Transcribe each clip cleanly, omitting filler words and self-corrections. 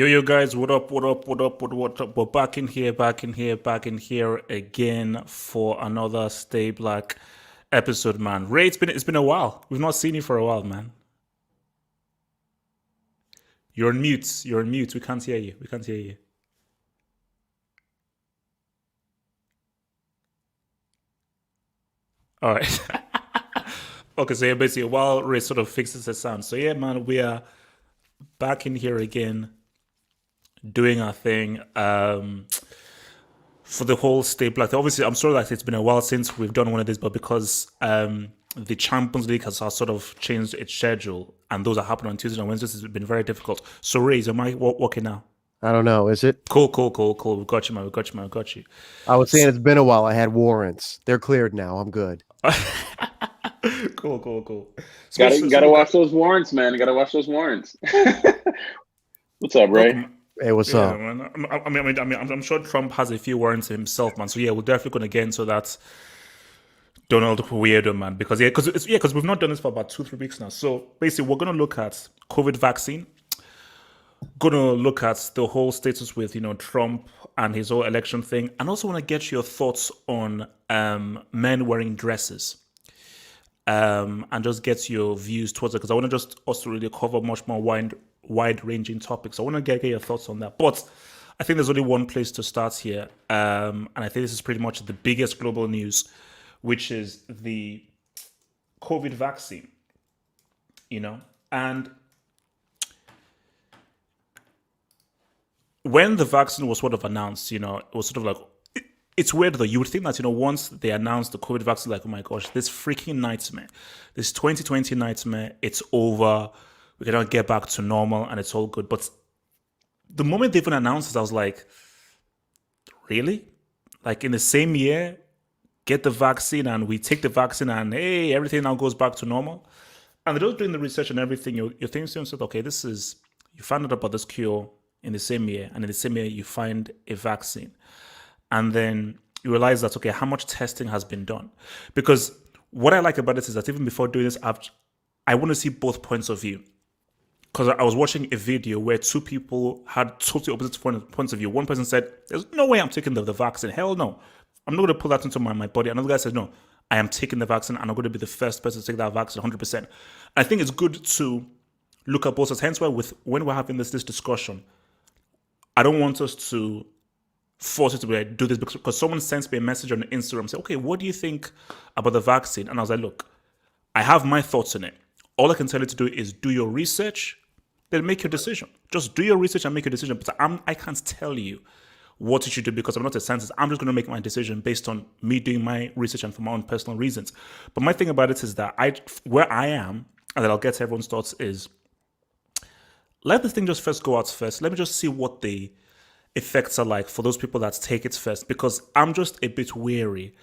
Yo, guys, what up, what up? We're back in here again for another Stay Black episode, man. Ray, it's been a while. We've not seen you for a while, man. You're on mute. You're on mute. We can't hear you. We can't hear you. All right. Okay, so yeah, basically, while Ray sort of fixes the sound. So yeah, man, we are back in here again, doing our thing. For the whole Stay Black. Obviously, I'm sorry that it's been a while since we've done one of these, but because the Champions League has sort of changed its schedule, and those are happening on Tuesdays and Wednesdays, it's been very difficult. So, Ray, is your mic working now? I don't know. Is it? Cool. We got you, man. We got you, man. We got you. I was saying S- it's been a while. I had warrants. They're cleared now. I'm good. cool. Gotta watch those warrants, man. Gotta watch those warrants. What's up, look, Ray? Hey, what's yeah, up? man. I'm sure Trump has a few warrants himself, man. So yeah, we're definitely going to get into that Donald weirdo, man. Because we've not done this for about 2-3 weeks now. So basically, we're going to look at COVID vaccine. Going to look at the whole status with Trump and his whole election thing, and also want to get your thoughts on men wearing dresses. And just get your views towards it because I want to just also really cover much more wide ranging topics. I want to get your thoughts on that. But I think there's only one place to start here. And I think this is pretty much the biggest global news, which is the COVID vaccine, And when the vaccine was sort of announced, it was sort of like, it's weird though. You would think that, once they announced the COVID vaccine, like, oh my gosh, this freaking nightmare, this 2020 nightmare, it's over. We cannot get back to normal and it's all good. But the moment they even announced it, I was like, really? Like in the same year, get the vaccine and we take the vaccine and hey, everything now goes back to normal. And they're just doing the research and everything. You're thinking to yourself, okay, you found out about this cure in the same year. And in the same year, you find a vaccine. And then you realize that, okay, how much testing has been done? Because what I like about this is that even before doing this, I want to see both points of view. Because I was watching a video where two people had totally opposite points of view. One person said, there's no way I'm taking the vaccine. Hell no. I'm not going to put that into my body. Another guy said, no, I am taking the vaccine and I'm going to be the first person to take that vaccine 100%. I think it's good to look at both sides. Hence why when we're having this discussion, I don't want us to force it to be like, do this because someone sends me a message on Instagram say, okay, what do you think about the vaccine? And I was like, look, I have my thoughts on it. All I can tell you to do is do your research, then make your decision. Just do your research and make your decision. But I can't tell you what you should do because I'm not a scientist. I'm just going to make my decision based on me doing my research and for my own personal reasons. But my thing about it is that where I am, and that I'll get to everyone's thoughts is, let the thing just first go out first. Let me just see what the effects are like for those people that take it first because I'm just a bit wary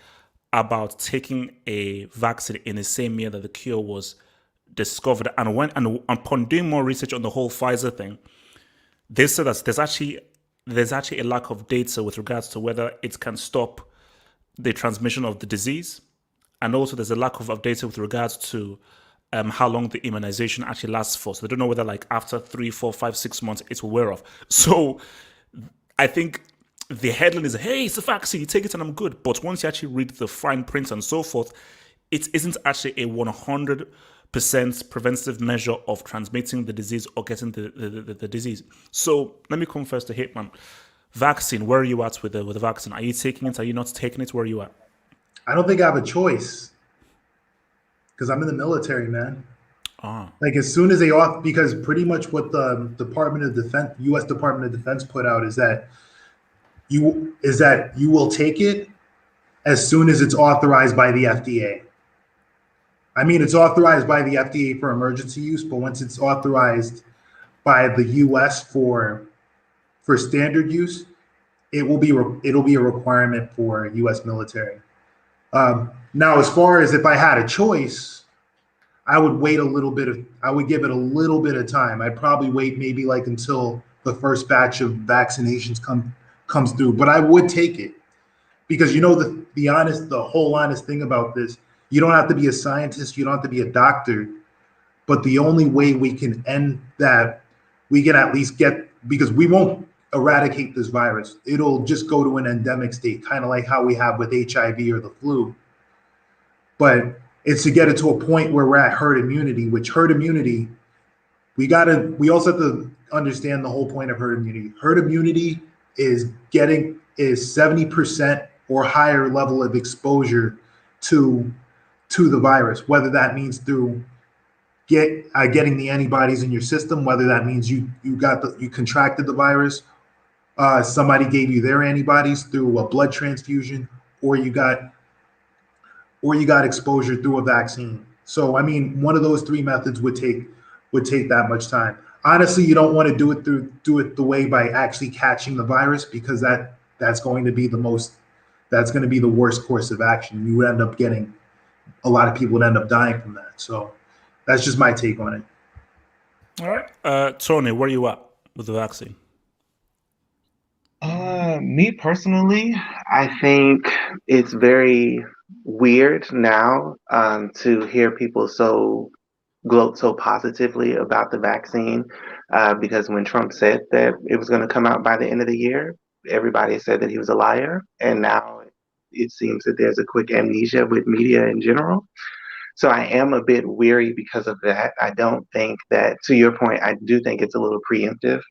about taking a vaccine in the same year that the cure was discovered. And upon doing more research on the whole Pfizer thing, they said that there's actually a lack of data with regards to whether it can stop the transmission of the disease, and also there's a lack of data with regards to how long the immunization actually lasts for. So they don't know whether like after 3, 4, 5, 6 months it will wear off. So I think the headline is, hey, it's a vaccine, you take it and I'm good. But once you actually read the fine print and so forth, it isn't actually a 100% preventive measure of transmitting the disease or getting the disease. So let me come first to Hitman. Vaccine, where are you at with the vaccine? Are you taking it? Are you not taking it? Where are you at? I don't think I have a choice because I'm in the military, man. Ah, Like as soon as they off, because pretty much what the Department of Defense, U.S. Department of Defense put out is that you will take it as soon as it's authorized by the FDA. I mean, it's authorized by the FDA for emergency use, but once it's authorized by the U.S. for standard use, it'll be a requirement for U.S. military. Now, as far as if I had a choice, I would wait a little bit of. I would give it a little bit of time. I'd probably wait maybe like until the first batch of vaccinations comes through. But I would take it because the whole honest thing about this, you don't have to be a scientist, you don't have to be a doctor, but the only way we can end that, we can at least get because we won't eradicate this virus. It'll just go to an endemic state, kind of like how we have with HIV or the flu. But it's to get it to a point where we're at herd immunity, which herd immunity, we also have to understand the whole point of herd immunity. Herd immunity is 70% or higher level of exposure to the virus, whether that means through getting the antibodies in your system, whether that means you contracted the virus, somebody gave you their antibodies through a blood transfusion, or you got exposure through a vaccine. So I mean, one of those three methods would take that much time. Honestly, you don't want to do it the way by actually catching the virus, because that's going to be the worst course of action. You would end up getting a lot of people would end up dying from that. So that's just my take on it. All right. Tony, where are you at with the vaccine? Me personally, I think it's very weird now to hear people gloat so positively about the vaccine, because when Trump said that it was going to come out by the end of the year, everybody said that he was a liar, and now it seems that there's a quick amnesia with media in general. So I am a bit weary because of that. I don't think that, to your point, I do think it's a little preemptive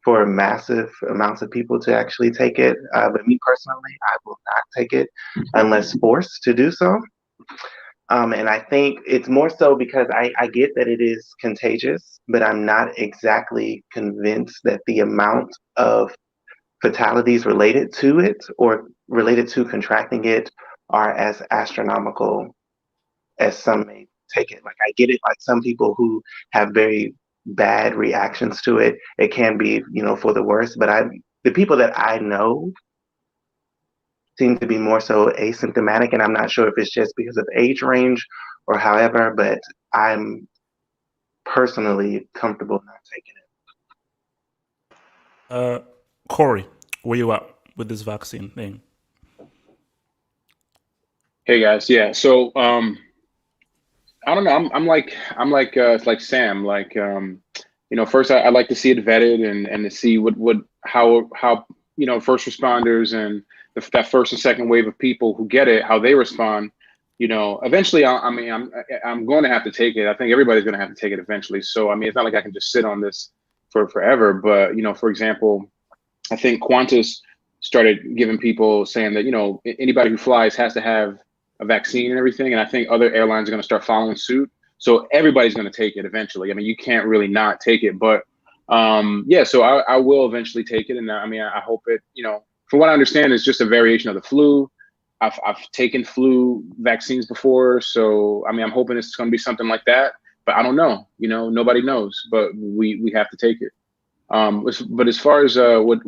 for massive amounts of people to actually take it. But me personally, I will not take it unless forced to do so. And I think it's more so because I get that it is contagious, but I'm not exactly convinced that the amount of fatalities related to it or related to contracting it are as astronomical as some may take it. Like, I get it, like some people who have very bad reactions to it, it can be, for the worst, but the people that I know seem to be more so asymptomatic, and I'm not sure if it's just because of age range or however, but I'm personally comfortable not taking it. Corey, where you at with this vaccine thing? Hey guys, yeah. So I don't know. I'm like it's like Sam. Like first I like to see it vetted and to see how first responders and that first and second wave of people who get it, how they respond. Eventually, I'm going to have to take it. I think everybody's going to have to take it eventually. So I mean, it's not like I can just sit on this for forever. But for example, I think Qantas started giving people saying that anybody who flies has to have a vaccine and everything, and I think other airlines are going to start following suit. So everybody's going to take it eventually. I mean, you can't really not take it, but so I will eventually take it, and I hope it. From what I understand, it's just a variation of the flu. I've taken flu vaccines before, so I'm hoping it's going to be something like that. But I don't know. Nobody knows. But we have to take it. But as far as what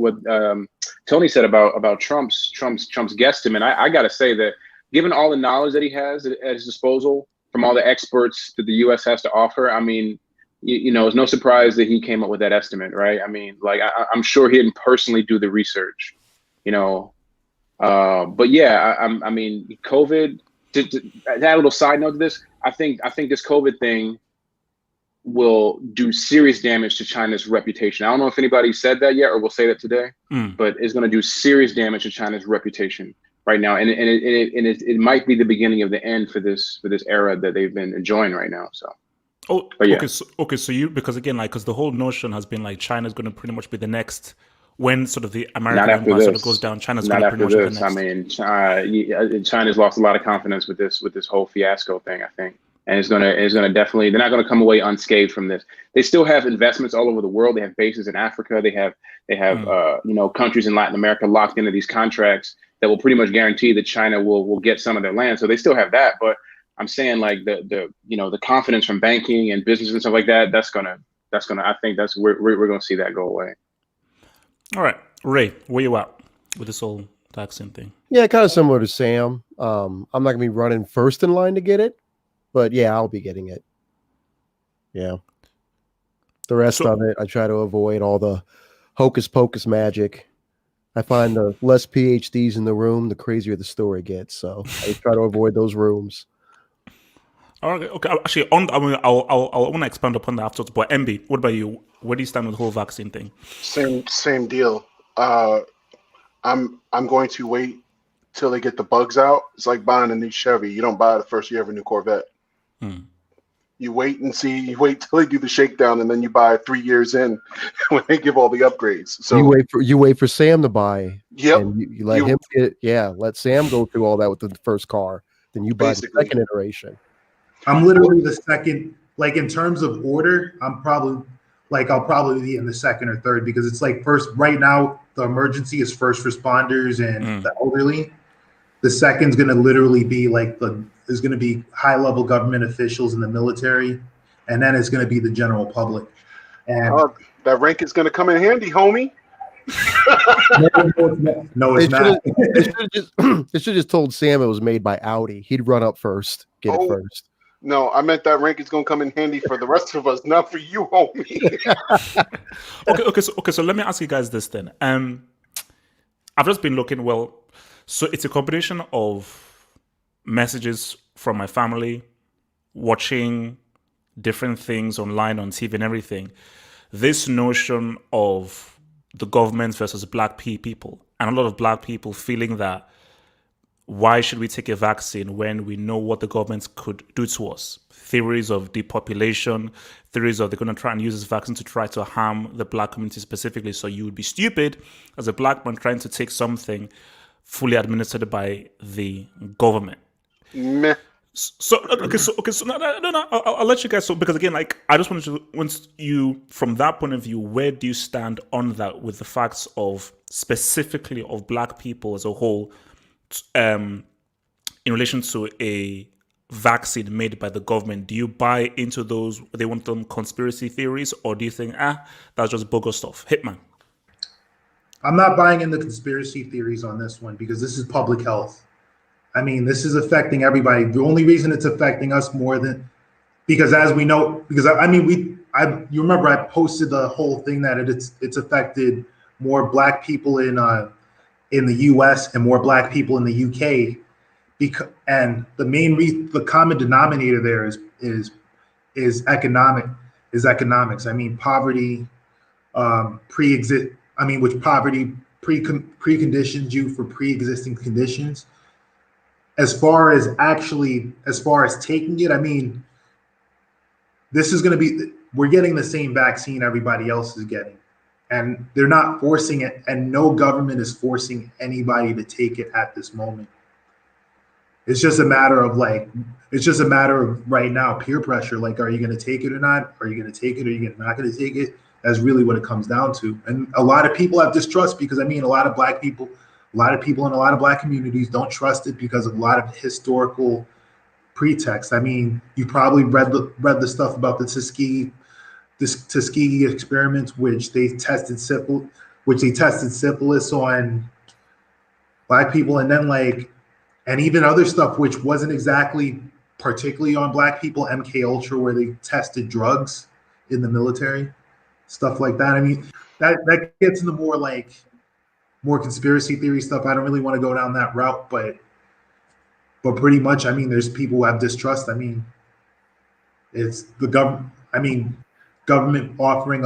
Tony said about Trump's guesstimate, I got to say that given all the knowledge that he has at his disposal from all the experts that the U.S. has to offer, it's no surprise that he came up with that estimate, right? I'm sure he didn't personally do the research, but yeah, COVID. To add a little side note to this, I think this COVID thing will do serious damage to China's reputation. I don't know if anybody said that yet or will say that today, but it's going to do serious damage to China's reputation right now, and it might be the beginning of the end for this era that they've been enjoying right now. So, yeah. Okay. So because the whole notion has been like China's going to pretty much be the next when sort of the American empire sort of goes down. China's going to pretty much be the next. China's lost a lot of confidence with this whole fiasco thing, I think, and it's gonna definitely, they're not going to come away unscathed from this. They still have investments all over the world. They have bases in Africa. They have countries in Latin America locked into these contracts that will pretty much guarantee that China will get some of their land. So they still have that, but I'm saying like the confidence from banking and business and stuff like that, that's gonna I think that's where we're gonna see that go away. All right, Ray, where you at with this whole vaccine thing? Yeah, kind of similar to Sam. I'm not gonna be running first in line to get it, but yeah, I'll be getting it. Yeah. The rest of it, I try to avoid all the hocus pocus magic. I find the less PhDs in the room, the crazier the story gets. So I try to avoid those rooms. All right, okay. Actually, I want to expand upon that afterwards. But MB, what about you? Where do you stand with the whole vaccine thing? Same deal. Uh, I'm going to wait till they get the bugs out. It's like buying a new Chevy. You don't buy it the first year of a new Corvette. Hmm. You wait and see. You wait till they do the shakedown, and then you buy 3 years in when they give all the upgrades. So, You wait for Sam to buy, yep, and you let you him let Sam go through all that with the first car. Then you buy the basically. second iteration. I'm literally the second, like in terms of order, I'll probably be in the second or third because it's like first right now the emergency is first responders and Mm. the elderly. The second's gonna literally be is gonna be high level government officials in the military, and then it's gonna be the general public. And Oh, that rank is going to come in handy, homie. no, They it's should have. not. They should have just. They should have just told Sam it was made by Audi. He'd run up first, get it Oh first. no, I meant that rank is going to come in handy for the rest of us, not for you, homie. Okay. So let me ask you guys this then. I've just been looking. Well, so it's a combination of messages from my family, watching different things online on TV and everything. This notion of the government versus black people, and a lot of black people feeling that why should we take a vaccine when we know what the government could do to us? Theories of depopulation, theories of they're going to try and use this vaccine to try to harm the black community specifically. So you would be stupid as a black man trying to take something fully administered by the government. Meh. So no, I'll let you guys. So because again, like I just want you from that point of view, where do you stand on that with the facts of specifically of black people as a whole, in relation to a vaccine made by the government? Do you buy into those? They want them conspiracy theories, or do you think that's just bogus stuff? Hitman. I'm not buying into conspiracy theories on this one because this is public health. I mean, this is affecting everybody. The only reason it's affecting us more than because, as we know, because I mean, you remember I posted the whole thing that it's affected more black people in the U.S. and more black people in the U.K. Because and the common denominator there is economics. I mean, poverty pre-exist. I mean, which poverty preconditions you for pre-existing conditions as far as taking it, I mean, this is going to be we're getting the same vaccine everybody else is getting, and they're not forcing it, and no government is forcing anybody to take it at this moment. It's just a matter of right now peer pressure. Like, are you going to take it or not? Are you going to take it or are you not going to take it? That's really what it comes down to. And a lot of people have distrust because I mean, a lot of people in a lot of black communities don't trust it because of a lot of historical pretext. I mean, you probably read the stuff about the Tuskegee experiments, which they tested syphilis on black people, and then and even other stuff which wasn't exactly particularly on black people, MK Ultra, where they tested drugs in the military, stuff like that. I mean, that gets into more conspiracy theory stuff. I don't really want to go down that route, but pretty much, I mean, there's people who have distrust. I mean, it's the government. I mean, government offering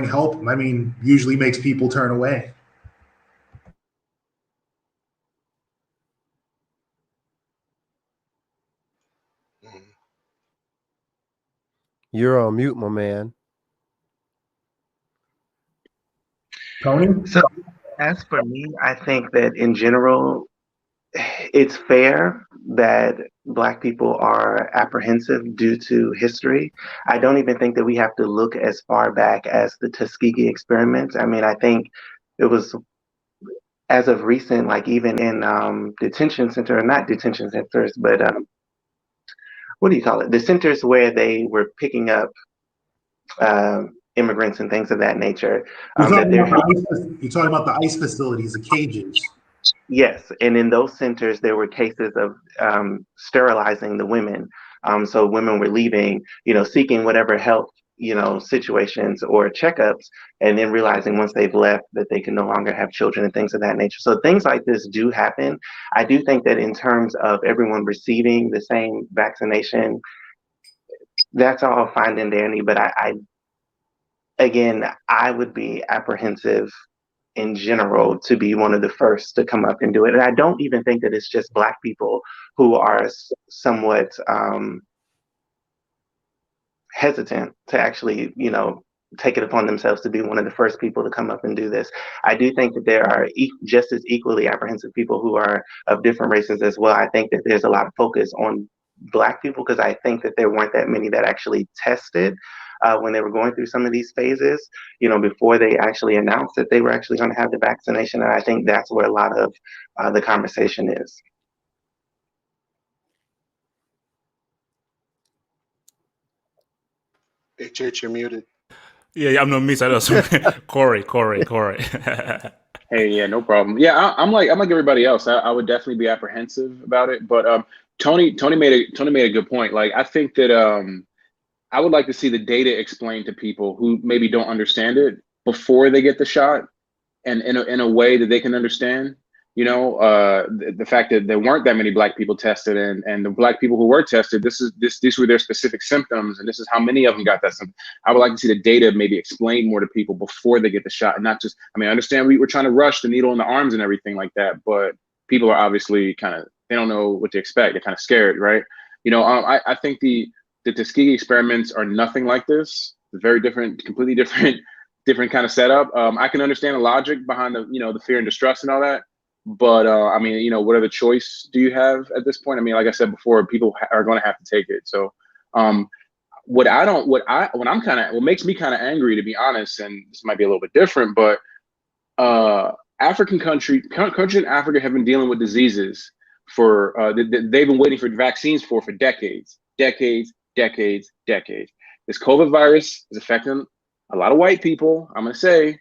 help. I mean, usually makes people turn away. You're on mute, my man. Tony? So, as for me, I think that in general, it's fair that Black people are apprehensive due to history. I don't even think that we have to look as far back as the Tuskegee experiment. I mean, I think it was as of recent, like even in detention center, not detention centers, but what do you call it? The centers where they were picking up immigrants and things of that nature. That there You're talking about the ICE facilities, the cages. Yes, and in those centers, there were cases of sterilizing the women. So women were leaving, seeking whatever help situations or checkups, and then realizing once they've left that they can no longer have children and things of that nature. So things like this do happen. I do think that in terms of everyone receiving the same vaccination, that's all fine and dandy. But I would be apprehensive in general to be one of the first to come up and do it. And I don't even think that it's just Black people who are somewhat hesitant to actually, take it upon themselves to be one of the first people to come up and do this. I do think that there are just as equally apprehensive people who are of different races as well. I think that there's a lot of focus on Black people because I think that there weren't that many that actually tested when they were going through some of these phases, before they actually announced that they were actually going to have the vaccination. And I think that's where a lot of the conversation is. HH, you're muted. Yeah, I'm not me. So Corey. Hey, yeah, no problem. Yeah, I'm like everybody else. I would definitely be apprehensive about it. But Tony made a good point. Like, I think that I would like to see the data explained to people who maybe don't understand it before they get the shot, and in a way that they can understand. The fact that there weren't that many Black people tested, and the Black people who were tested, these were their specific symptoms, and this is how many of them got that symptom. I would like to see the data maybe explained more to people before they get the shot, and not just. I mean, I understand we're trying to rush the needle in the arms and everything like that, but people are obviously they don't know what to expect. They're kind of scared, right? I think the Tuskegee experiments are nothing like this. It's very different, completely different kind of setup. I can understand the logic behind the fear and distrust and all that. But I mean, what other choice do you have at this point? I mean, like I said before, people are going to have to take it. So, what makes me kind of angry, to be honest, and this might be a little bit different, but countries in Africa have been dealing with diseases for they've been waiting for vaccines for decades. This COVID virus is affecting a lot of white people, I'm gonna say,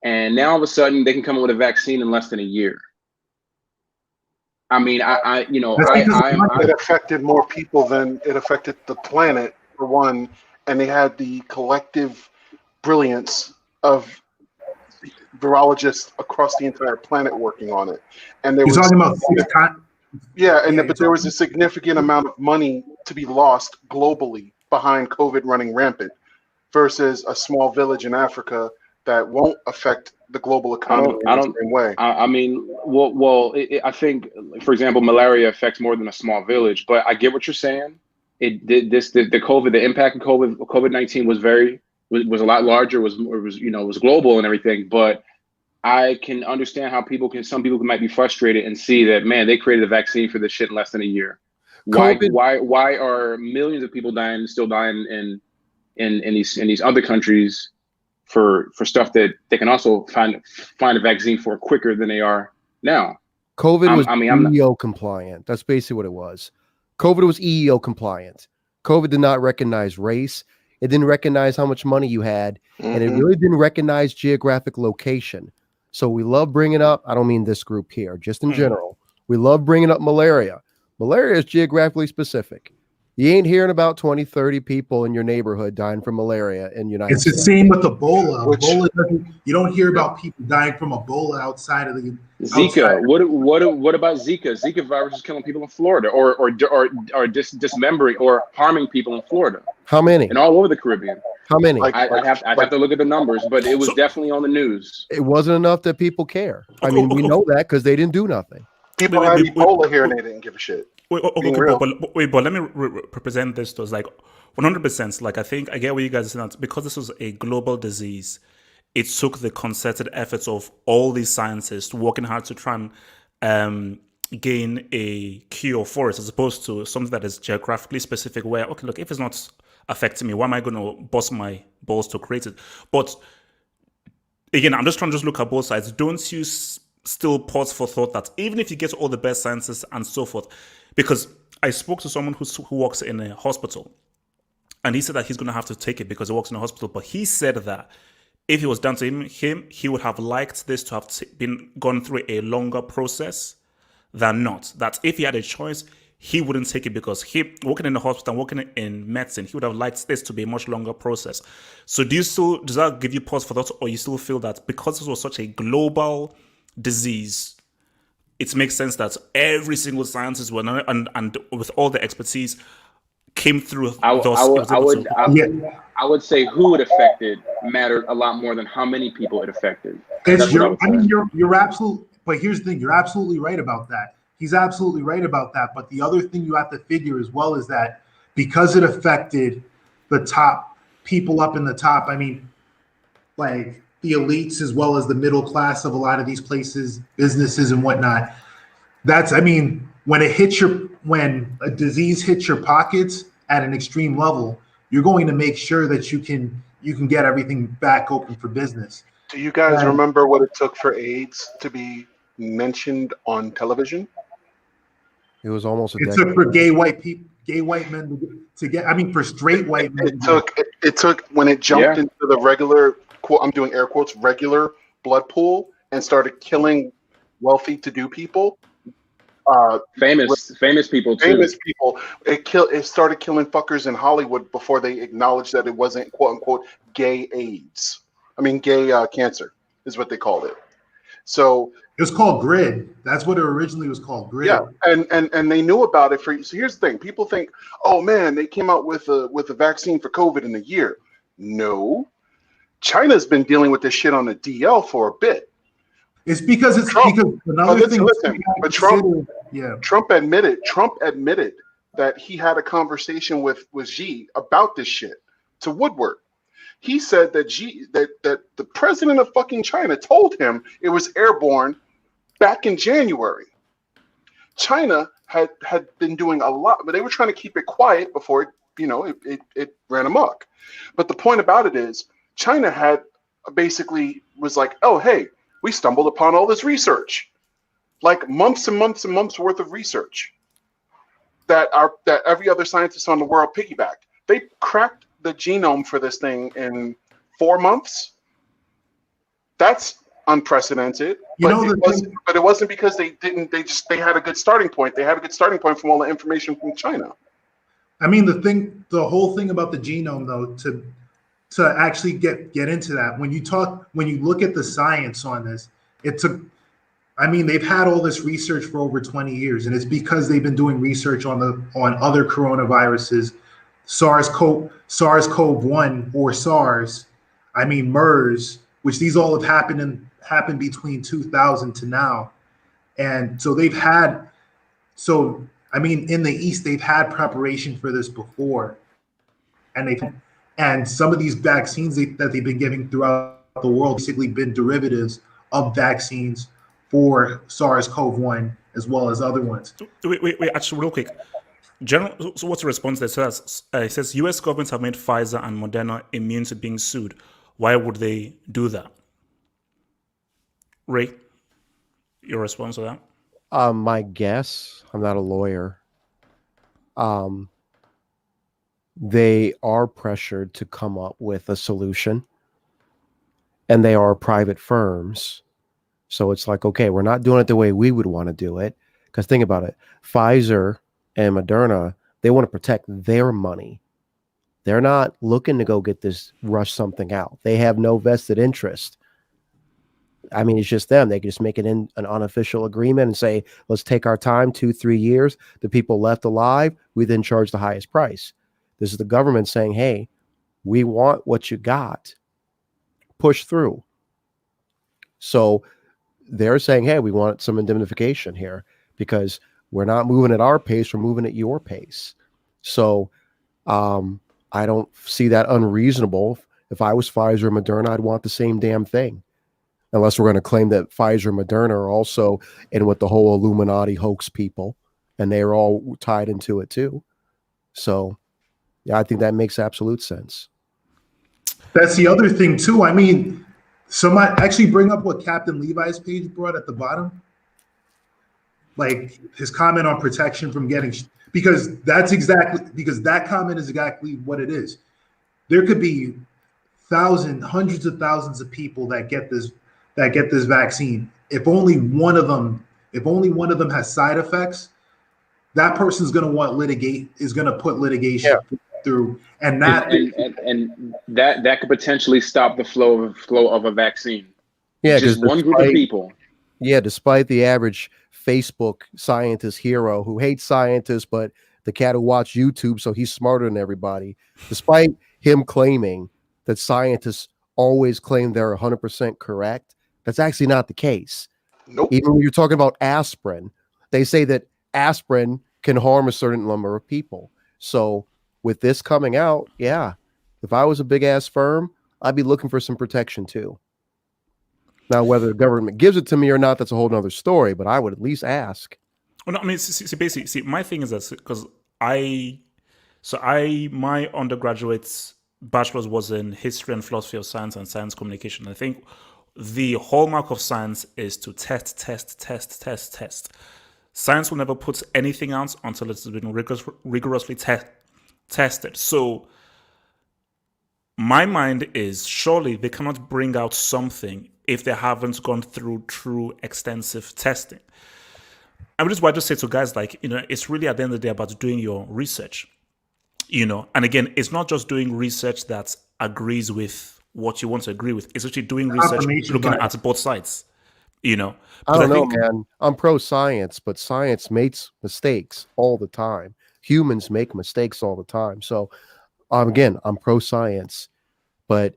and now all of a sudden they can come up with a vaccine in less than a year. I mean, it affected more people than it affected the planet, for one, and they had the collective brilliance of virologists across the entire planet working on it. And You're talking about 6 times. Yeah, but there was a significant amount of money to be lost globally behind COVID running rampant versus a small village in Africa that won't affect the global economy in the same way. I think, for example, malaria affects more than a small village, but I get what you're saying. The impact of COVID-19 was a lot larger, was global and everything, but I can understand how some people might be frustrated and see that, man, they created a vaccine for this shit in less than a year. Why are millions of people still dying in these other countries for stuff that they can also find a vaccine for quicker than they are now? COVID was EEO compliant. That's basically what it was. COVID was EEO compliant. COVID did not recognize race. It didn't recognize how much money you had, and it really didn't recognize geographic location. So we love bringing up, I don't mean this group here, just in general, we love bringing up malaria. Malaria is geographically specific. You ain't hearing about 20, 30 people in your neighborhood dying from malaria in the United States. It's the same with Ebola. You don't hear about people dying from Ebola outside of the Zika. What about Zika? Zika virus is killing people in Florida, or dismembering or harming people in Florida. How many? And all over the Caribbean. How many? I have to look at the numbers, but it was definitely on the news. It wasn't enough that people care. I mean, we know that because they didn't do nothing. People had Ebola here and they didn't give a shit. But let me represent this to us like 100%. Like, I think I get what you guys are saying. Because this was a global disease, it took the concerted efforts of all these scientists working hard to try and gain a cure for it, as opposed to something that is geographically specific where, okay, look, if it's not affecting me, why am I going to bust my balls to create it? But again, I'm just trying to just look at both sides. Don't you still pause for thought that even if you get all the best sciences and so forth, because I spoke to someone who works in a hospital, and he said that he's going to have to take it because he works in a hospital, but he said that if it was done to him, he would have liked this to have gone through a longer process than not. That if he had a choice, he wouldn't take it because he working in the hospital, working in medicine, he would have liked this to be a much longer process. So does that give you pause for that, or you still feel that because this was such a global disease, it makes sense that every single scientist and with all the expertise came through. I would say who it affected mattered a lot more than how many people it affected. You're absolutely. But here's the thing: you're absolutely right about that. He's absolutely right about that. But the other thing you have to figure as well is that because it affected the top people up in the top. I mean, like the elites as well as the middle class of a lot of these places, businesses and whatnot. When a disease hits your pockets at an extreme level, you're going to make sure that you can get everything back open for business. Do you guys remember what it took for AIDS to be mentioned on television? It was almost a decade. It took for gay white men to get. I mean, for straight white men. It took when it jumped into the regular. I'm doing air quotes. Regular blood pool and started killing wealthy to-do people. Famous people too. Famous people. It started killing fuckers in Hollywood before they acknowledged that it wasn't quote unquote gay AIDS. I mean, gay cancer is what they called it. So it was called GRID. That's what it originally was called, GRID. Yeah, and they knew about it so here's the thing: people think, oh man, they came out with a vaccine for COVID in a year. No, China's been dealing with this shit on the DL for a bit. It's because Trump admitted that he had a conversation with Xi about this shit to Woodward. He said that that the president of fucking China told him it was airborne back in January. China had been doing a lot, but they were trying to keep it quiet before it ran amok. But the point about it is China had basically was like, oh hey, we stumbled upon all this research, like months and months and months worth of research that every other scientist on the world piggybacked. They cracked the genome for this thing in 4 months. That's unprecedented. But it wasn't because they didn't. They had a good starting point. They had a good starting point from all the information from China. I mean, the whole thing about the genome, though, to actually get into that, when you look at the science on this, they've had all this research for over 20 years, and it's because they've been doing research on other coronaviruses, SARS-CoV-1 or SARS, MERS, which these all have happened between 2000 to now. And so in the East, they've had preparation for this before. And some of these vaccines that they've been giving throughout the world basically been derivatives of vaccines for SARS-CoV-1 as well as other ones. Wait, actually, real quick. So what's the response that says? It says U.S. governments have made Pfizer and Moderna immune to being sued. Why would they do that? Ray, your response to that? My guess, I'm not a lawyer. They are pressured to come up with a solution, and they are private firms. So it's like, okay, we're not doing it the way we would want to do it. Because think about it, Pfizer and Moderna, they want to protect their money. They're not looking to go rush something out. They have no vested interest. I mean, it's just them. They can just make it in an unofficial agreement and say, let's take our time, 2-3 years. The people left alive, we then charge the highest price. This is the government saying, hey, we want what you got. Push through. So they're saying, hey, we want some indemnification here because we're not moving at our pace, we're moving at your pace. So I don't see that unreasonable. If I was Pfizer or Moderna, I'd want the same damn thing. Unless we're going to claim that Pfizer and Moderna are also in with the whole Illuminati hoax people, and they're all tied into it too. So, yeah, I think that makes absolute sense. That's the other thing too. I mean, somebody actually bring up what Captain Levi's page brought at the bottom, like his comment on protection from getting, because that comment is exactly what it is. There could be hundreds of thousands of people that get this vaccine. If only one of them has side effects, that person's going to want put litigation through, and that and that could potentially stop the flow of a vaccine. Yeah, just one group of people. Yeah, despite the average Facebook scientist hero who hates scientists, but the cat who watched YouTube, so he's smarter than everybody. Despite him claiming that scientists always claim they're 100% correct, that's actually not the case. Nope. Even when you're talking about aspirin, they say that aspirin can harm a certain number of people. So with this coming out, yeah, if I was a big ass firm, I'd be looking for some protection too. Now, whether the government gives it to me or not, that's a whole nother story, but I would at least ask. Well, no, I mean, basically, my thing is that because my undergraduate bachelor's was in history and philosophy of science and science communication. I think the hallmark of science is to test. Science will never put anything out until it's been rigorously tested. So my mind is surely they cannot bring out something if they haven't gone through true extensive testing. And which is why I just say to guys like, it's really at the end of the day about doing your research, and again, it's not just doing research that agrees with what you want to agree with. It's actually doing research looking at both sides, I don't know, man. I'm pro science, but science makes mistakes all the time. Humans make mistakes all the time. So again, I'm pro science, but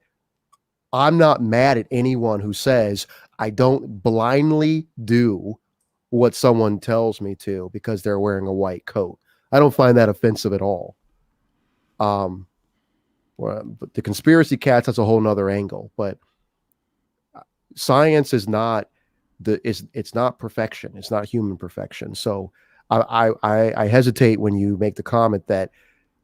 I'm not mad at anyone who says I don't blindly do what someone tells me to because they're wearing a white coat. I don't find that offensive at all. But the conspiracy cats, that's a whole nother angle. But science is not it's not perfection. It's not human perfection. So I hesitate when you make the comment that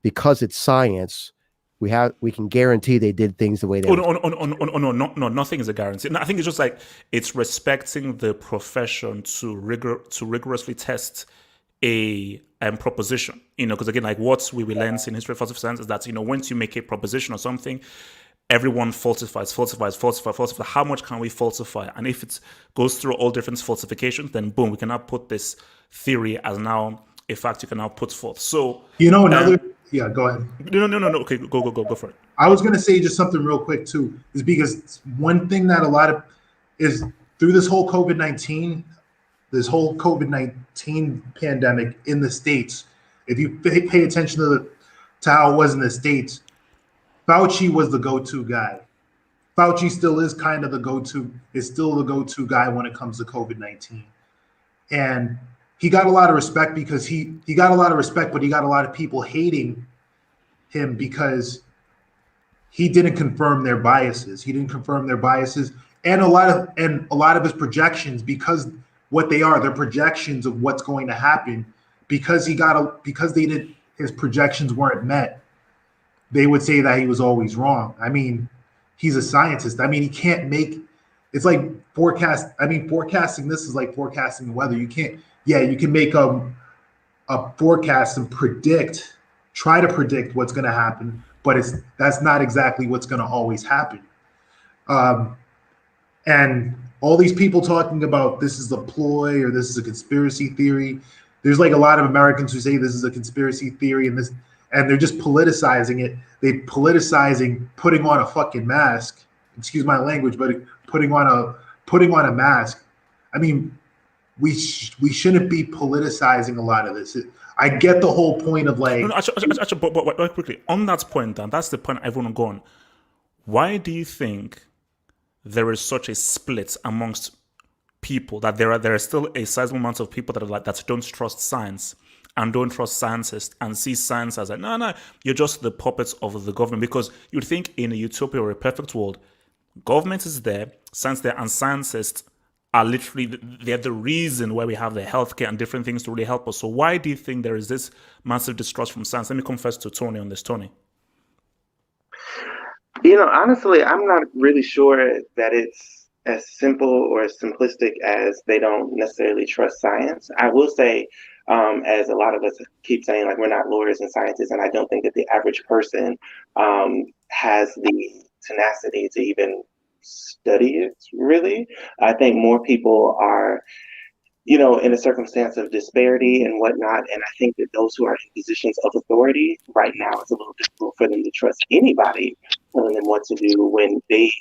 because it's science, we can guarantee they did things the way they. No, nothing is a guarantee. No, I think it's just like it's respecting the profession to rigorously test a proposition. Because again, like what we learn in history, philosophy, science is that once you make a proposition or something, everyone falsifies. How much can we falsify? And if it goes through all different falsifications, then boom, we can now put this theory as now a fact you can now put forth. So another. Yeah, go ahead. No. Okay, go for it. I was gonna say just something real quick too, is because one thing that a lot of is through this whole COVID-19 pandemic in the States. If you pay attention to how it was in the States, Fauci was the go-to guy. Fauci still is kind of the go-to guy when it comes to COVID-19, and he got a lot of respect because he got a lot of respect, but he got a lot of people hating him because he didn't confirm their biases. And a lot of his projections, because what they are, they're projections of what's going to happen. Because his projections weren't met, they would say that he was always wrong. I mean, he's a scientist. I mean, he can't make. It's like forecast. I mean, forecasting this is like forecasting the weather. You can't. Yeah, you can make a forecast and try to predict what's going to happen, but that's not exactly what's going to always happen. And all these people talking about this is a ploy or this is a conspiracy theory. There's like a lot of Americans who say this is a conspiracy theory and they're just politicizing it. They're politicizing putting on a fucking mask. Excuse my language, but putting on a mask. I mean, we shouldn't be politicizing a lot of this. I get the whole point of like. Actually, but quickly on that point, Dan, that's the point I want to go on. Why do you think there is such a split amongst people that there are still a sizable amount of people that don't trust science and don't trust scientists and see science as no, you're just the puppets of the government? Because you'd think in a utopia or a perfect world, government is there, science there, and scientists are literally, they're the reason why we have the healthcare and different things to really help us. So why do you think there is this massive distrust from science? Let me confess to Tony on this. Tony. Honestly, I'm not really sure that it's as simple or as simplistic as they don't necessarily trust science. I will say, as a lot of us keep saying, like, we're not lawyers and scientists, and I don't think that the average person has the tenacity to even study it, really. I think more people are in a circumstance of disparity and whatnot. And I think that those who are in positions of authority right now, it's a little difficult for them to trust anybody telling them what to do when they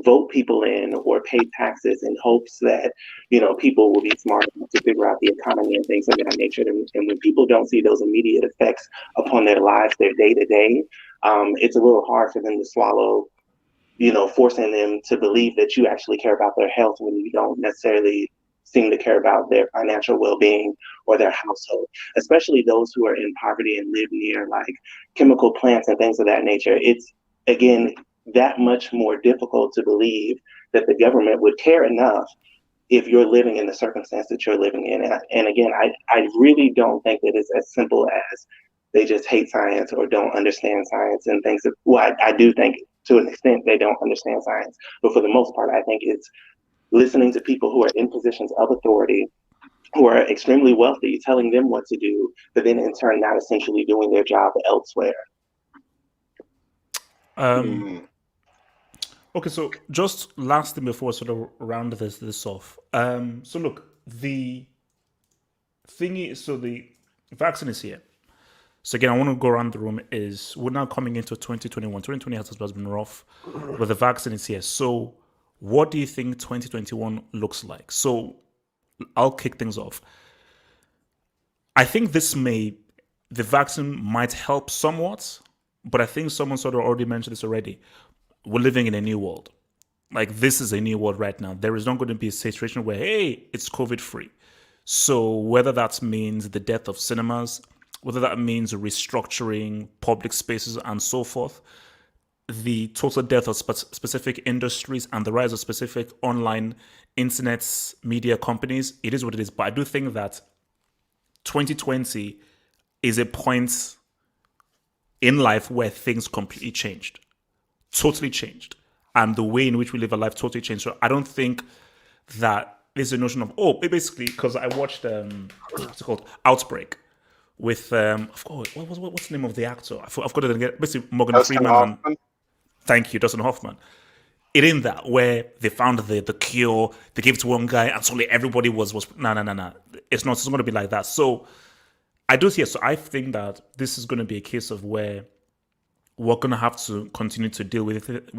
vote people in or pay taxes in hopes that people will be smart enough to figure out the economy and things of that nature. And when people don't see those immediate effects upon their lives, their day to day, it's a little hard for them to swallow, forcing them to believe that you actually care about their health when you don't necessarily seem to care about their financial well-being or their household, especially those who are in poverty and live near like chemical plants and things of that nature. It's, again, that much more difficult to believe that the government would care enough if you're living in the circumstance that you're living in. And again, I really don't think that it's as simple as they just hate science or don't understand science and things. I do think to an extent they don't understand science, but for the most part, I think it's listening to people who are in positions of authority, who are extremely wealthy, telling them what to do, but then in turn not essentially doing their job elsewhere. Okay, so just last thing before I sort of round this off. So look, the thing is, so the vaccine is here. So again, I want to go around the room. We're now coming into 2021. 2020 has been rough, but the vaccine is here. So what do you think 2021 looks like? So I'll kick things off. I think the vaccine might help somewhat, but I think someone sort of already mentioned this already. We're living in a new world. Like, this is a new world right now. There is not going to be a situation where, hey, it's COVID free. So whether that means the death of cinemas, whether that means restructuring public spaces and so forth, the total death of specific industries and the rise of specific online internet media companies, it is what it is. But I do think that 2020 is a point in life where things completely changed. Totally changed. And the way in which we live our life totally changed. So I don't think that there's a notion of, basically, because I watched, what's it called? Outbreak with, I forgot, what's the name of the actor? I forgot it again. Basically, Morgan Freeman. Thank you, Dustin Hoffman. It ain't that where they found the cure, they gave it to one guy, and suddenly everybody was no. It's not going to be like that. So I do see it. So I think that this is going to be a case of where we're going to have to continue to deal with it,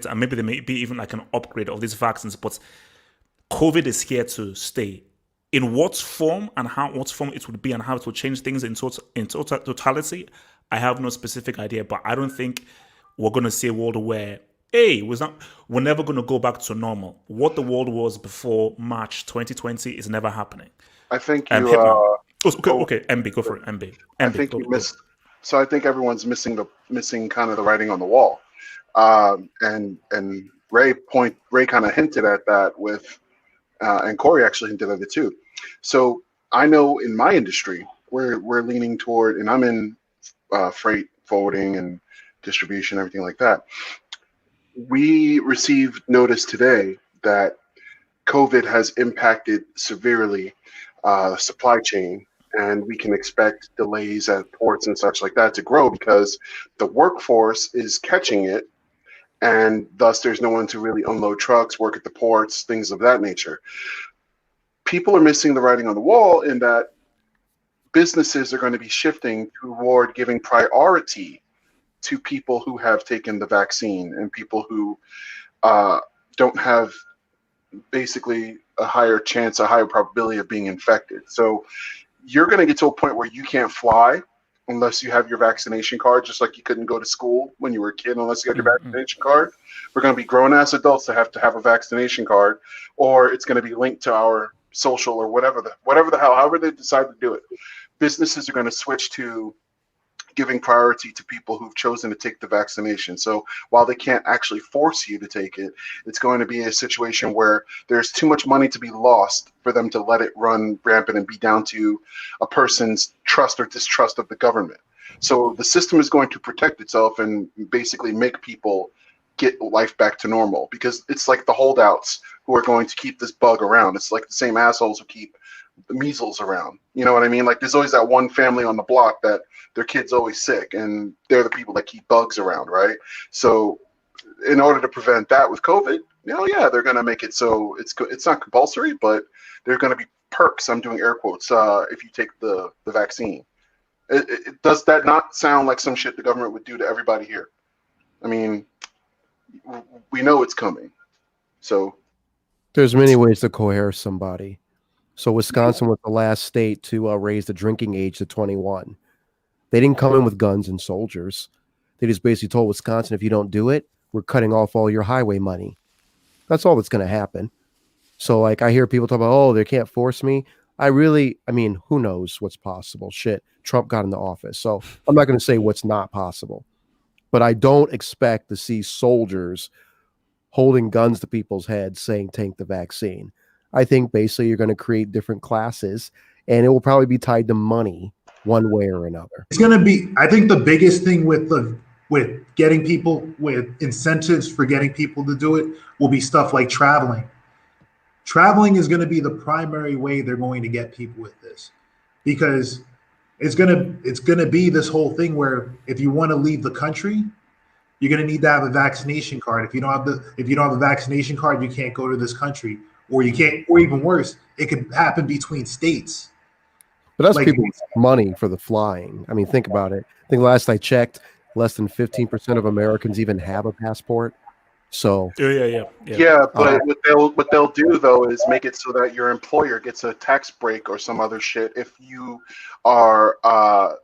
and maybe there may be even like an upgrade of these vaccines. But COVID is here to stay. In what form it would be and how it will change things in totality, I have no specific idea. But I don't think we're going to see a world where, we're never going to go back to normal. What the world was before March 2020 is never happening. I think you. Okay, MB, go for it. MB. I think you missed. So I think everyone's missing kind of the writing on the wall, and Ray kind of hinted at that with, and Corey actually hinted at it too. So I know in my industry we're leaning toward, and I'm in freight forwarding and distribution, everything like that. We received notice today that COVID has impacted severely supply chain. And we can expect delays at ports and such like that to grow because the workforce is catching it, and thus there's no one to really unload trucks, work at the ports, things of that nature. People are missing the writing on the wall in that businesses are going to be shifting toward giving priority to people who have taken the vaccine and people who don't have basically a higher chance, a higher probability of being infected. So you're going to get to a point where you can't fly unless you have your vaccination card, just like you couldn't go to school when you were a kid unless you had your vaccination card. We're going to be grown-ass adults that have to have a vaccination card, or it's going to be linked to our social or whatever the hell, however they decide to do it. Businesses are going to switch to giving priority to people who've chosen to take the vaccination. So while they can't actually force you to take it, it's going to be a situation where there's too much money to be lost for them to let it run rampant and be down to a person's trust or distrust of the government. So the system is going to protect itself and basically make people get life back to normal, because it's like the holdouts who are going to keep this bug around. It's like the same assholes who keep the measles around. You know what I mean? Like, there's always that one family on the block that their kid's always sick, and they're the people that keep bugs around, right? So in order to prevent that with COVID, they're going to make it so it's not compulsory, but they're going to be perks. I'm doing air quotes. If you take the vaccine, does that not sound like some shit the government would do to everybody here? I mean, we know it's coming. So there's many ways to coerce somebody. So Wisconsin was the last state to raise the drinking age to 21. They didn't come in with guns and soldiers. They just basically told Wisconsin, if you don't do it, we're cutting off all your highway money. That's all that's going to happen. So, like, I hear people talk about, oh, they can't force me. I mean, who knows what's possible? Shit, Trump got into office. So I'm not going to say what's not possible. But I don't expect to see soldiers holding guns to people's heads saying, take the vaccine. I think basically you're going to create different classes, and it will probably be tied to money one way or another. It's going to be, I think the biggest thing with getting people, with incentives for getting people to do it, will be stuff like traveling. Traveling is going to be the primary way they're going to get people with this, because it's going to be this whole thing where if you want to leave the country, you're going to need to have a vaccination card. If you don't have a vaccination card, you can't go to this country, or you can't, or even worse, it could happen between states. But that's people's money for the flying. I mean, think about it. I think last I checked, less than 15% of Americans even have a passport. So yeah, but what they'll do though is make it so that your employer gets a tax break or some other shit. If you are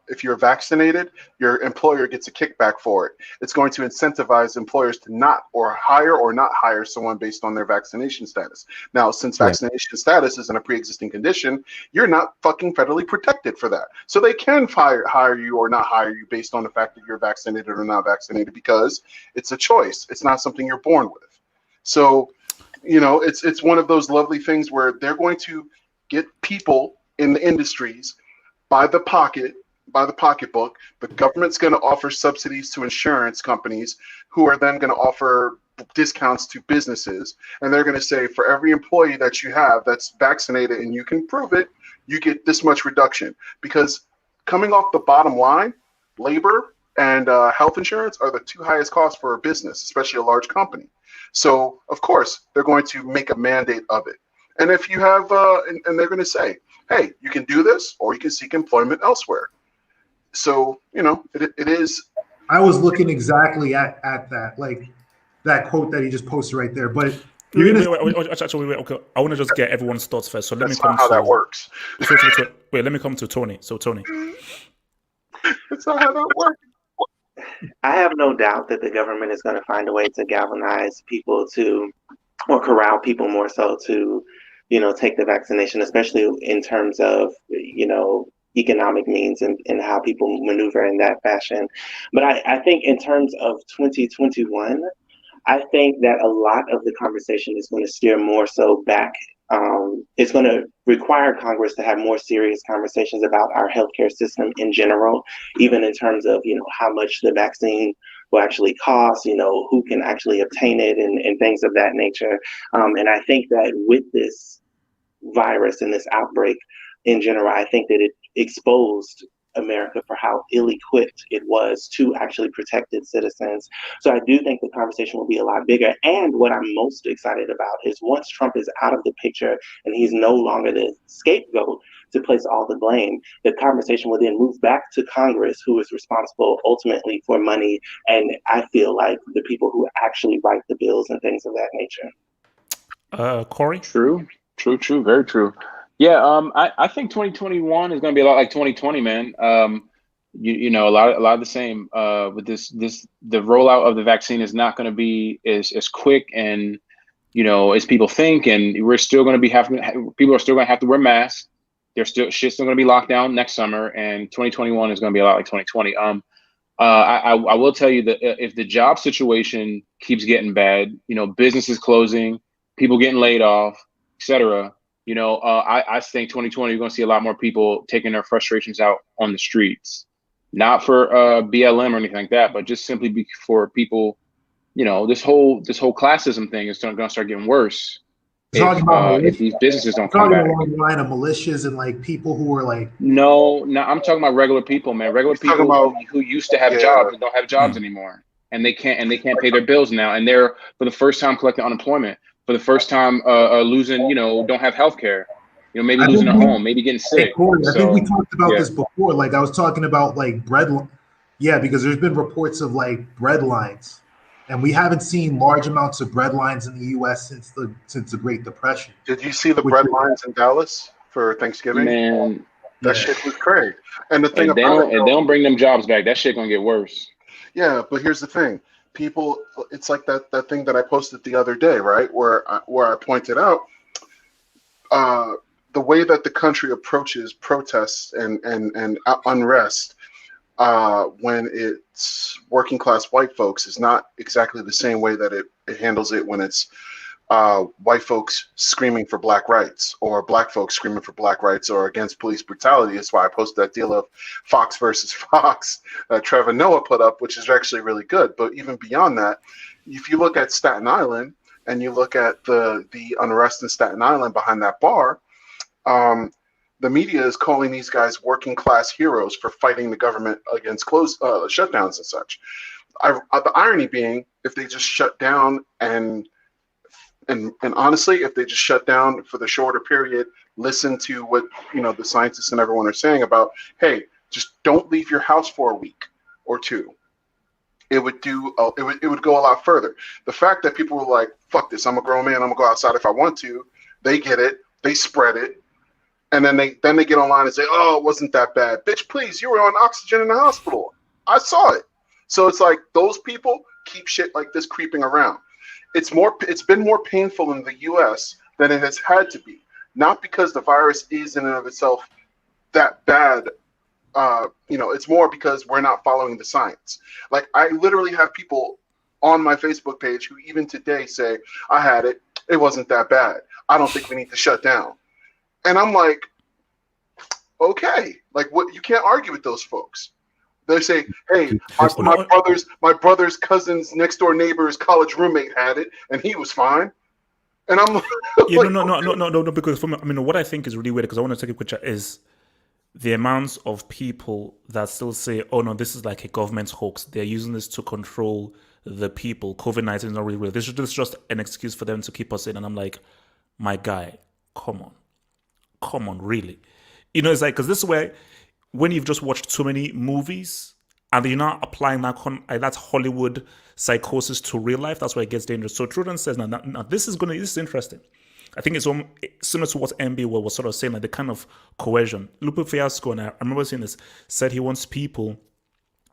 if you're vaccinated, your employer gets a kickback for it. It's going to incentivize employers to not hire someone based on their vaccination status. Now, since vaccination status isn't a pre-existing condition, you're not fucking federally protected for that. So they can hire you or not hire you based on the fact that you're vaccinated or not vaccinated, because it's a choice. It's not something you're born with. So, you know, it's one of those lovely things where they're going to get people in the industries by the pocketbook. The government's going to offer subsidies to insurance companies, who are then going to offer discounts to businesses. And they're going to say, for every employee that you have that's vaccinated and you can prove it, you get this much reduction. Because coming off the bottom line, labor and health insurance are the two highest costs for a business, especially a large company. So, of course, they're going to make a mandate of it. And if you have, and they're going to say, hey, you can do this, or you can seek employment elsewhere. So, you know, it is. I was looking exactly at that, like that quote that he just posted right there. But wait, okay. I want to just get everyone's thoughts first. So let me come to how that works. Wait, let me come to Tony. So, Tony. That's not how that works. I have no doubt that the government is going to find a way to galvanize people or corral people more so to, you know, take the vaccination, especially in terms of, you know, economic means and how people maneuver in that fashion. But I think in terms of 2021, I think that a lot of the conversation is going to steer more so back. It's going to require Congress to have more serious conversations about our healthcare system in general, even in terms of, you know, how much the vaccine will actually cost, you know, who can actually obtain it and things of that nature. And I think that with this virus and this outbreak in general, I think that it exposed America for how ill-equipped it was to actually protect its citizens. So I do think the conversation will be a lot bigger. And what I'm most excited about is once Trump is out of the picture and he's no longer the scapegoat to place all the blame, the conversation will then move back to Congress, who is responsible ultimately for money. And I feel like the people who actually write the bills and things of that nature. Corey? True, very true. Yeah, I think 2021 is going to be a lot like 2020, man. You know, a lot of the same. With the rollout of the vaccine is not going to be as quick and, you know, as people think, and we're still going to be people are still going to have to wear masks. Shit's still going to be locked down next summer, and 2021 is going to be a lot like 2020. I will tell you that if the job situation keeps getting bad, you know, businesses closing, people getting laid off, etc. You know, I think 2020 you're going to see a lot more people taking their frustrations out on the streets, not for BLM or anything like that, but just simply for people. You know, this whole classism thing is going to start getting worse if these businesses don't come back. Talking along the line of militias and like people who are like. No, I'm talking about regular people, man. Regular people who used to have jobs and don't have jobs anymore, and they can't pay their bills now, and they're for the first time collecting unemployment. For the first time, losing, you know, don't have health care. You know, maybe I losing think a we- home, maybe getting Hey, sick. Corey, I think we So, talked about yeah. this before. Like I was talking about like yeah, because there's been reports of like bread lines, and we haven't seen large amounts of bread lines in the U.S. since the Great Depression. Did you see the Which bread is- lines in Dallas for Thanksgiving? Man, That Yeah. shit was crazy. And the thing if they about don't it, if they don't bring them jobs back, that shit gonna get worse. yeah, but here's the thing. People, it's like that thing that I posted the other day, right? Where I pointed out the way that the country approaches protests and unrest when it's working class white folks is not exactly the same way that it handles it when it's white folks screaming for black rights or black folks screaming for black rights or against police brutality. That's why I posted that deal of Fox versus Fox that Trevor Noah put up, which is actually really good. But even beyond that, if you look at Staten Island and you look at the unrest in Staten Island behind that bar, the media is calling these guys working class heroes for fighting the government against shutdowns and such. The irony being, if they just shut down and honestly, if they just shut down for the shorter period, listen to what the scientists and everyone are saying about, hey, just don't leave your house for a week or two. It would go a lot further. The fact that people were like, fuck this, I'm a grown man, I'm gonna go outside if I want to. They get it, they spread it, and then they get online and say, oh, it wasn't that bad. Bitch, please, you were on oxygen in the hospital. I saw it. So it's like those people keep shit like this creeping around. It's been more painful in the US than it has had to be. Not because the virus is in and of itself that bad. It's more because we're not following the science. Like I literally have people on my Facebook page who even today say, I had it. It wasn't that bad. I don't think we need to shut down. And I'm like, okay, like what? You can't argue with those folks. They say, hey, my brother's cousin's next door neighbor's college roommate had it, and he was fine. And I'm yeah, like, no, because what I think is really weird, because I want to take a picture, is the amounts of people that still say, oh no, this is like a government hoax. They're using this to control the people. COVID-19 is not really real. This is just an excuse for them to keep us in. And I'm like, my guy, come on, really? It's like, because this is where, when you've just watched too many movies and you're not applying that Hollywood psychosis to real life, that's where it gets dangerous. So Truden says, now this is interesting. I think it's similar to what MB was sort of saying, like the kind of coercion. Lupe Fiasco, and I remember seeing this, said he wants people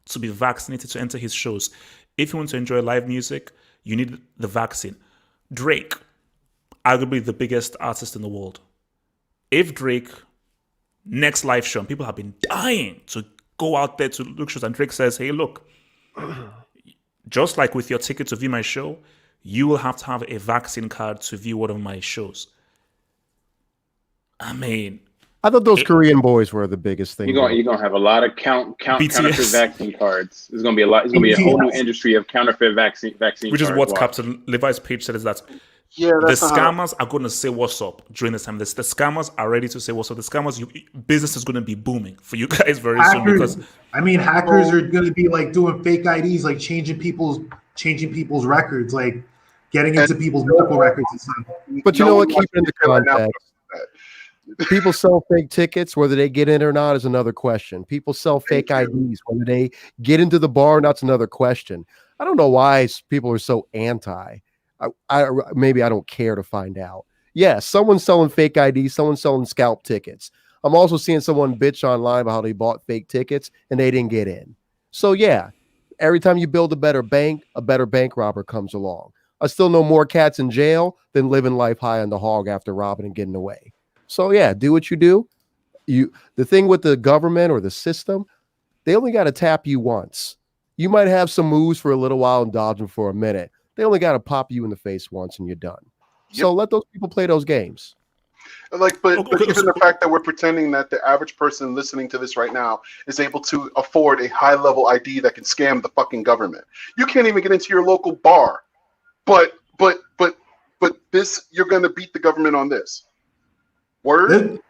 to be vaccinated to enter his shows. If you want to enjoy live music, you need the vaccine. Drake, arguably the biggest artist in the world. If Drake, next live show, and people have been dying to go out there to look shows, and Drake says, hey, look, just like with your ticket to view my show, you will have to have a vaccine card to view one of my shows. I mean, I thought those Korean boys were the biggest thing. You're gonna have a lot of counterfeit vaccine cards. There's gonna be a lot. It's gonna be a whole new industry of counterfeit vaccine. Which is cards. what Captain Levi's page said, is that the scammers are going to say what's up during this time. The scammers are ready to say what's up. The scammers, business is going to be booming for you guys very soon, because hackers are going to be like doing fake IDs, like changing people's records, like getting into people's medical records and stuff. But you know what? Keep it in the context. People sell fake tickets. Whether they get in or not is another question. People sell fake IDs. Whether they get into the bar, that's another question. I don't know why people are so anti. Maybe I don't care to find out. Yeah, someone's selling fake IDs. Someone's selling scalp tickets. I'm also seeing someone bitch online about how they bought fake tickets and they didn't get in. So yeah, every time you build a better bank robber comes along. I still know more cats in jail than living life high on the hog after robbing and getting away. So yeah, do what you do. The thing with the government or the system, they only got to tap you once. You might have some moves for a little while and dodge them for a minute. They only got to pop you in the face once and you're done. Yep. So let those people play those games. But given the fact that we're pretending that the average person listening to this right now is able to afford a high-level ID that can scam the fucking government, you can't even get into your local bar. But this, you're going to beat the government on this. Word?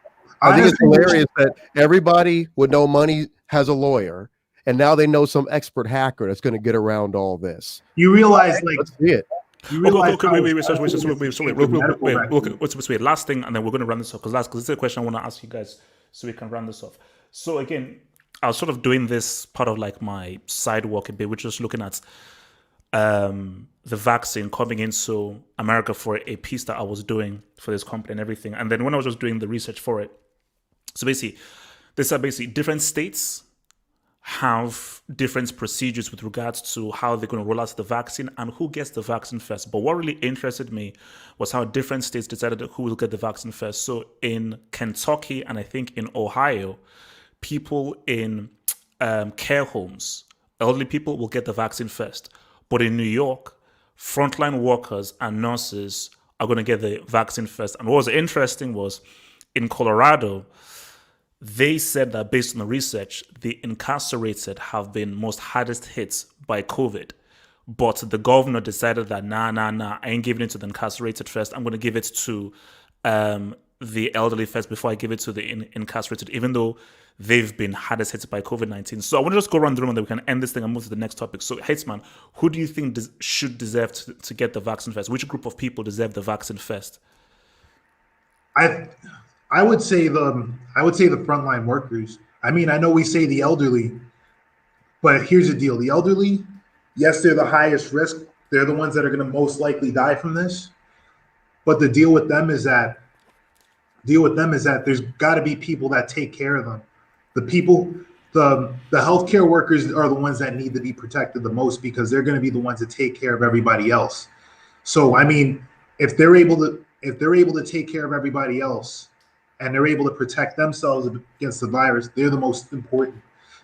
I think it's hilarious that everybody with no money has a lawyer, and now they know some expert hacker that's going to get around all this. You realize, like, let's see it. You Okay, realize okay, how wait, stressful sorry, it is to sorry, take the medical wait, last thing, and then we're going to run this off, because this is a question I want to ask you guys, so we can run this off. So again, I was sort of doing this part of like my side work a bit, which is looking at the vaccine coming into America for a piece that I was doing for this company and everything. And then when I was just doing the research for it, so basically, these are basically different states have different procedures with regards to how they're going to roll out the vaccine and who gets the vaccine first. But what really interested me was how different states decided who will get the vaccine first. So in Kentucky and I think in Ohio, people in care homes, elderly people will get the vaccine first. But in New York, frontline workers and nurses are going to get the vaccine first. And what was interesting was in Colorado, they said that based on the research, the incarcerated have been most hardest hit by COVID. But the governor decided that, nah, I ain't giving it to the incarcerated first. I'm going to give it to the elderly first before I give it to the incarcerated, even though they've been hardest hit by COVID-19. So I want to just go around the room and then we can end this thing and move to the next topic. So, Hatesman, who do you think should deserve to get the vaccine first? Which group of people deserve the vaccine first? I would say the frontline workers. I mean, I know we say the elderly, but here's the deal: the elderly, yes, they're the highest risk. They're the ones that are going to most likely die from this. But the deal with them is that there's got to be people that take care of them. The healthcare workers are the ones that need to be protected the most because they're going to be the ones that take care of everybody else. So, I mean, if they're able to take care of everybody else, and they're able to protect themselves against the virus, they're the most important.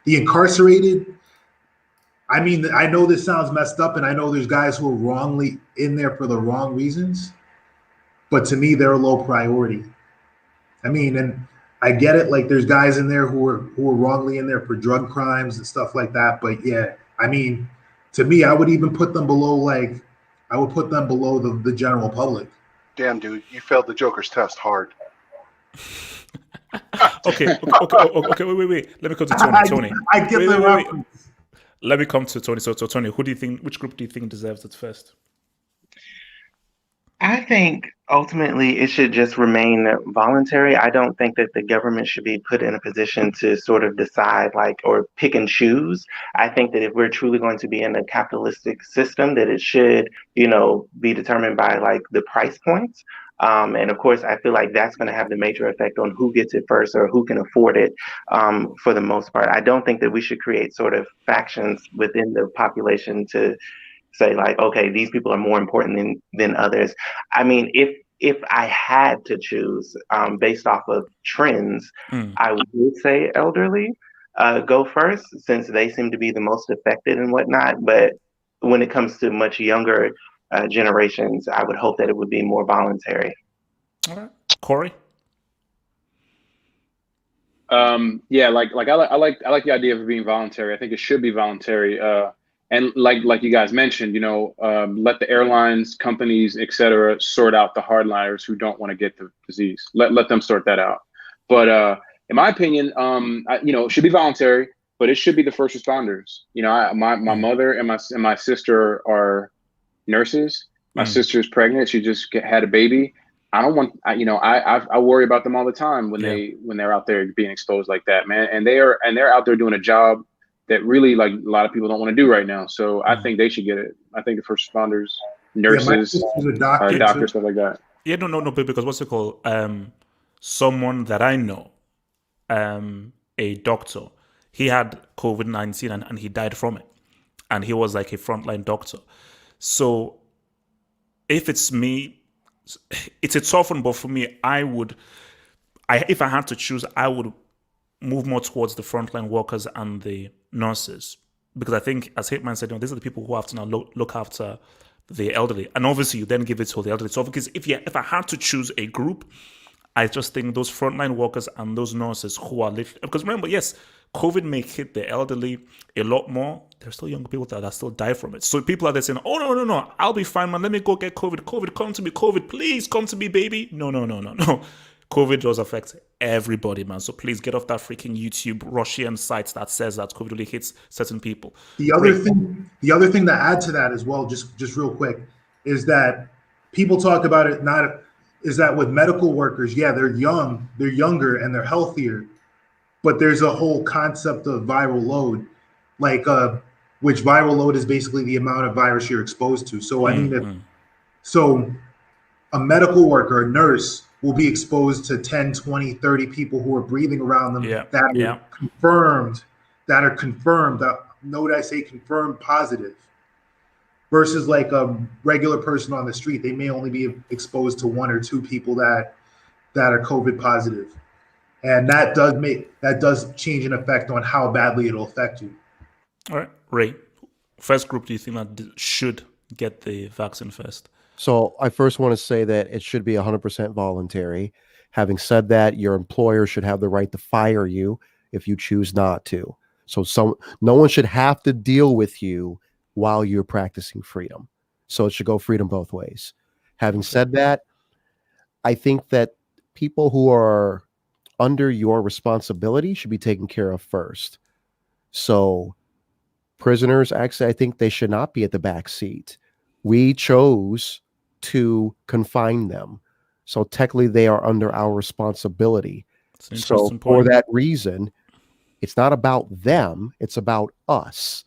The incarcerated, I mean, I know this sounds messed up, and I know there's guys who are wrongly in there for the wrong reasons, but to me, they're a low priority. I mean, and I get it, like there's guys in there who are wrongly in there for drug crimes and stuff like that, but yeah, I mean, to me, I would even put them below, the general public. Damn, dude, you failed the Joker's test hard. Okay, wait. Let me come to Tony. I get the reference. Let me come to Tony. So Tony, which group do you think deserves it first? I think ultimately it should just remain voluntary. I don't think that the government should be put in a position to sort of decide or pick and choose. I think that if we're truly going to be in a capitalistic system, that it should, be determined by the price points. And of course, I feel like that's going to have the major effect on who gets it first or who can afford it for the most part. I don't think that we should create sort of factions within the population to say okay, these people are more important than others. I mean, if I had to choose based off of trends, I would say elderly go first since they seem to be the most affected and whatnot. But when it comes to much younger generations, I would hope that it would be more voluntary. All right, Corey. Yeah, I like the idea of it being voluntary. I think it should be voluntary. And like you guys mentioned, let the airlines, companies, etc., sort out the hardliners who don't want to get the disease. Let them sort that out. But in my opinion, it should be voluntary, but it should be the first responders. My mother and my sister are nurses. My sister's pregnant. She just had a baby. I don't want, I worry about them all the time when they're out there being exposed like that, man. And they're out there doing a job that really a lot of people don't want to do right now. So I think they should get it. I think the first responders, nurses, doctors, stuff like that. Yeah, no, because what's it called? Someone that I know, a doctor, he had COVID-19 and he died from it. And he was like a frontline doctor. So if it's me, it's a tough one, but for me, if I had to choose, I would move more towards the frontline workers and the nurses, because I think, as Hitman said, these are the people who have to now look after the elderly, and obviously you then give it to the elderly. So because if I had to choose a group, I just think those frontline workers and those nurses who are because remember, yes, COVID may hit the elderly a lot more. There's still young people that still die from it. So people are there saying, oh, no, I'll be fine, man. Let me go get COVID. COVID, come to me. COVID, please come to me, baby. No. COVID does affect everybody, man. So please get off that freaking YouTube Russian sites that says that COVID really hits certain people. The other thing to add to that as well, just real quick, is that people talk about it not is that with medical workers, yeah, they're younger and they're healthier, but there's a whole concept of viral load, like which viral load is basically the amount of virus you're exposed to. So I mean, if so a medical worker, a nurse, will be exposed to 10, 20, 30 people who are breathing around them Yeah. that are Yeah. confirmed, note I say confirmed positive, versus like a regular person on the street. They may only be exposed to one or two people that are COVID positive. And that does change an effect on how badly it'll affect you. All right, Ray. First group, do you think that should get the vaccine first? So I first want to say that it should be 100% voluntary. Having said that, your employer should have the right to fire you if you choose not to. So no one should have to deal with you while you're practicing freedom. So it should go freedom both ways. Having said that, I think that people who are under your responsibility should be taken care of first. So prisoners, actually, I think they should not be at the back seat. We chose to confine them. So technically they are under our responsibility. So for that reason, it's not about them, it's about us.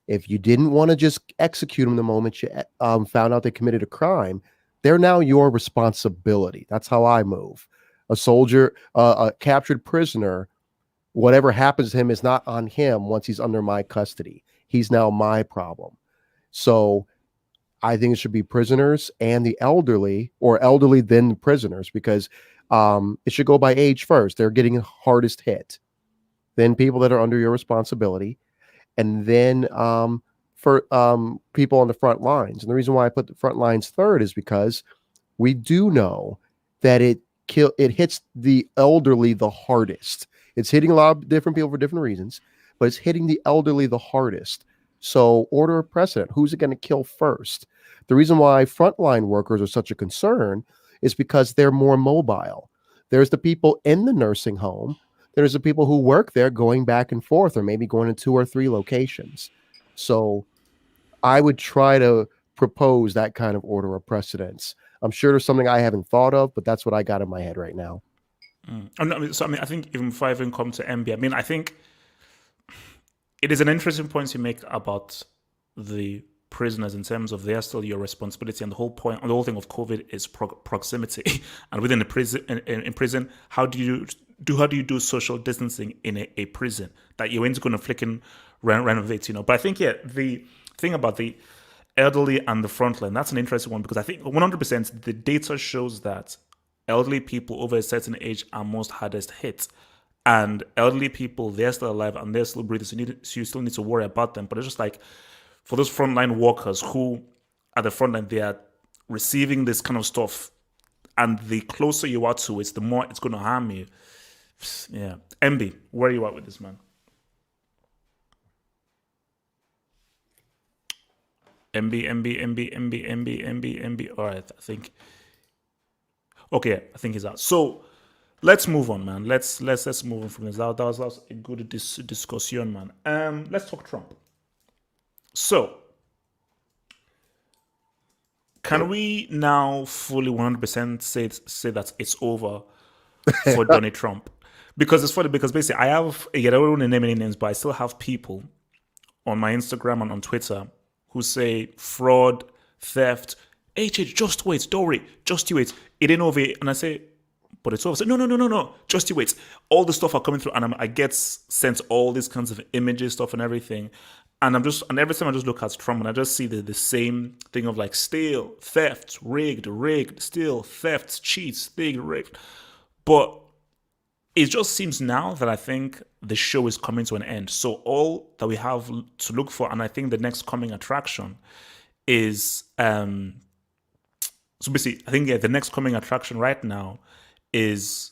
If you didn't want to just execute them the moment you found out they committed a crime, they're now your responsibility. That's how I move. A soldier, a captured prisoner, whatever happens to him is not on him once he's under my custody. He's now my problem. So I think it should be prisoners and the elderly, or elderly then prisoners, because it should go by age first. They're getting hardest hit. Then people that are under your responsibility, and then for people on the front lines. And the reason why I put the front lines third is because we do know that it hits the elderly the hardest. It's hitting a lot of different people for different reasons, but it's hitting the elderly the hardest. So order of precedent, who's it going to kill first? The reason why frontline workers are such a concern is because they're more mobile. There's the people in the nursing home. There's the people who work there going back and forth, or maybe going to 2 or 3 locations. So I would try to propose that kind of order of precedence. I'm sure there's something I haven't thought of, but that's what I got in my head right now. I think even if I even come to MB, I think it is an interesting point you make about the prisoners in terms of they are still your responsibility, and the whole thing of COVID is proximity. And within the prison, in prison, how do you do social distancing in a prison that you ain't going to flicking renovate? But I think the thing about the elderly and the frontline, that's an interesting one, because I think 100% the data shows that elderly people over a certain age are most hardest hit. And elderly people, they're still alive and they're still breathing, so you still need to worry about them. But it's just like, for those frontline workers who at the frontline, they are receiving this kind of stuff, and the closer you are to it, the more it's going to harm you. Yeah. MB, where are you at with this, man? MB. All right, I think. Okay, I think he's out. So let's move on, man. Let's move on from this. That was a good discussion, man. Let's talk Trump. So, can we now fully 100% say that it's over for Donald Trump? Because it's funny, because basically I have, I don't want to name any names, but I still have people on my Instagram and on Twitter who say fraud, theft, just wait, don't worry, just you wait. It ain't over. And I say, but it's over. I say, no, just you wait. All the stuff are coming through, and I get sent all these kinds of images, stuff and everything. And every time I just look at Trump, and I just see the same thing of like steal, theft, rigged, steal, theft, cheats, rigged. But it just seems now that I think the show is coming to an end. So all that we have to look for, and I think the next coming attraction is so basically, I think the next coming attraction right now is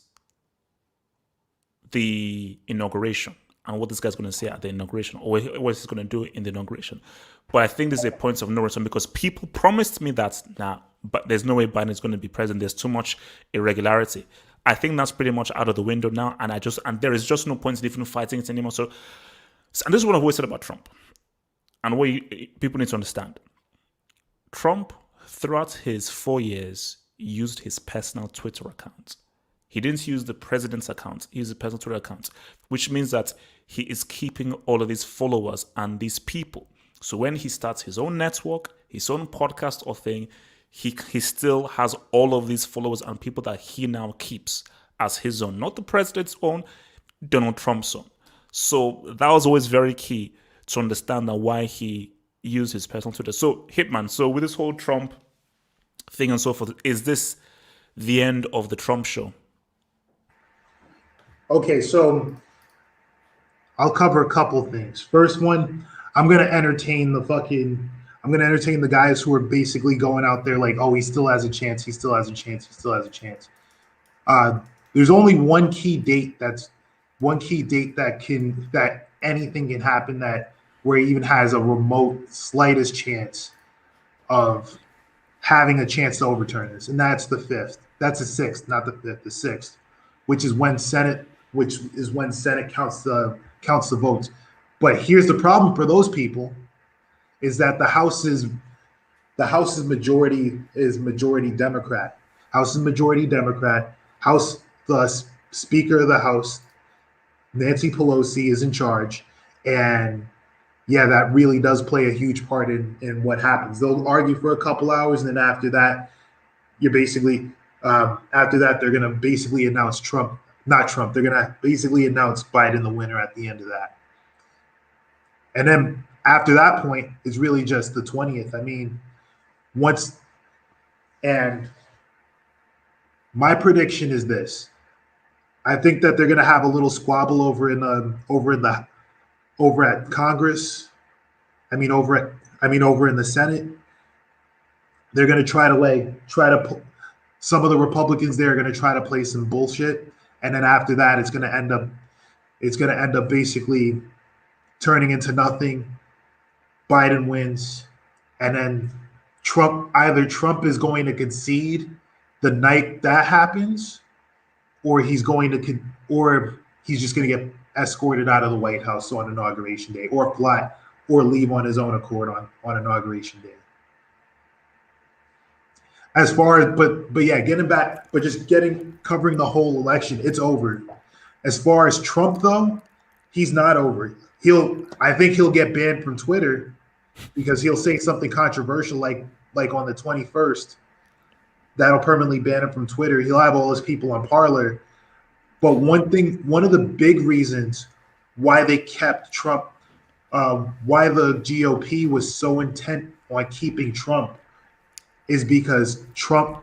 the inauguration, and what this guy's going to say at the inauguration, or what he's going to do in the inauguration. But I think this is a point of no return, because people promised me that but there's no way Biden is going to be president. There's too much irregularity. I think that's pretty much out of the window now, and there is just no point in even fighting it anymore. So and this is what I've always said about Trump, and what people need to understand. Trump, throughout his 4 years, used his personal Twitter account. He didn't use the president's account. He used a personal Twitter account, which means that he is keeping all of these followers and these people. So when he starts his own network, his own podcast or thing, he still has all of these followers and people that he now keeps as his own, not the president's own, Donald Trump's own. So that was always very key to understand that why he used his personal Twitter. So Hitman, so with this whole Trump thing and so forth, is this the end of the Trump show? Okay, so I'll cover a couple things. First one, I'm gonna entertain the guys who are basically going out there like, oh, he still has a chance, he still has a chance, he still has a chance. There's only one key date that anything can happen that where he even has a remote slightest chance of having a chance to overturn this, and that's the 5th. That's the 6th, not the 5th, the 6th, which is when Senate counts the votes. But here's the problem for those people is that the House is majority Democrat. House is majority Democrat. The Speaker of the House, Nancy Pelosi, is in charge, and yeah, that really does play a huge part in what happens. They'll argue for a couple hours, and then after that, they're going to basically announce Trump. Not Trump. They're going to basically announce Biden the winner at the end of that. And then after that point, it's really just the 20th. I mean, and my prediction is this. I think that they're going to have a little squabble over at Congress. Over in the Senate. They're going to some of the Republicans there are going to try to play some bullshit, and then after that, it's going to end up basically turning into nothing. Biden wins, and then Trump is going to concede the night that happens, or he's just going to get escorted out of the White House on Inauguration Day, or leave on his own accord on Inauguration Day. As far as, but yeah, covering the whole election, it's over. As far as Trump though, he's not over. I think he'll get banned from Twitter because he'll say something controversial like on the 21st. That'll permanently ban him from Twitter. He'll have all his people on Parler. But one of the big reasons why they kept Trump, why the GOP was so intent on keeping Trump is because the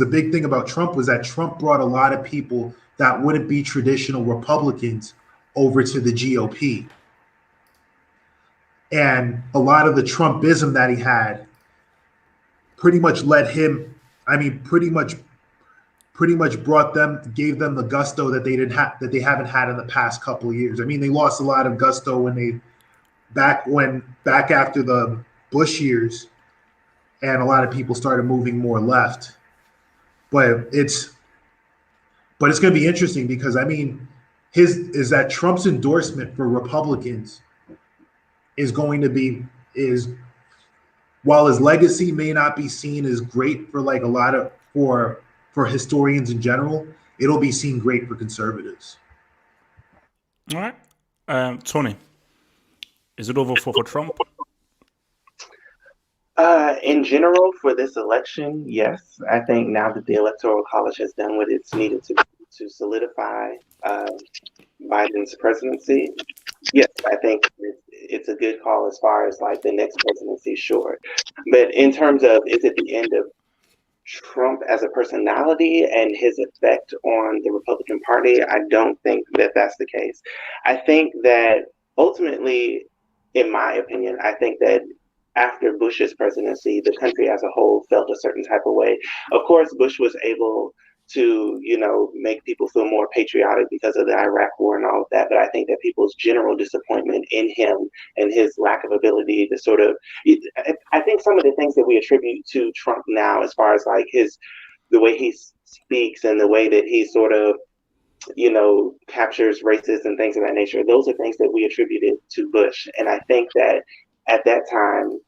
big thing about Trump was that Trump brought a lot of people that wouldn't be traditional Republicans over to the GOP. And a lot of the Trumpism that he had pretty much gave them the gusto that they haven't had in the past couple of years. I mean, they lost a lot of gusto when back after the Bush years, and a lot of people started moving more left. But it's going to be interesting because I mean, Trump's endorsement for Republicans while his legacy may not be seen as great for like a lot of for historians in general, it'll be seen great for conservatives. All right. Tony, is it over for Trump? In general, for this election, yes. I think now that the Electoral College has done what it's needed to solidify Biden's presidency, yes, I think it's a good call as far as like the next presidency, sure. But in terms of, is it the end of Trump as a personality and his effect on the Republican Party? I don't think that that's the case. I think that ultimately, in my opinion, I think that after Bush's presidency, the country as a whole felt a certain type of way. Of course, Bush was able to, make people feel more patriotic because of the Iraq war and all of that. But I think that people's general disappointment in him and his lack of ability to sort of, I think some of the things that we attribute to Trump now, as far as like the way he speaks and the way that he sort of, captures races and things of that nature, those are things that we attributed to Bush. And I think that at that time,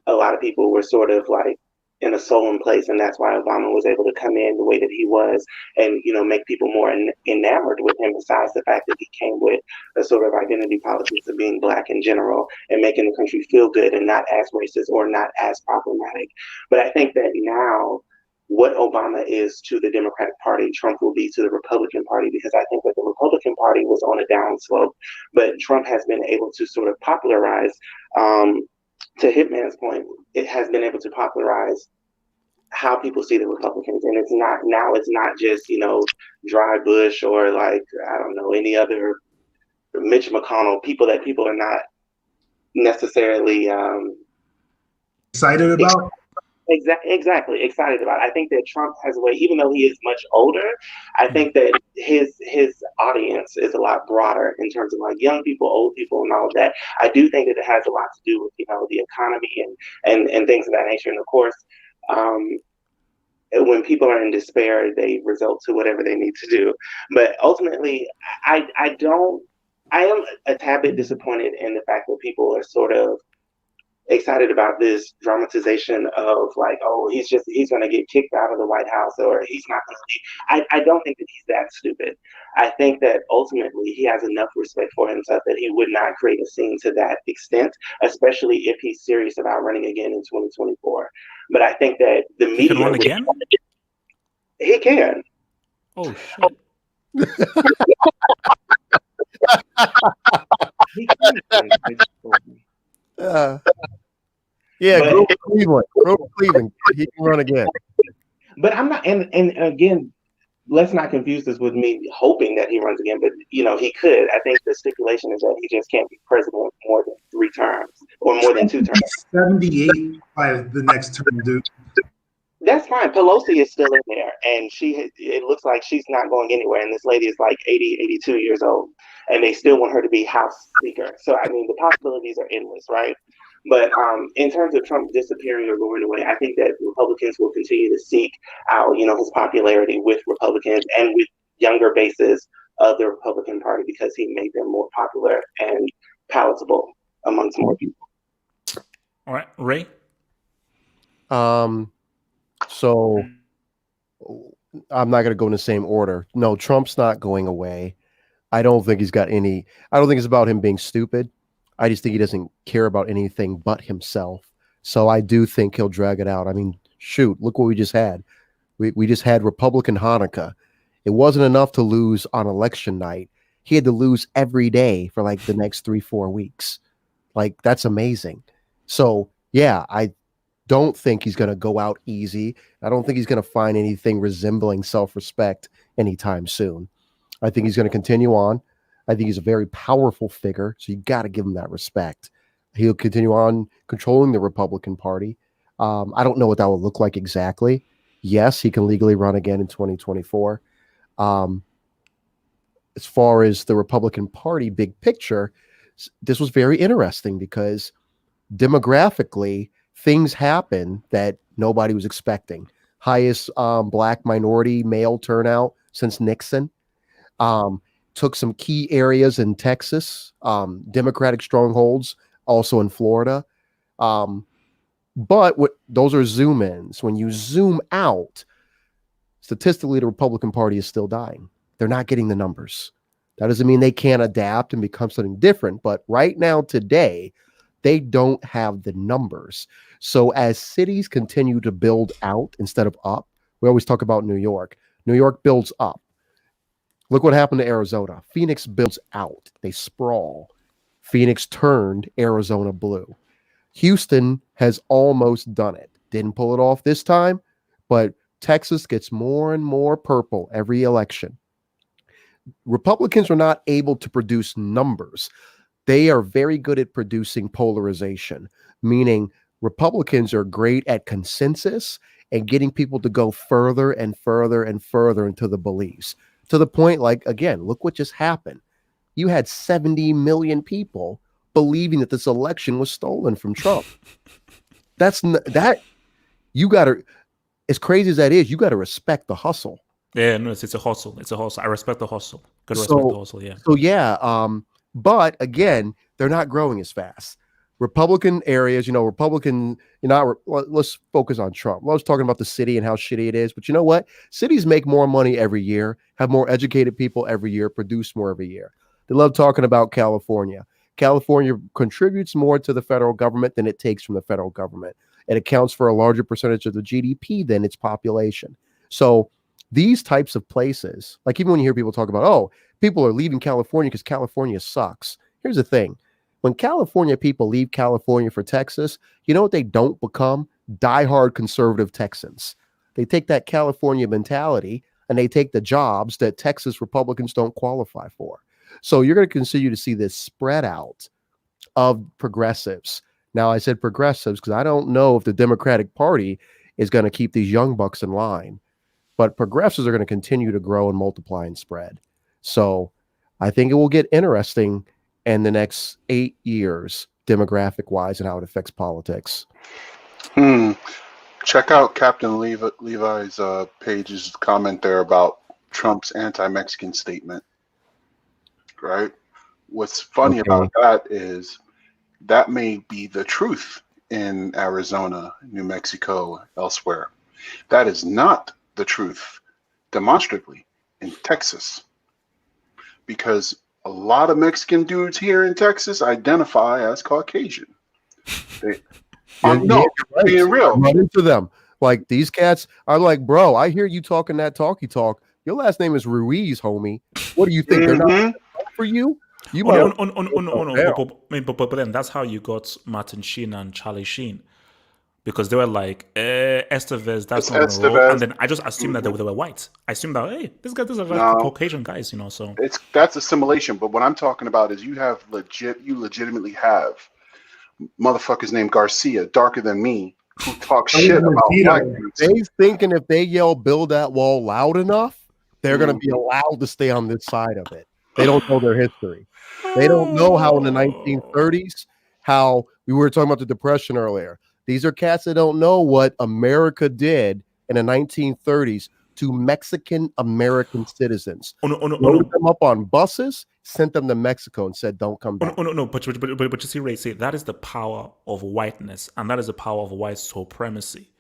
a lot of people were sort of like in a sullen place, and that's why Obama was able to come in the way that he was, and make people more enamored with him. Besides the fact that he came with a sort of identity politics of being Black in general and making the country feel good and not as racist or not as problematic. But I think that now, what Obama is to the Democratic Party, Trump will be to the Republican Party, because I think that the Republican Party was on a downslope, but Trump has been able to sort of popularize, to Hitman's point, it has been able to popularize how people see the Republicans. And it's not just, Dry Bush or like, I don't know, any other Mitch McConnell, people that people are not necessarily excited about. Exactly excited about. I think that Trump has a way, even though he is much older, I think that his audience is a lot broader in terms of like young people, old people, and all of that. I do think that it has a lot to do with the economy and things of that nature. And of course, when people are in despair, they result to whatever they need to do. But ultimately, I am a tad bit disappointed in the fact that people are sort of excited about this dramatization of like, oh, he's going to get kicked out of the White House, or he's not going to leave. I don't think that he's that stupid. I think that ultimately he has enough respect for himself that he would not create a scene to that extent, especially if he's serious about running again in 2024. But I think that the media... He can run again? He can. Oh, shit. He can. Yeah, But- go to Cleveland. Go to Cleveland. He can run again. But I'm not, and again, let's not confuse this with me hoping that he runs again, but he could. I think the stipulation is that he just can't be president more than 3 terms or more than 2 terms. 78 by the next term, dude. That's fine. Pelosi is still in there, and it looks like she's not going anywhere. And this lady is like 80, 82 years old, and they still want her to be House Speaker. So, I mean, the possibilities are endless, right? But in terms of Trump disappearing or going away, I think that Republicans will continue to seek out, his popularity with Republicans and with younger bases of the Republican Party, because he made them more popular and palatable amongst more people. All right, Ray? So I'm not going to go in the same order. No, Trump's not going away. I don't think it's about him being stupid. I just think he doesn't care about anything but himself. So I do think he'll drag it out. I mean, shoot, look what we just had. We just had Republican Hanukkah. It wasn't enough to lose on election night. He had to lose every day for like the next 3-4 weeks. Like, that's amazing. So yeah, I don't think he's going to go out easy. I don't think he's going to find anything resembling self-respect anytime soon. I think he's going to continue on. I think he's a very powerful figure, so you got to give him that respect. He'll continue on controlling the Republican Party. I don't know what that will look like exactly. Yes, he can legally run again in 2024. As far as the Republican Party big picture, this was very interesting because demographically, things happen that nobody was expecting. Highest Black minority male turnout since Nixon. Took some key areas in Texas, Democratic strongholds, also in Florida. But those are zoom ins. When you zoom out, statistically, the Republican Party is still dying. They're not getting the numbers. That doesn't mean they can't adapt and become something different. But right now, today, they don't have the numbers. So as cities continue to build out instead of up, we always talk about New York. New York builds up. Look what happened to Arizona. Phoenix builds out. They sprawl. Phoenix turned, Arizona blue. Houston has almost done it. Didn't pull it off this time, but Texas gets more and more purple every election. Republicans are not able to produce numbers. They are very good at producing polarization, meaning Republicans are great at consensus and getting people to go further and further and further into the beliefs. To the point, like, again, look what just happened. You had 70 million people believing that this election was stolen from Trump. You got to, as crazy as that is, you got to respect the hustle. Yeah, no, it's a hustle. It's a hustle. I respect the hustle. Gotta respect the hustle, yeah. So yeah, but again, they're not growing as fast. Republican areas, Republican, let's focus on Trump. I was talking about the city and how shitty it is, but you know what? Cities make more money every year, have more educated people every year, produce more every year. They love talking about California. California contributes more to the federal government than it takes from the federal government. It accounts for a larger percentage of the GDP than its population. So these types of places, like even when you hear people talk about, oh, people are leaving California because California sucks. Here's the thing. When California people leave California for Texas, you know what they don't become? Diehard conservative Texans. They take that California mentality and they take the jobs that Texas Republicans don't qualify for. So you're going to continue to see this spread out of progressives. Now, I said progressives because I don't know if the Democratic Party is going to keep these young bucks in line, but progressives are going to continue to grow and multiply and spread. So I think it will get interesting in the next 8 years, demographic wise, and how it affects politics. Check out Captain Levi's page's comment there about Trump's anti-Mexican statement. Right? What's funny about that is that may be the truth in Arizona, New Mexico, elsewhere. That is not the truth, demonstrably, in Texas, because a lot of Mexican dudes here in Texas identify as Caucasian. No, right. Being real. I run into them. Like, these cats are like, bro, I hear you talking that talky talk. Your last name is Ruiz, homie. What do you think? They're not for you? You but then that's how you got Martin Sheen and Charlie Sheen. Because they were like, Estevez, that's not going to roll. And then I just assumed that they were white. I assumed that, hey, these are like Caucasian guys, so. That's assimilation. But what I'm talking about is you legitimately have motherfuckers named Garcia, darker than me, who talk shit about black dudes. They thinking if they yell build that wall loud enough, they're going to be allowed to stay on this side of it. They don't know their history. They don't know how in the 1930s, how we were talking about the Depression earlier. These are cats that don't know what America did in the 1930s to Mexican American citizens. Loaded them up on buses, sent them to Mexico, and said, "Don't come back." But you see, Ray, that is the power of whiteness, and that is the power of white supremacy,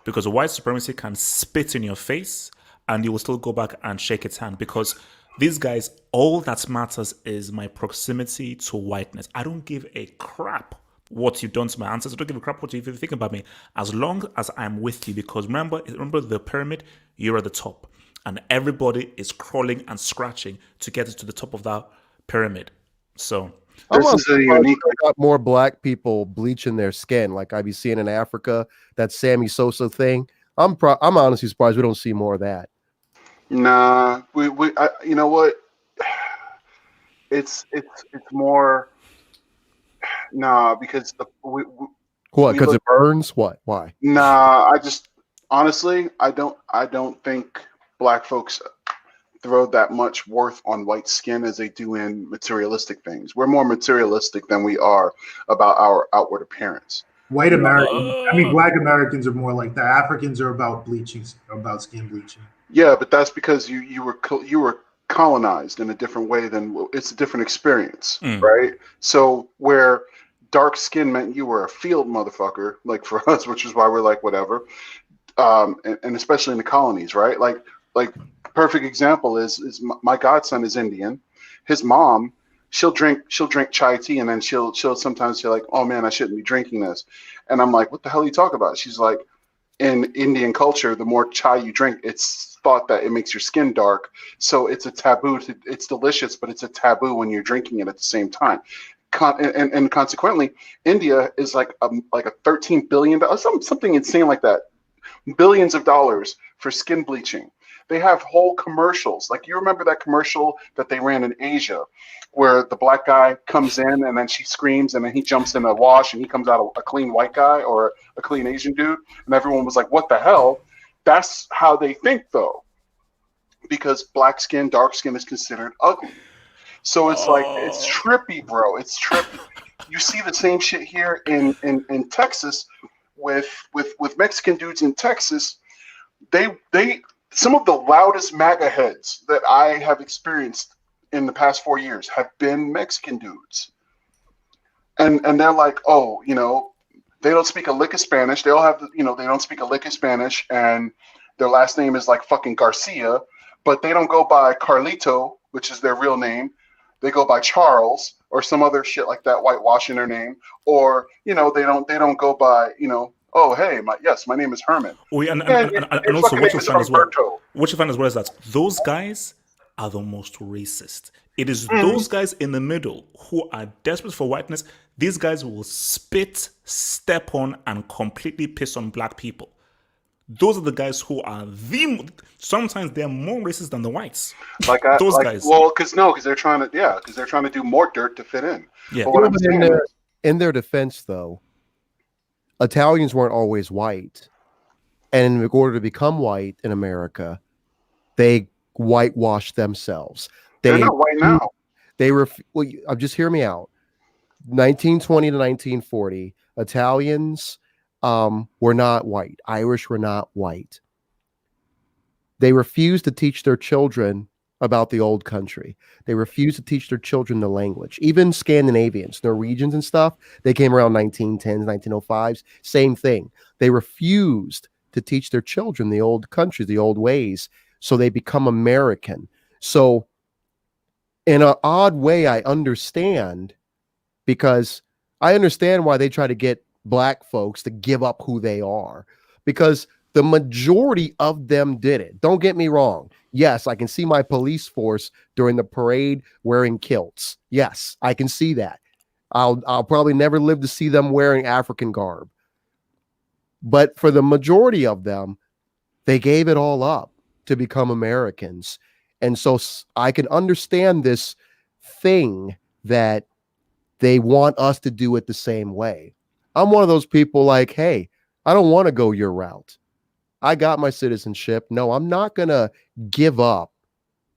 because white supremacy can spit in your face, and you will still go back and shake its hand. Because these guys, all that matters is my proximity to whiteness. I don't give a crap what you've done to my ancestors. I don't give a crap what you think about me, as long as I'm with you. Because remember the pyramid, you're at the top, and everybody is crawling and scratching to get to the top of that pyramid. So this is a unique. Got more black people bleaching their skin, like I be seeing in Africa. That Sammy Sosa thing. I'm honestly surprised we don't see more of that. Nah, you know what? It's more. Nah, because what? Because it burns. What? Why? Nah, honestly, I don't think black folks throw that much worth on white skin as they do in materialistic things. We're more materialistic than we are about our outward appearance. White Americans, black Americans are more like that. Africans are about bleaching, about skin bleaching. Yeah, but that's because you were colonized in a different way it's a different experience, right? So where dark skin meant you were a field motherfucker, like for us, which is why we're like whatever, and especially in the colonies, right? Like perfect example is my godson is Indian. His mom, she'll drink chai tea, and then she'll sometimes say like, oh man, I shouldn't be drinking this, and I'm like, what the hell are you talking about? She's like, in Indian culture, the more chai you drink, it's thought that it makes your skin dark. So it's a taboo. It's delicious, but it's a taboo when you're drinking it at the same time. And consequently, India is like a $13 billion, something insane like that, billions of dollars for skin bleaching. They have whole commercials. Like, you remember that commercial that they ran in Asia where the black guy comes in and then she screams and then he jumps in a wash and he comes out a clean white guy or a clean Asian dude. And everyone was like, what the hell? That's how they think, though, because black skin, dark skin is considered ugly. So it's like, it's trippy, bro. It's trippy. You see the same shit here in Texas with Mexican dudes in Texas. They some of the loudest MAGA heads that I have experienced in the past 4 years have been Mexican dudes. and they're like, oh, they don't speak a lick of Spanish. They all have, they don't speak a lick of Spanish, and their last name is like fucking Garcia, but they don't go by Carlito, which is their real name. They go by Charles or some other shit like that, whitewashing their name, or they don't go by oh hey, my name is Herman. Oh, yeah, and also what you find as well. What you find as well is that those guys are the most racist. It is those guys in the middle who are desperate for whiteness. These guys will spit, step on, and completely piss on black people. Those are the guys who are sometimes they're more racist than the whites. Those guys. Well, because they're trying to do more dirt to fit in. Yeah. In their defense, though, Italians weren't always white, and in order to become white in America, they whitewashed themselves. They're not white now. Just hear me out. 1920 to 1940, Italians were not white. Irish were not white. They refused to teach their children about the old country. They refused to teach their children the language. Even Scandinavians, Norwegians and stuff, they came around 1910s, 1905s, same thing. They refused to teach their children the old country, the old ways, so they become American. So in an odd way, I understand, because I understand why they try to get black folks to give up who they are, because the majority of them did it. Don't get me wrong. Yes, I can see my police force during the parade wearing kilts. Yes, I can see that. I'll probably never live to see them wearing African garb. But for the majority of them, they gave it all up to become Americans. And so I can understand this thing that they want us to do it the same way. I'm one of those people like, hey, I don't want to go your route. I got my citizenship. No, I'm not going to give up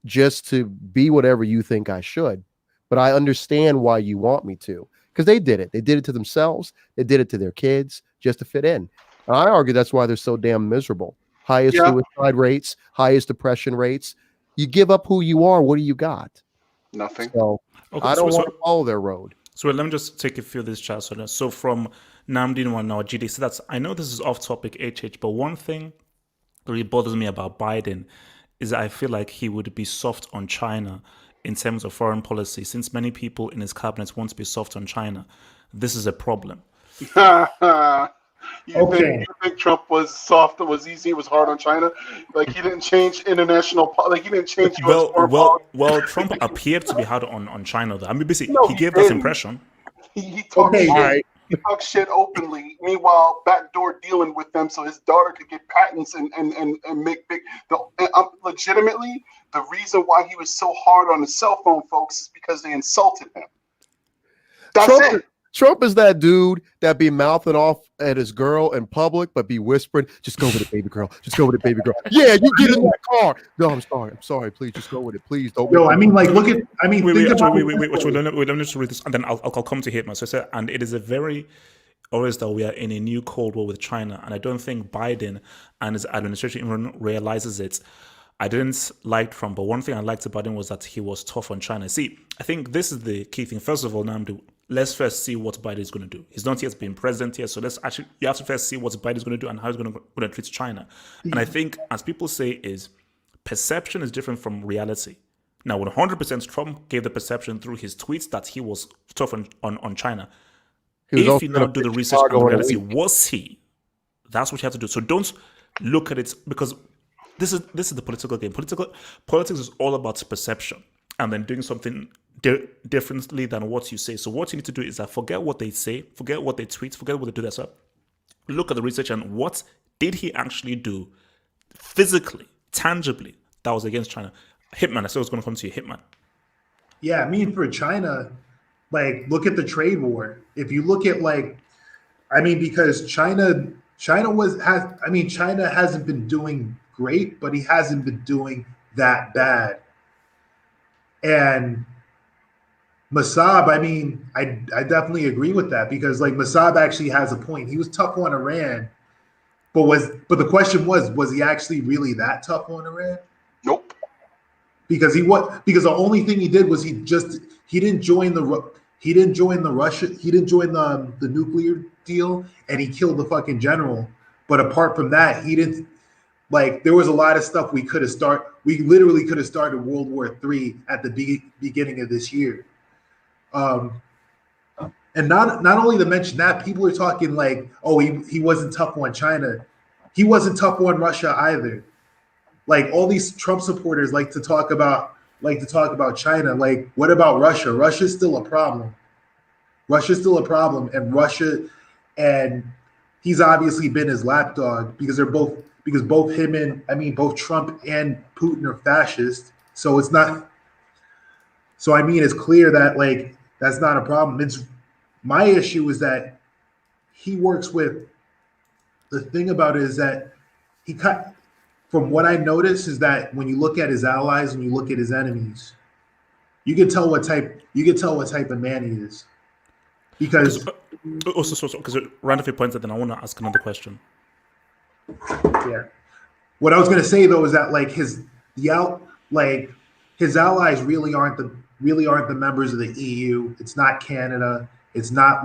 just to be whatever you think I should. But I understand why you want me to, because they did it. They did it to themselves. They did it to their kids just to fit in. And I argue that's why they're so damn miserable. Highest suicide rates, highest depression rates. You give up who you are. What do you got? Nothing. So I don't want to follow their road. So let me just take a few of these chats. So from Namdin one now, GD. So that's, I know this is off topic, HH, but one thing that really bothers me about Biden is that I feel like he would be soft on China in terms of foreign policy, since many people in his cabinet want to be soft on China. This is a problem. You think Trump was soft, was easy, was hard on China? Like he didn't change international, like he didn't change US foreign policy? Well, Trump appeared to be hard on China, though. I mean, basically, he gave that impression. He talked shit. He talked shit openly. Meanwhile, backdoor dealing with them so his daughter could get patents and make big. Legitimately, the reason why he was so hard on the cell phone folks is because they insulted him. That's it. Trump is that dude that be mouthing off at his girl in public, but be whispering, "Just go with it, baby girl. Just go with it, baby girl. Yeah, you get in that car. No, I'm sorry. Please, just go with it. Please don't." No, I mean, like, look at. I mean, wait. Let me just read this, and then I'll come to Hitman. So I said, and it is a very always that we are in a new Cold War with China, and I don't think Biden and his administration even realizes it. I didn't like Trump, but one thing I liked about him was that he was tough on China. See, I think this is the key thing. First of all, Namdu, let's first see what Biden is going to do. He's not yet been president yet, so you have to first see what Biden is going to do and how he's going to treat China. And I think, as people say, is perception is different from reality. Now, 100% Trump gave the perception through his tweets that he was tough on China. If you now do the research on reality, was he? That's what you have to do. So don't look at it, because this is the political game. Politics is all about perception and then doing something differently than what you say. So what you need to do is that forget what they say, forget what they tweet, forget what they do. That's up. Look at the research and what did he actually do physically, tangibly, that was against China. Hitman, I said I was going to come to you. Hitman. Yeah, I mean, for China, like, look at the trade war. If you look at, like, I mean, because China hasn't been doing great, but he hasn't been doing that bad. And Mossad, I mean, I definitely agree with that, because like Mossad actually has a point. He was tough on Iran, but the question was he actually really that tough on Iran? Nope. Because the only thing he did was he didn't join He didn't join the Russia. He didn't join the nuclear deal, and he killed the fucking general. But apart from that, he didn't. Like, there was a lot of stuff we could have started. We literally could have started World War III at the beginning of this year. And not only to mention that, people are talking like, oh, he wasn't tough on China. He wasn't tough on Russia either. Like, all these Trump supporters like to talk about China. Like, what about Russia? Russia's still a problem. Russia's still a problem, and he's obviously been his lapdog because both him and both Trump and Putin are fascist. So it's not. So it's clear that like that's not a problem. It's my issue is that he works with. The thing about it is that he cut. From what I notice is that when you look at his allies and you look at his enemies, you can tell what type of man he is. Because because Randolph pointed, then I want to ask another question. Yeah, what I was going to say though is that like his allies really aren't the members of the EU. It's not Canada. It's not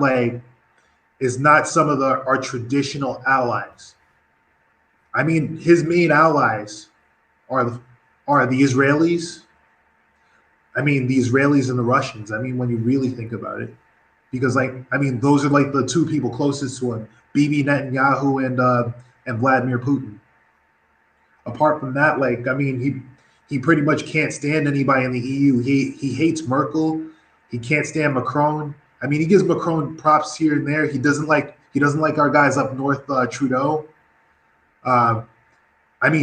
some of our traditional allies. His main allies are the Israelis. The Israelis and the Russians. When you really think about it, because those are like the two people closest to him, Bibi Netanyahu and Vladimir Putin. Apart from that, he pretty much can't stand anybody in the EU. He hates Merkel. He can't stand Macron. He gives Macron props here and there. He doesn't like our guys up north, Trudeau.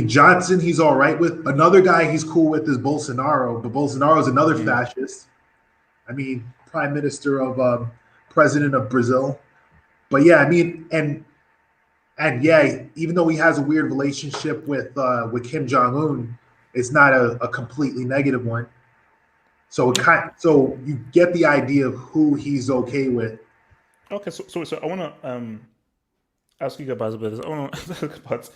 Johnson, he's all right with. Another guy he's cool with is Bolsonaro, but Bolsonaro's another fascist. Prime Minister of President of Brazil. But yeah, and yeah, even though he has a weird relationship with Kim Jong-un, it's not a completely negative one. So you get the idea of who he's okay with. Okay, so I want to ask you about this. I want to talk about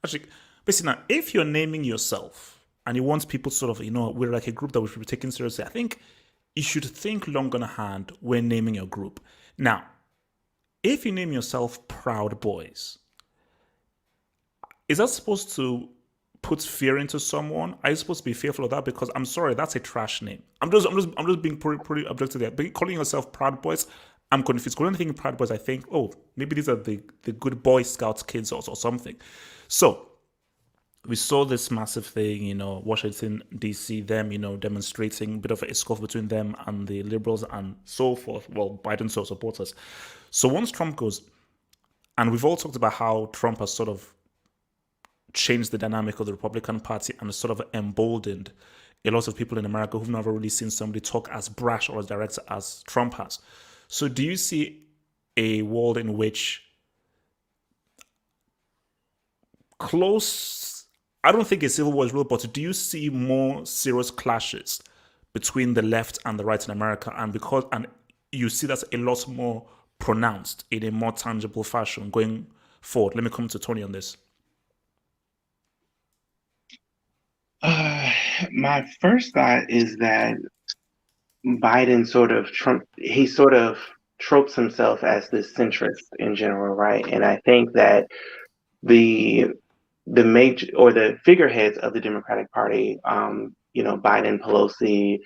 actually, basically, now, if you're naming yourself and you want people sort of, we're like a group that we should be taken seriously, I think you should think long and hard when naming your group. Now, if you name yourself Proud Boys, is that supposed to put fear into someone? Are you supposed to be fearful of that? Because I'm sorry, that's a trash name. I'm just being pretty objective there. But calling yourself Proud Boys, I'm confused. Calling anything Proud Boys, I think, oh, maybe these are the good Boy Scouts kids or something. So we saw this massive thing, Washington, D.C., them, demonstrating a bit of a scuffle between them and the liberals and so forth. Well, Biden so supporters. So once Trump goes, and we've all talked about how Trump has sort of changed the dynamic of the Republican Party and sort of emboldened a lot of people in America who've never really seen somebody talk as brash or as direct as Trump has. So do you see a world in which I don't think a civil war is real, but do you see more serious clashes between the left and the right in America? And you see that's a lot more pronounced in a more tangible fashion going forward. Let me come to Tony on this. My first thought is that Biden he sort of tropes himself as this centrist in general, right? And I think that the major or the figureheads of the Democratic Party, Biden, Pelosi,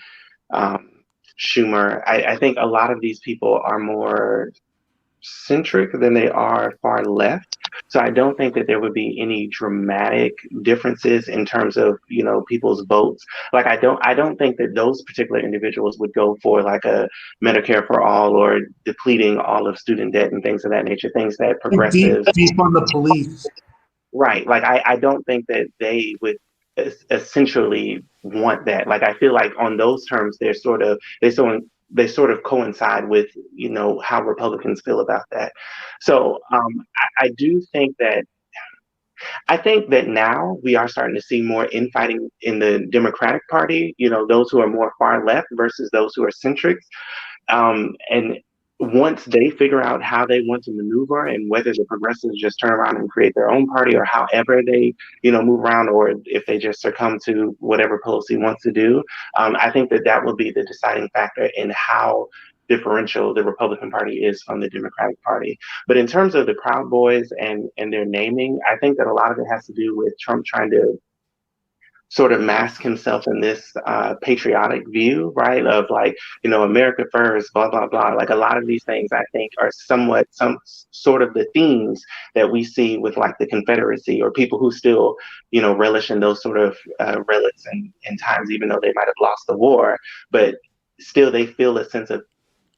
Schumer, I think a lot of these people are more centric than they are far left. So I don't think that there would be any dramatic differences in terms of, people's votes. Like I don't think that those particular individuals would go for like a Medicare for all or depleting all of student debt and things of that nature, things that progressives deep on the police. Right. Like I don't think that they would essentially want that. Like I feel like on those terms they sort of coincide with how Republicans feel about that. So I do think that now we are starting to see more infighting in the Democratic Party. Those who are more far left versus those who are centric. And once they figure out how they want to maneuver and whether the progressives just turn around and create their own party or however they, move around, or if they just succumb to whatever Pelosi wants to do, I think that will be the deciding factor in how differential the Republican Party is from the Democratic Party. But in terms of the Proud Boys and their naming, I think that a lot of it has to do with Trump trying to sort of mask himself in this patriotic view, right? Of like, America first, blah, blah, blah. Like a lot of these things I think are somewhat some sort of the themes that we see with like the Confederacy or people who still, relish in those sort of relics in times, even though they might have lost the war, but still they feel a sense of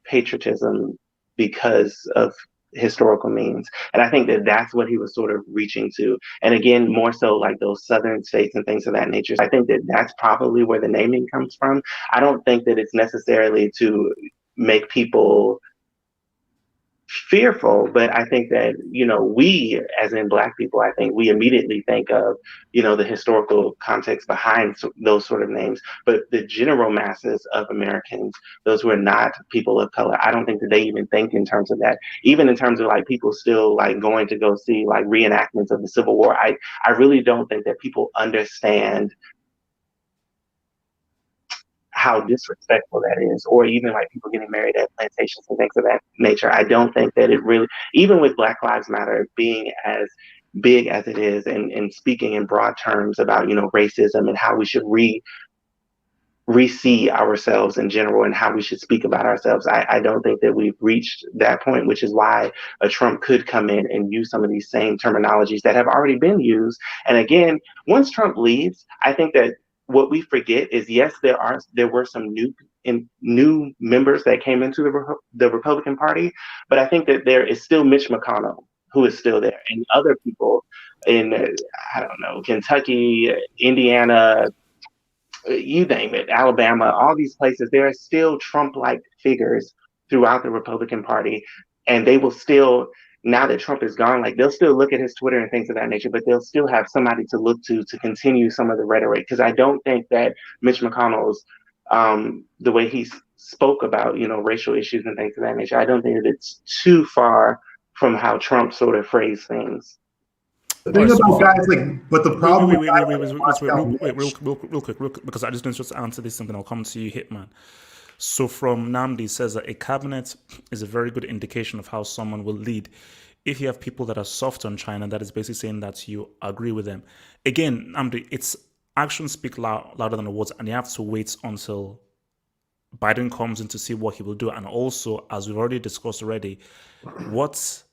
patriotism because of historical means. And I think that that's what he was sort of reaching to. And again, more so like those southern states and things of that nature. I think that that's probably where the naming comes from. I don't think that it's necessarily to make people fearful, but I think that, we as in Black people, I think we immediately think of, the historical context behind those sort of names. But the general masses of Americans, those who are not people of color, I don't think that they even think in terms of that. Even in terms of like people still like going to go see like reenactments of the Civil War, I really don't think that people understand how disrespectful that is, or even like people getting married at plantations and things of that nature. I don't think that it really, even with Black Lives Matter being as big as it is and speaking in broad terms about, racism and how we should re-see ourselves in general and how we should speak about ourselves. I don't think that we've reached that point, which is why a Trump could come in and use some of these same terminologies that have already been used. And again, once Trump leaves, I think that what we forget is, yes, there were some new members that came into the Republican Party, but I think that there is still Mitch McConnell who is still there, and other people in I don't know, Kentucky, Indiana, you name it, Alabama, all these places. There are still Trump-like figures throughout the Republican Party, and they will still. Now that Trump is gone, like they'll still look at his Twitter and things of that nature, but they'll still have somebody to look to continue some of the rhetoric. Because I don't think that Mitch McConnell's the way he spoke about, racial issues and things of that nature, I don't think that it's too far from how Trump sort of phrased things. The thing about guys but the problem wait, real quick, because I just want to answer this something. I'll come to you, Hitman. So from Namdi says that a cabinet is a very good indication of how someone will lead. If you have people that are soft on China, that is basically saying that you agree with them. Again, Namdi, it's actions speak louder than the words, and you have to wait until Biden comes in to see what he will do. And also, as we've already discussed already, what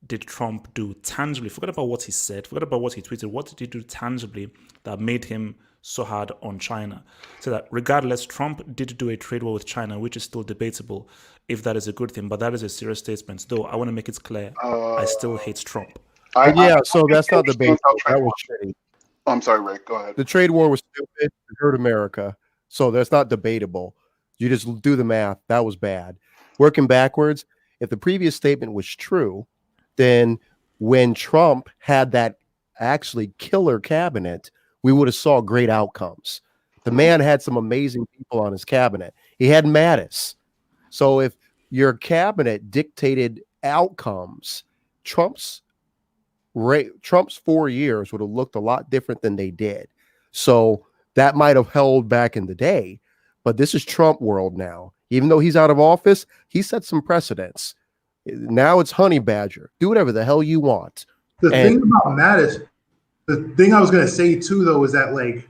did Trump do tangibly? Forget about what he said, forget about what he tweeted. What did he do tangibly that made him so hard on China? So that regardless, Trump did do a trade war with China, which is still debatable if that is a good thing, but that is a serious statement. Though I want to make it clear, I still hate Trump. So that's not debatable. That was shitty. I'm sorry, Rick. Go ahead. The trade war was stupid. It hurt America. So that's not debatable. You just do the math. That was bad. Working backwards, if the previous statement was true, then when Trump had that actually killer cabinet, we would have saw great outcomes. The man had some amazing people on his cabinet. He had Mattis. So if your cabinet dictated outcomes, Trump's 4 years would have looked a lot different than they did. So that might have held back in the day, but this is Trump world now. Even though he's out of office, he set some precedents. Now it's honey badger. Do whatever the hell you want. The thing about Mattis, the thing I was going to say too, though, is that like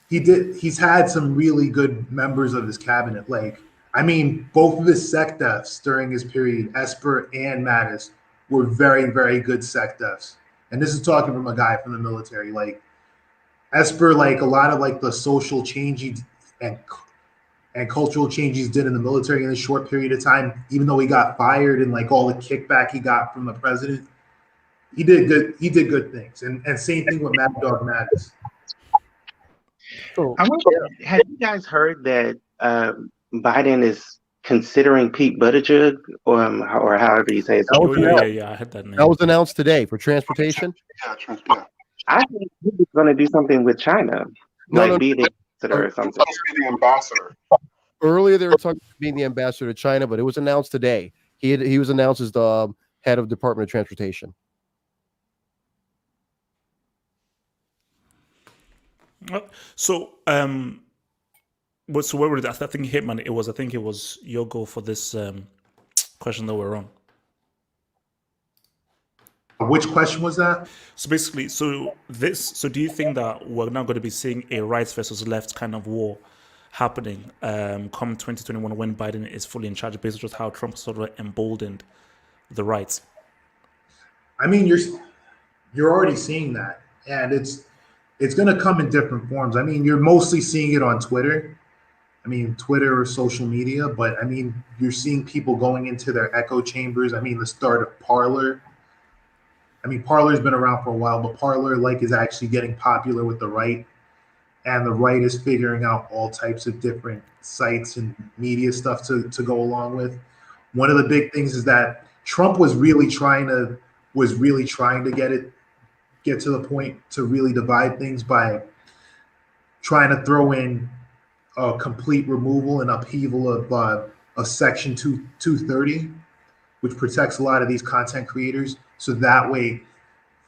he's had some really good members of his cabinet. Like, I mean, both of his SecDefs during his period, Esper and Mattis, were very, very good SecDefs. And this is talking from a guy from the military. Like Esper, like a lot of like the social change and cultural change he's did in the military in a short period of time, even though he got fired and like all the kickback he got from the president, he did good things. And same thing with Mad Dog Mattis. I wonder, have you guys heard that Biden is considering Pete Buttigieg, or however you say it? Yeah, I had that name. That was announced today for transportation. Yeah. I think he's going to do something with China, be the ambassador or something. Be the ambassador. Earlier, they were talking about being the ambassador to China, but it was announced today. He was announced as the head of Department of Transportation. So, so what were I think Hitman? I think it was your goal for this question that we're on. Which question was that? So basically, so do you think that we're now going to be seeing a right versus left kind of war happening come 2021 when Biden is fully in charge, based on just how Trump sort of emboldened the right? I mean, you're already seeing that, and it's going to come in different forms. I mean, you're mostly seeing it on Twitter. I mean, Twitter or social media, but I mean, you're seeing people going into their echo chambers. I mean, the start of Parler. I mean, Parler's been around for a while, but Parler is actually getting popular with the right, and the right is figuring out all types of different sites and media stuff to go along with. One of the big things is that Trump was really trying to get to the point to really divide things by trying to throw in a complete removal and upheaval of Section 230, which protects a lot of these content creators. So that way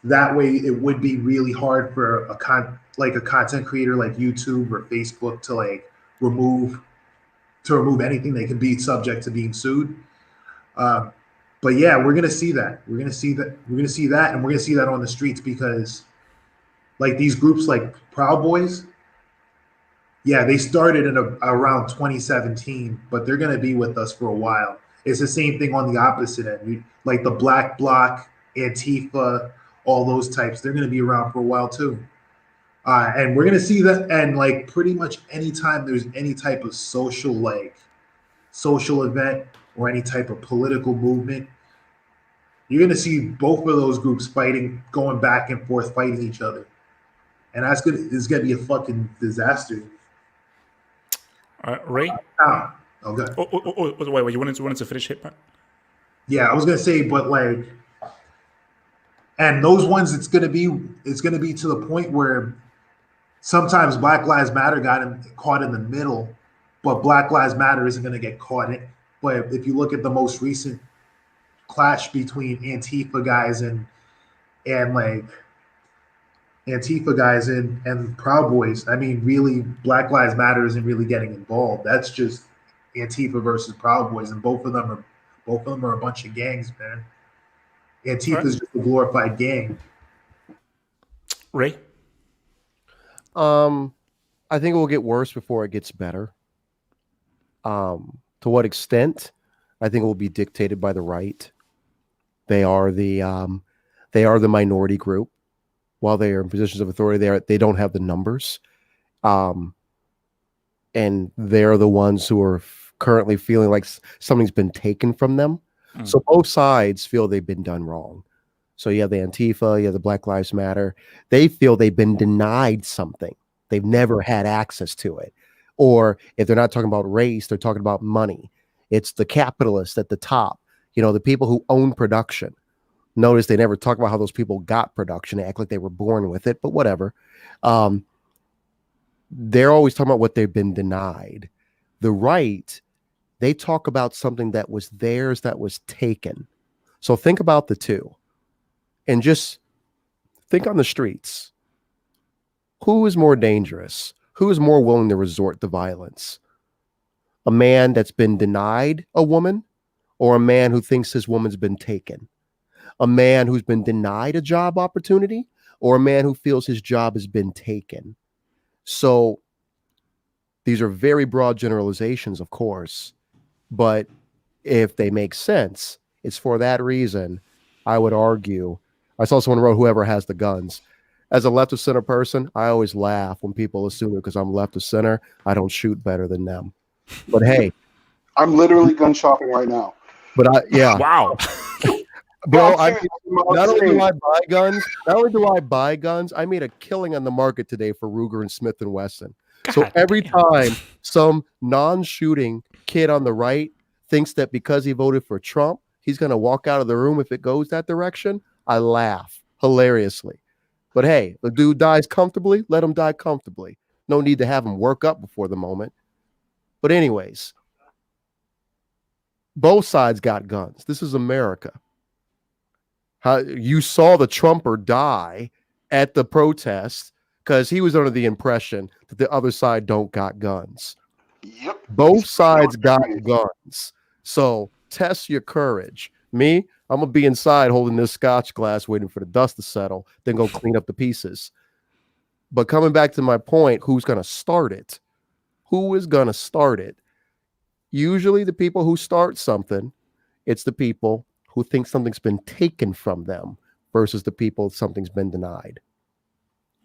it would be really hard for a content creator like YouTube or Facebook to remove anything. They could be subject to being sued. But yeah, we're gonna see that. We're gonna see that, and we're gonna see that on the streets, because like these groups like Proud Boys, yeah, they started in around 2017, but they're gonna be with us for a while. It's the same thing on the opposite end. Like the Black Bloc, Antifa, all those types, they're gonna be around for a while too. And we're gonna see that, and like pretty much anytime there's any type of social event or any type of political movement, you're going to see both of those groups going back and forth, fighting each other. And it's going to be a fucking disaster. Ray? Okay. Wait, you wanted to finish Hitman? Yeah, I was going to say, but and those ones, it's going to be to the point where sometimes Black Lives Matter got caught in the middle, but Black Lives Matter isn't going to get caught in. But if you look at the most recent clash between Antifa guys and Proud Boys, I mean, really, Black Lives Matter isn't really getting involved. That's just Antifa versus Proud Boys, and both of them are a bunch of gangs, man. Antifa is just a glorified gang. Ray? I think it will get worse before it gets better. To what extent? I think it will be dictated by the right. They are the minority group. While they are in positions of authority, they don't have the numbers, and they're the ones who are currently feeling like something's been taken from them. So both sides feel they've been done wrong. So you have the Antifa, you have the Black Lives Matter. They feel they've been denied something. They've never had access to it. Or if they're not talking about race, they're talking about money. It's the capitalists at the top, the people who own production. Notice they never talk about how those people got production. They act like they were born with it, but whatever. They're always talking about what they've been denied. The right, they talk about something that was theirs that was taken. So think about the two and just think on the streets. Who is more dangerous? Who is more willing to resort to violence? A man that's been denied a woman, or a man who thinks his woman's been taken? A man who's been denied a job opportunity, or a man who feels his job has been taken? So these are very broad generalizations, of course, but if they make sense, it's for that reason. I would argue, I saw someone wrote, whoever has the guns. As a left of center person, I always laugh when people assume that because I'm left of center, I don't shoot better than them. But hey, I'm literally gun shopping right now. But Wow. Bro, not only do I buy guns, I made a killing on the market today for Ruger and Smith & Wesson. So every time some non-shooting kid on the right thinks that because he voted for Trump, he's going to walk out of the room if it goes that direction, I laugh hilariously. But hey, the dude dies comfortably, let him die comfortably. No need to have him work up before the moment. But anyways, Both sides got guns. This is America. How you saw the Trumper die at the protest because he was under the impression that the other side don't got guns. Yep. Both sides got guns. So test your courage. Me, I'm gonna be inside holding this scotch glass waiting for the dust to settle, then go clean up the pieces. But coming back to my point, who's gonna start it? Who is gonna start it? Usually the people who start something, it's the people who think something's been taken from them versus the people something's been denied.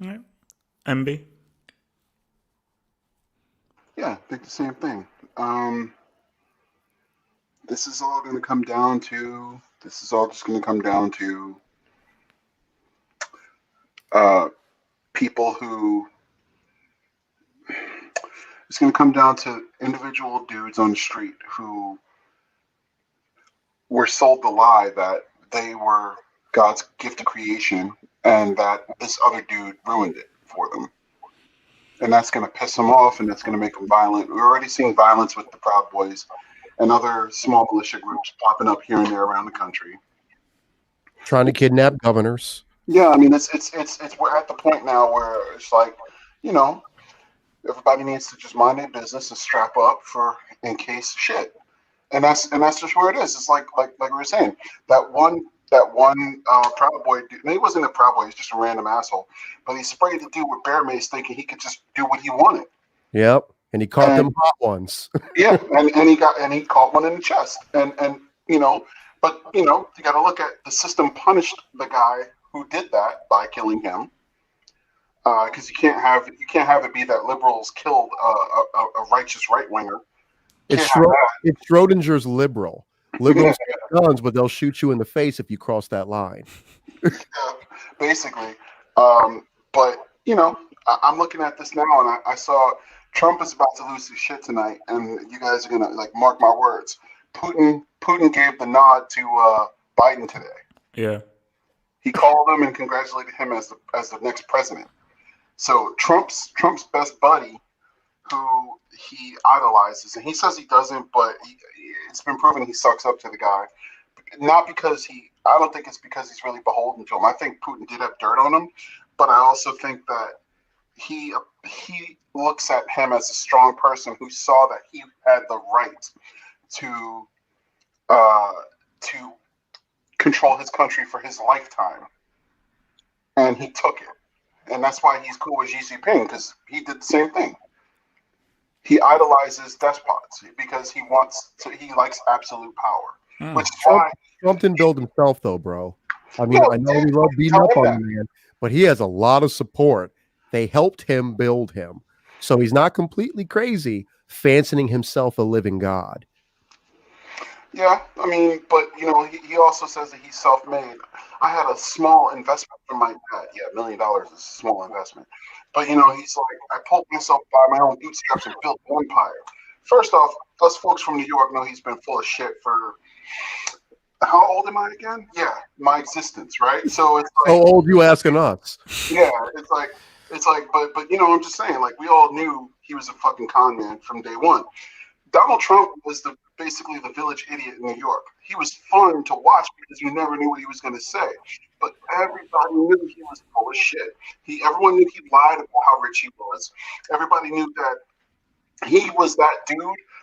All right. MB? Yeah, I think the same thing. This is all going to come down to. This is all just going to come down to people who. It's going to come down to individual dudes on the street who were sold the lie that they were God's gift to creation and that this other dude ruined it for them. And that's going to piss them off and that's going to make them violent. We're already seeing violence with the Proud Boys and other small militia groups popping up here and there around the country. Trying to kidnap governors. Yeah, I mean, it's we're at the point now where it's like, you know, everybody needs to just mind their business and strap up for in case shit. And that's just where it is. It's like we were saying, that one Proud Boy dude, he wasn't a Proud Boy, he's just a random asshole. But he sprayed the dude with bear mace thinking he could just do what he wanted. Yep. And he caught them hot ones. Yeah, and he caught one in the chest. And you know, but you know, you gotta look at the system punished the guy who did that by killing him. Because you can't have it be that liberals killed a righteous right winger. It's Schrodinger's liberal. Liberals get guns, but they'll shoot you in the face if you cross that line. Yeah, basically. But you know, I'm looking at this now, and I saw Trump is about to lose his shit tonight, and you guys are gonna like mark my words. Putin gave the nod to Biden today. Yeah. He called him and congratulated him as the next president. So Trump's best buddy, who he idolizes, and he says he doesn't, but it's been proven he sucks up to the guy. Not because I don't think it's because he's really beholden to him. I think Putin did have dirt on him, but I also think that he looks at him as a strong person who saw that he had the right to control his country for his lifetime, and he took it. And that's why he's cool with Xi Jinping, because he did the same thing. He idolizes despots because he likes absolute power. Which is why Trump didn't build himself, though, bro. I mean, I know we love beating up on the man, but he has a lot of support. They helped him build him. So he's not completely crazy, fancying himself a living god. Yeah, I mean, but you know, he also says that he's self-made. I had a small investment from my dad. Yeah, $1 million is a small investment. But you know, he's like, I pulled myself by my own bootstraps and built an empire. First off, us folks from New York know he's been full of shit for how old am I again? Yeah, my existence, right? So it's like, how old you asking us? Yeah, it's like, but you know, I'm just saying, like, we all knew he was a fucking con man from day one. Donald Trump was basically the village idiot in New York. He was fun to watch because you never knew what he was going to say. But everybody knew he was full of shit. Everyone knew he lied about how rich he was. Everybody knew that he was that dude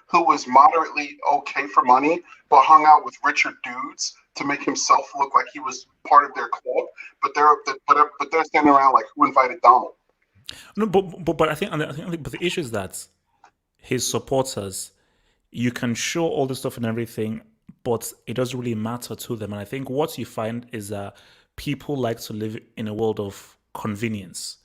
who was moderately okay for money, but hung out with richer dudes to make himself look like he was part of their club. But they're standing around like, who invited Donald? No, but I think but the issue is that his supporters, you can show all this stuff and everything, but it doesn't really matter to them. And I think what you find is that people like to live in a world of convenience,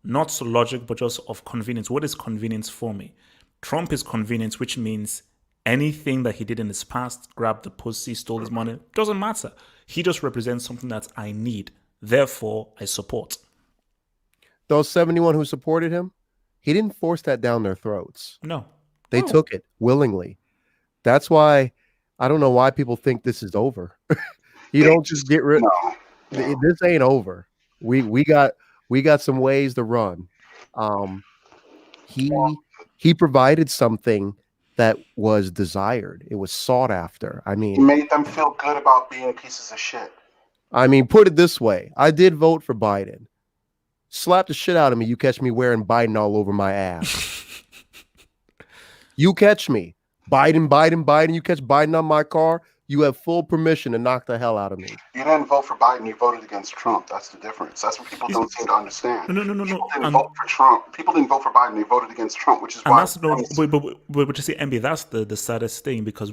not logic, but just of convenience. What is convenience for me? Trump is convenience, which means anything that he did in his past, grabbed the pussy, stole his money, doesn't matter. He just represents something that I need. Therefore, I support. Those 71 who supported him, he didn't force that down their throats. No. They took it willingly. That's why I don't know why people think this is over. You don't just get rid. No. This ain't over. We got some ways to run. He provided something that was desired. It was sought after. I He mean, made them feel good about being pieces of shit. put it this way. I did vote for Biden. Slap the shit out of me. You catch me wearing Biden all over my ass. You catch me. Biden. You catch Biden on my car. You have full permission to knock the hell out of me. You didn't vote for Biden. You voted against Trump. That's the difference. That's what people don't seem to understand. No. People didn't vote for Trump. People didn't vote for Biden. They voted against Trump, which is And why. that's no, but you see, MB, that's the saddest thing, because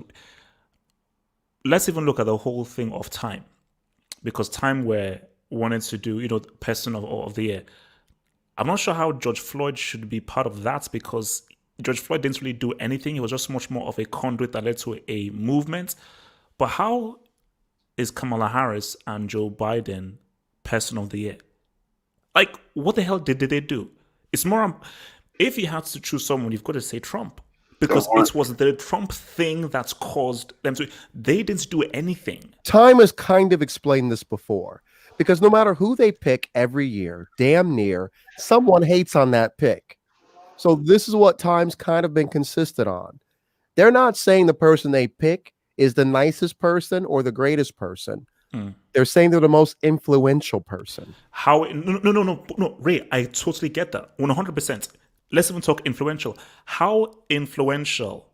let's even look at the whole thing of Time, because Time were wanted to do, person of the year. I'm not sure how George Floyd should be part of that, because George Floyd didn't really do anything. He was just much more of a conduit that led to a movement. But how is Kamala Harris and Joe Biden person of the year? Like, what the hell did they do? It's more, if you had to choose someone, you've got to say Trump. Because it was the Trump thing that's caused them to. They didn't do anything. Time has kind of explained this before. Because no matter who they pick every year, damn near, someone hates on that pick. So this is what Time's kind of been consistent on. They're not saying the person they pick is the nicest person or the greatest person. They're saying they're the most influential person. How? No, Ray, I totally get that. 100%. Let's even talk influential. How influential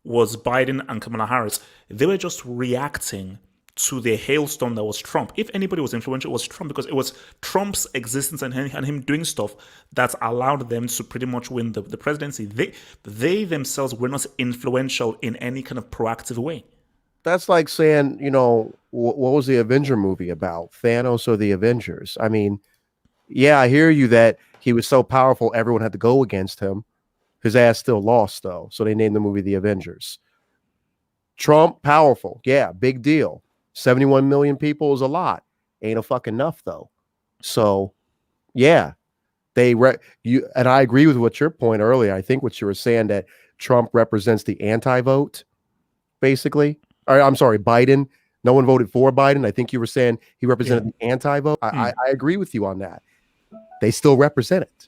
was Biden and Kamala Harris? They were just reacting to the hailstorm that was Trump. If anybody was influential, it was Trump, because it was Trump's existence and him doing stuff that allowed them to pretty much win the presidency. They themselves were not influential in any kind of proactive way. That's like saying, what was the Avenger movie about? Thanos or the Avengers? I mean, yeah, I hear you that he was so powerful, everyone had to go against him. His ass still lost, though. So they named the movie The Avengers. Trump, powerful. Yeah, big deal. 71 million people is a lot. Ain't a fucking enough, though. So, yeah, and I agree with what your point earlier. I think what you were saying, that Trump represents the anti-vote, basically. I'm sorry, Biden. No one voted for Biden. I think you were saying he represented the anti-vote. I agree with you on that. They still represent it.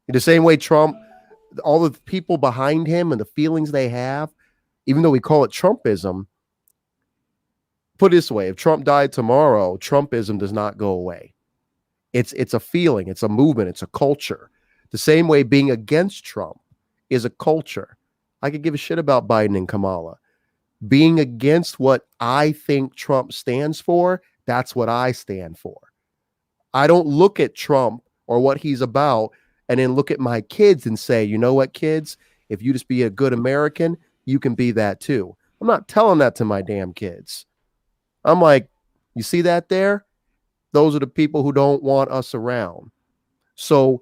In the same way Trump, all the people behind him and the feelings they have, even though we call it Trumpism, put it this way, if Trump died tomorrow, Trumpism does not go away. It's a feeling, it's a movement, it's a culture. The same way being against Trump is a culture. I could give a shit about Biden and Kamala. Being against what I think Trump stands for, that's what I stand for. I don't look at Trump or what he's about and then look at my kids and say, you know what, kids, if you just be a good American, you can be that too. I'm not telling that to my damn kids. I'm like, you see that there? Those are the people who don't want us around. So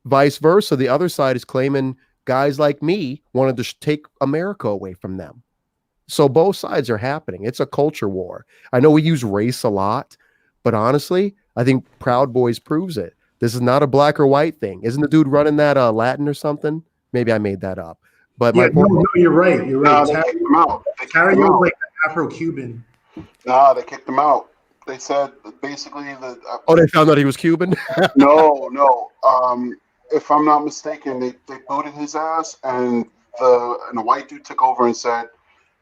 vice versa, the other side is claiming guys like me wanted to take America away from them. So both sides are happening. It's a culture war. I know we use race a lot, but honestly, I think Proud Boys proves it. This is not a black or white thing. Isn't the dude running that Latin or something? Maybe I made that up. But yeah, no, you're right. You're right. They kicked him out. Harry was like an Afro-Cuban. Nah, they kicked him out. They said basically that. Oh, they found out he was Cuban? No. If I'm not mistaken, they booted his ass, and the white dude took over and said,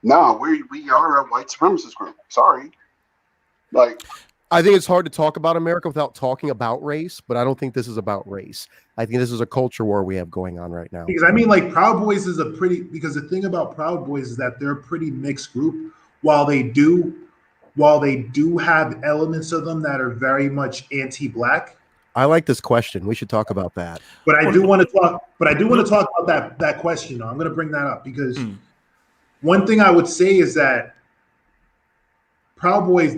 "No, we are a white supremacist group. Sorry." Like, I think it's hard to talk about America without talking about race, but I don't think this is about race. I think this is a culture war we have going on right now. Because like Proud Boys is because the thing about Proud Boys is that they're a pretty mixed group. While they do have elements of them that are very much anti-black. I like this question. We should talk about that. But I do want to talk about that question. I'm going to bring that up because one thing I would say is that Proud Boys,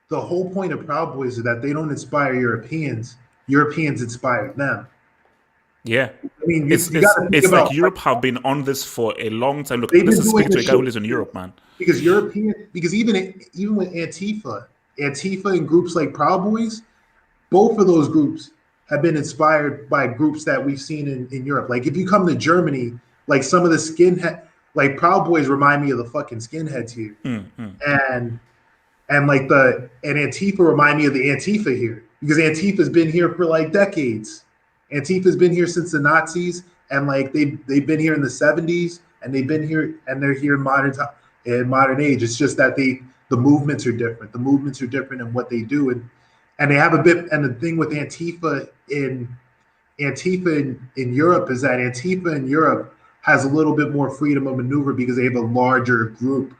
the whole point of Proud Boys is that they don't inspire Europeans. Europeans inspire them. Yeah. I mean, it's like Europe have been on this for a long time. Look, this is speaking to a guy who lives in Europe, man. Because even with Antifa and groups like Proud Boys, both of those groups have been inspired by groups that we've seen in Europe. Like if you come to Germany, like some of the skinhead, like Proud Boys remind me of the fucking skinheads here. And Antifa remind me of the Antifa here, because Antifa's been here for like decades. Antifa's been here since the Nazis, and like they've been here in the 70s. and they've been here and they're here in modern age. It's just that the movements are different. The movements are different in what they do, and they have a bit. And the thing with Antifa in Europe is that Antifa in Europe has a little bit more freedom of maneuver because they have a larger group.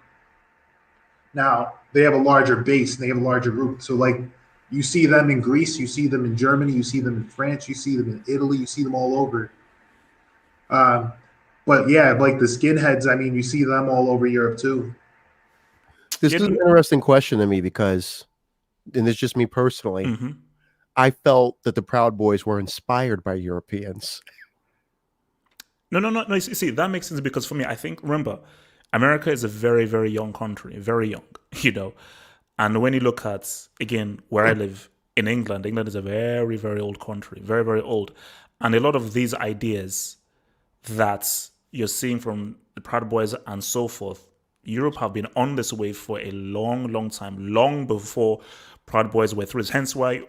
Now they have a larger base and they have a larger group. So like you see them in Greece, you see them in Germany, you see them in France, you see them in Italy, you see them all over. But yeah, like the skinheads, I mean, you see them all over Europe too. This is an interesting question to me because, and it's just me personally, I felt that the Proud Boys were inspired by Europeans. No. You see, that makes sense because for me, I think, remember, America is a very, very young country, very young, you know. And when you look at, again, where I live in England is a very, very old country, very, very old. And a lot of these ideas that you're seeing from the Proud Boys and so forth, Europe have been on this wave for a long, long time, long before Proud Boys were through. Hence why,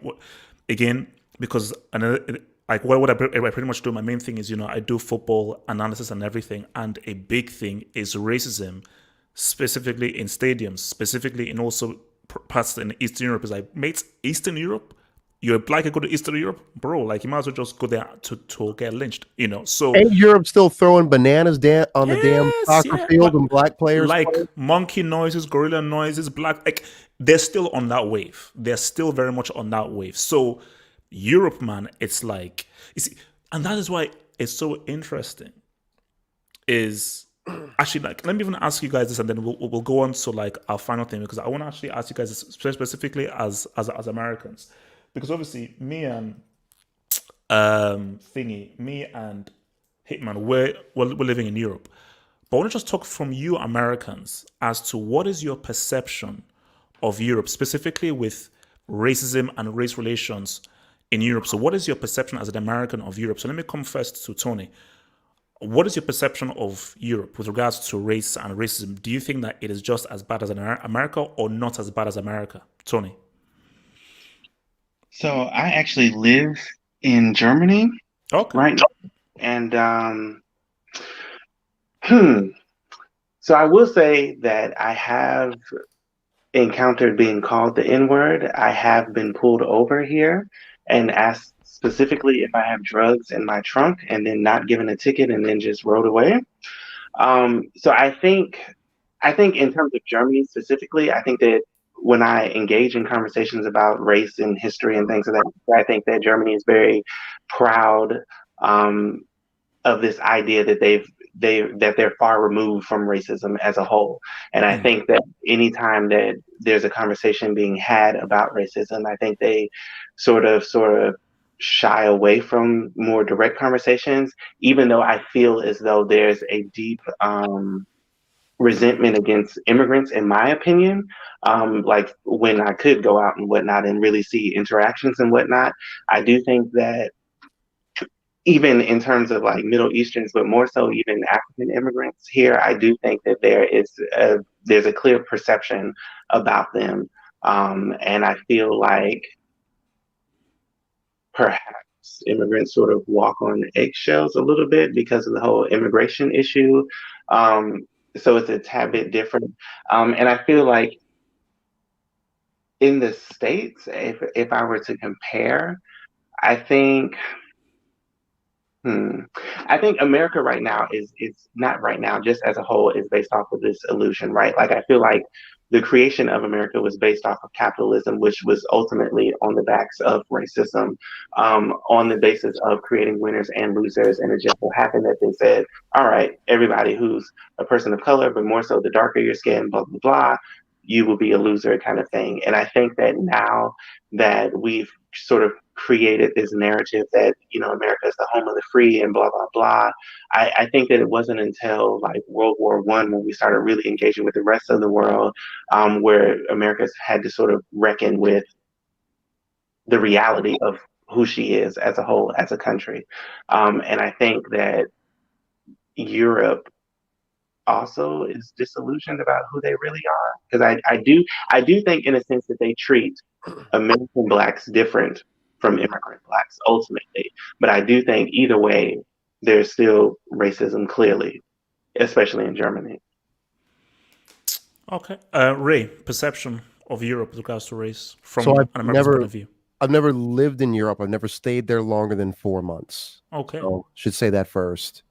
again, because like what I pretty much do, my main thing is, you know, I do football analysis and everything. And a big thing is racism, specifically in stadiums, specifically in also parts in Eastern Europe. Is like, mates, Eastern Europe, you're black and go to Eastern Europe, bro, like you might as well just go there to get lynched, you know. So and Europe still throwing bananas on the damn soccer field and black players like monkey noises, gorilla noises, black, like they're still on that wave. They're still very much on that wave. So Europe, man, it's like, you see, and that is why it's so interesting. Is actually, like, let me even ask you guys this, and then we'll go on to like our final thing, because I want to actually ask you guys this specifically as Americans. Because obviously, me and Hitman, we're living in Europe. But I want to just talk from you Americans as to what is your perception of Europe, specifically with racism and race relations in Europe. So what is your perception as an American of Europe? So let me come first to Tony. What is your perception of Europe with regards to race and racism? Do you think that it is just as bad as America or not as bad as America? Tony? So I actually live in Germany right now. And so I will say that I have encountered being called the N-word. I have been pulled over here and asked specifically if I have drugs in my trunk, and then not given a ticket and then just rode away. So I think in terms of Germany specifically, I think that when I engage in conversations about race and history and things like that, I think that Germany is very proud of this idea that they're far removed from racism as a whole. And I think that anytime that there's a conversation being had about racism, I think they sort of shy away from more direct conversations, even though I feel as though there's a deep resentment against immigrants, in my opinion. Like when I could go out and whatnot and really see interactions and whatnot, I do think that even in terms of like Middle Easterns, but more so even African immigrants here, I do think that there's a clear perception about them. And I feel like perhaps immigrants sort of walk on eggshells a little bit because of the whole immigration issue. So it's a tad bit different. And I feel like in the States, if I were to compare, I think America right now is not right now, just as a whole, is based off of this illusion, right? Like I feel like the creation of America was based off of capitalism, which was ultimately on the backs of racism, on the basis of creating winners and losers. And it just so happened that they said, all right, everybody who's a person of color, but more so the darker your skin, blah, blah, blah, you will be a loser kind of thing. And I think that now that we've sort of created this narrative that, you know, America is the home of the free and blah, blah, blah, I think that it wasn't until like World War I when we started really engaging with the rest of the world, where America's had to sort of reckon with the reality of who she is as a whole, as a country. And I think that Europe also is disillusioned about who they really are, because I do think in a sense that they treat American blacks different from immigrant blacks ultimately, but I do think either way there's still racism clearly. especially in Germany. Okay. Ray, perception of Europe with regards to race from So an American point of view. I've never lived in Europe. I've never stayed there longer than 4 months. Okay. So should say that first.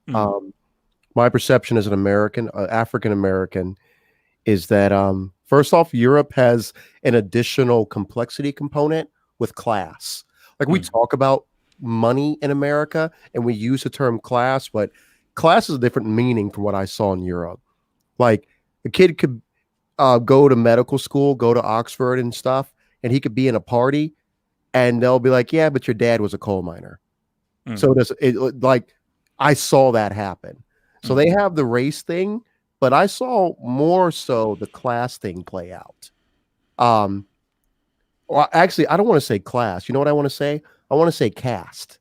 My perception as an American, African American, is that first off, Europe has an additional complexity component with class. Like we talk about money in America and we use the term class, but class is a different meaning from what I saw in Europe. Like a kid could go to medical school, go to Oxford and stuff, and he could be in a party and they'll be like, yeah, but your dad was a coal miner. So like I saw that happen. So they have the race thing, but I saw more so the class thing play out. Well, actually, I don't want to say class. You know what I want to say? I want to say caste.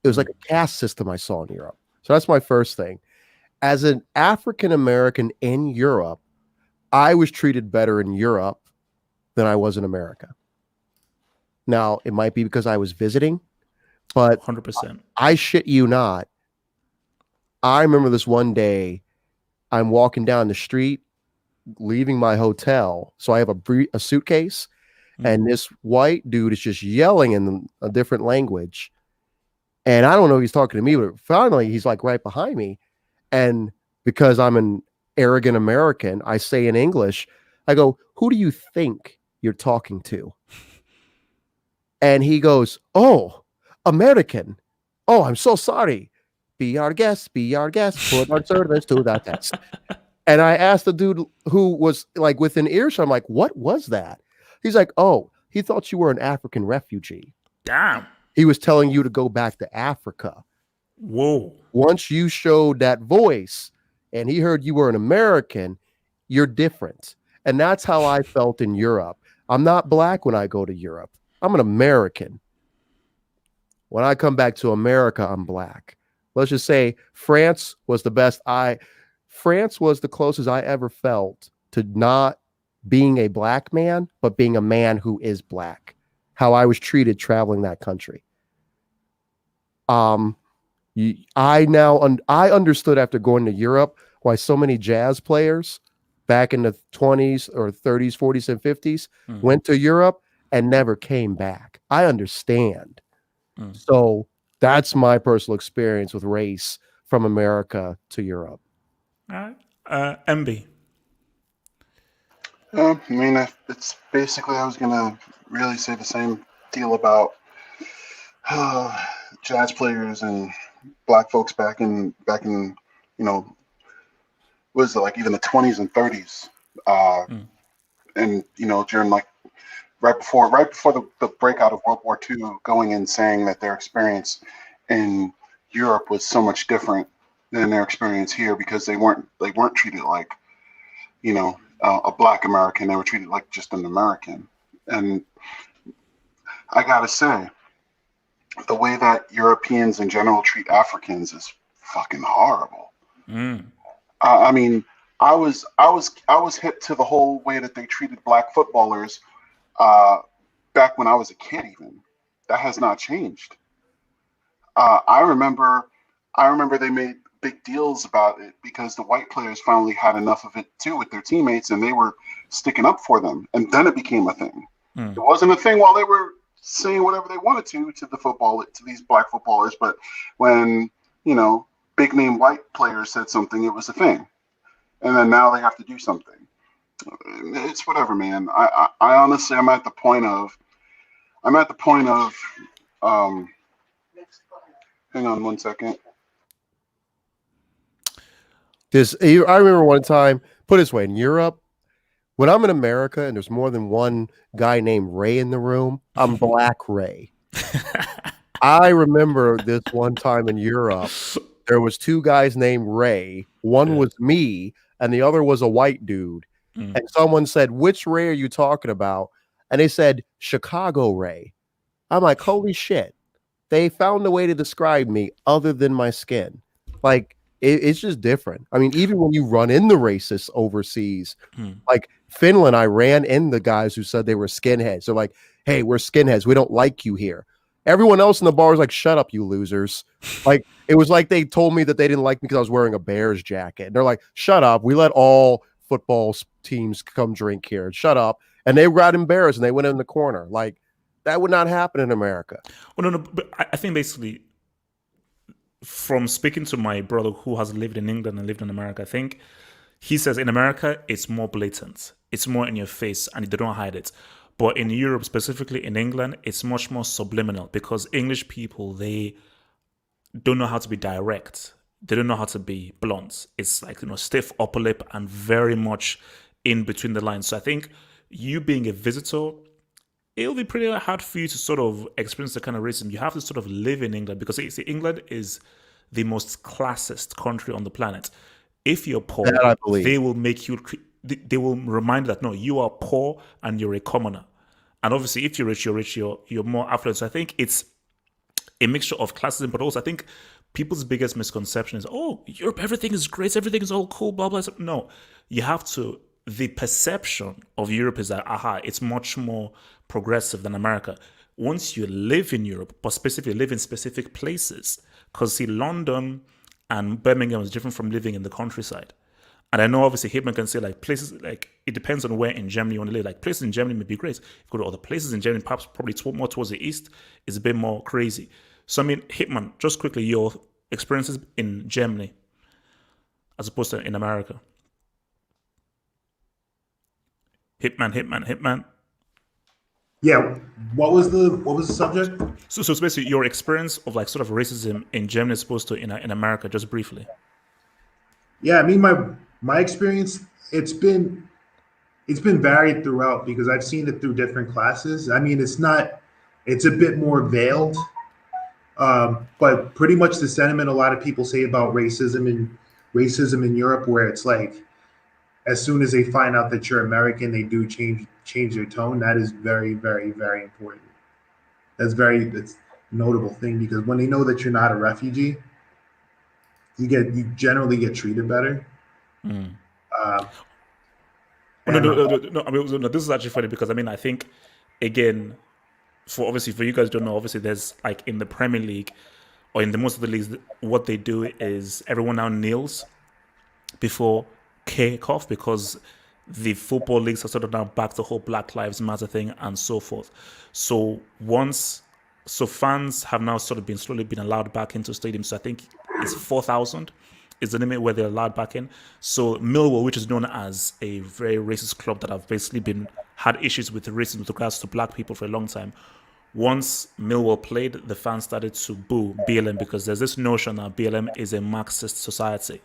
It was like a caste system I saw in Europe. So that's my first thing. As an African American in Europe, I was treated better in Europe than I was in America. Now, it might be because I was visiting, but 100%. I shit you not. I remember this one day, I'm walking down the street, leaving my hotel. So I have a suitcase, and this white dude is just yelling in a different language. And I don't know if he's talking to me, but finally he's like right behind me. And because I'm an arrogant American, I say in English, I go, "Who do you think you're talking to?" And he goes, "Oh, American. Oh, I'm so sorry. Be our guest, be our guest. Put our service to that test." And I asked the dude who was like within earshot, I'm like, "What was that?" He's like, "Oh, he thought you were an African refugee. Damn. He was telling you to go back to Africa. Whoa. Once you showed that voice and he heard you were an American, you're different." And that's how I felt in Europe. I'm not black when I go to Europe. I'm an American. When I come back to America, I'm black. Let's just say France was the best. France was the closest I ever felt to not being a black man, but being a man who is black. How I was treated traveling that country. I understood after going to Europe why so many jazz players back in the 20s or 30s, 40s, and 50s went to Europe and never came back. I understand. So that's my personal experience with race from America to Europe. All right. MB. I mean, it's basically, I was going to really say the same deal about jazz players and black folks back in, was it like even the 20s and 30s. And, during like right before the breakout of World War II, going and saying that their experience in Europe was so much different than their experience here because they weren't treated like, a black American. They were treated like just an American. And I gotta say, the way that Europeans in general treat Africans is fucking horrible. I mean, I was hip to the whole way that they treated black footballers back when I was a kid. Even that has not changed. I remember they made big deals about it because the white players finally had enough of it too with their teammates, and they were sticking up for them. And then it became a thing. It wasn't a thing while they were saying whatever they wanted to these black footballers, but when big name white players said something, it was a thing. And then now they have to do something. It's whatever, man. I honestly, I'm at the point of hang on one second. I remember one time, put it this way, in Europe, when I'm in America and there's more than one guy named Ray in the room, I'm Black Ray. I remember this one time in Europe, there was two guys named Ray. One was me, and the other was a white dude. And someone said, "Which Ray are you talking about?" And they said, "Chicago Ray." I'm like, holy shit. They found a way to describe me other than my skin. Like, it's just different. I mean, even when you run into racists overseas, like Finland, I ran in the guys who said they were skinheads. They're like, "Hey, we're skinheads. We don't like you here." Everyone else in the bar was like, "Shut up, you losers!" Like it was like they told me that they didn't like me because I was wearing a Bears jacket. And they're like, "Shut up! We let all football teams come drink here. Shut up!" And they got embarrassed and they went in the corner. Like that would not happen in America. Well, no, but I think basically, from speaking to my brother who has lived in England and lived in America, I think he says in America it's more blatant, it's more in your face, and they don't hide it. But in Europe, specifically in England, it's much more subliminal because English people, they don't know how to be direct. They don't know how to be blunt. It's like, stiff upper lip and very much in between the lines. So I think you being a visitor, it'll be pretty hard for you to sort of experience the kind of racism. You have to sort of live in England because see, England is the most classist country on the planet. If you're poor, That I believe. they will make you, they will remind you that no, you are poor and you're a commoner. And obviously, if you're rich, you're more affluent. So I think it's a mixture of classism, but also I think people's biggest misconception is, oh, Europe, everything is great, everything is all cool, blah, blah. No, you have to, the perception of Europe is that, it's much more progressive than America. Once you live in Europe, but specifically live in specific places, because see, London and Birmingham is different from living in the countryside. And I know obviously Hitman can say like places, like it depends on where in Germany you want to live. Like places in Germany may be great. If you go to other places in Germany, perhaps probably more towards the east, is a bit more crazy. So I mean, Hitman, just quickly, your experiences in Germany as opposed to in America. Hitman. Yeah. What was the subject? So it's basically your experience of like sort of racism in Germany as opposed to in America, just briefly. Yeah, I mean my experience, it's been varied throughout because I've seen it through different classes. I mean, it's a bit more veiled, but pretty much the sentiment a lot of people say about racism in Europe, where it's like as soon as they find out that you're American, they do change their tone. That is very, very, very important. That's a notable thing because when they know that you're not a refugee, you generally get treated better. Mm. Uh, No, and, I mean, no, this is actually funny because I mean, I think again, for you guys don't know, obviously there's like in the Premier League or in the most of the leagues, what they do is everyone now kneels before kickoff because the football leagues are sort of now back to the whole Black Lives Matter thing and so forth. So fans have now sort of slowly been allowed back into stadiums. So I think it's 4,000 is the limit where they're allowed back in. So Millwall, which is known as a very racist club that have basically had issues with racism with regards to black people for a long time. Once Millwall played, the fans started to boo BLM because there's this notion that BLM is a Marxist society.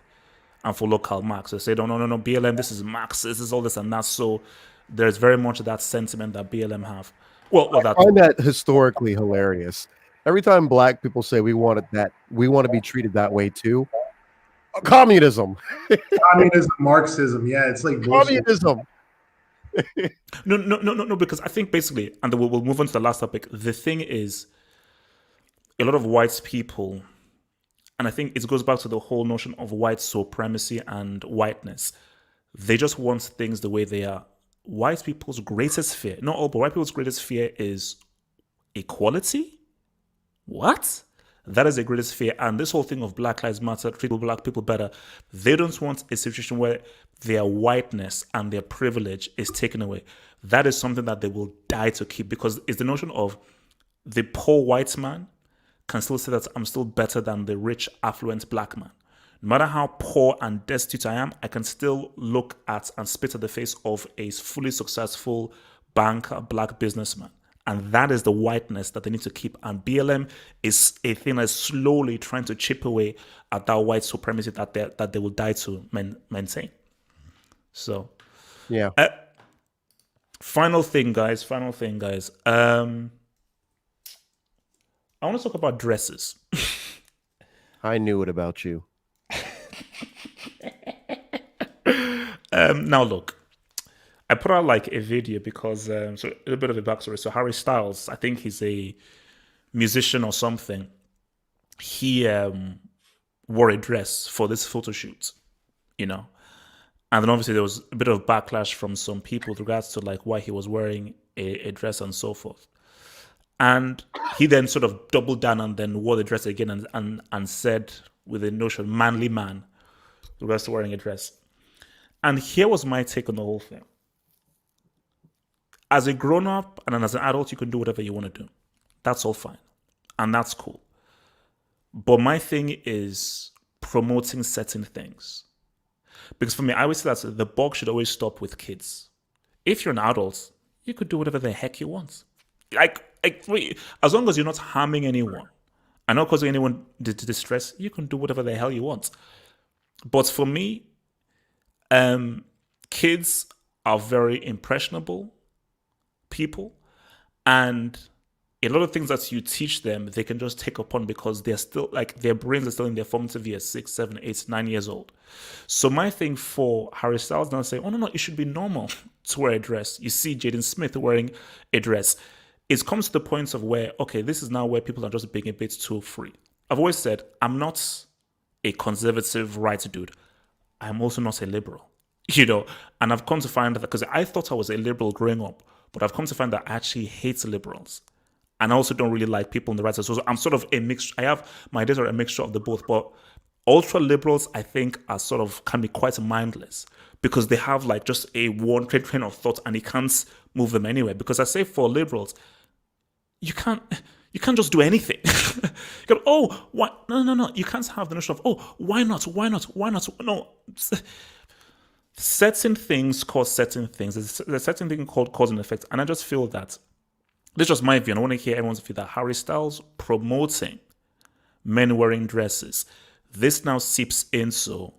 And for local Marxists, they say, no, BLM, this is Marxist, this is all this and that. So there's very much that sentiment that BLM have. I find that historically hilarious. Every time black people say we want to be treated that way too. Communism. Communism, Marxism. Yeah, it's like bullshit. Communism. No, because I think basically, and then we'll move on to the last topic. The thing is, a lot of white people, and I think it goes back to the whole notion of white supremacy and whiteness. They just want things the way they are. White people's greatest fear, not all, but white people's greatest fear is equality. What? That is their greatest fear. And this whole thing of Black Lives Matter, treat black people better, they don't want a situation where their whiteness and their privilege is taken away. That is something that they will die to keep because it's the notion of the poor white man can still say that I'm still better than the rich, affluent black man. No matter how poor and destitute I am, I can still look at and spit at the face of a fully successful banker, black businessman. And that is the whiteness that they need to keep. And BLM is a thing that's slowly trying to chip away at that white supremacy that they will die to maintain. So, yeah. Final thing, guys. I want to talk about dresses. I knew it about you. Now look, I put out like a video because so a little bit of a backstory. So Harry Styles, I think he's a musician or something. He wore a dress for this photo shoot, and then obviously there was a bit of backlash from some people with regards to like why he was wearing a dress and so forth. And he then sort of doubled down and then wore the dress again and said with the notion, manly man, with regards to wearing a dress. And here was my take on the whole thing. As a grown up and as an adult, you can do whatever you want to do. That's all fine. And that's cool. But my thing is promoting certain things. Because for me, I always say that the buck should always stop with kids. If you're an adult, you could do whatever the heck you want. As long as you're not harming anyone and not causing anyone distress, you can do whatever the hell you want. But for me, kids are very impressionable people, and a lot of things that you teach them, they can just take upon because they're still their brains are still in their formative years, 6, 7, 8, 9 years old. So my thing for Harry Styles now saying, oh no, it should be normal to wear a dress. You see Jaden Smith wearing a dress. It comes to the point of where, okay, this is now where people are just being a bit too free. I've always said, I'm not a conservative right dude. I'm also not a liberal, and I've come to find that because I thought I was a liberal growing up, but I've come to find that I actually hate liberals. And I also don't really like people on the right side. So I'm sort of a mixture. My ideas are a mixture of the both. But ultra liberals, I think, can be quite mindless because they have just a one train of thought and it can't move them anywhere. Because I say for liberals, you can't just do anything. You go, oh, why? No. You can't have the notion of, oh, why not? No. Certain things cause certain things. There's a certain thing called cause and effect. And I just feel that, this is just my view, and I want to hear everyone's view, that Harry Styles promoting men wearing dresses, this now seeps into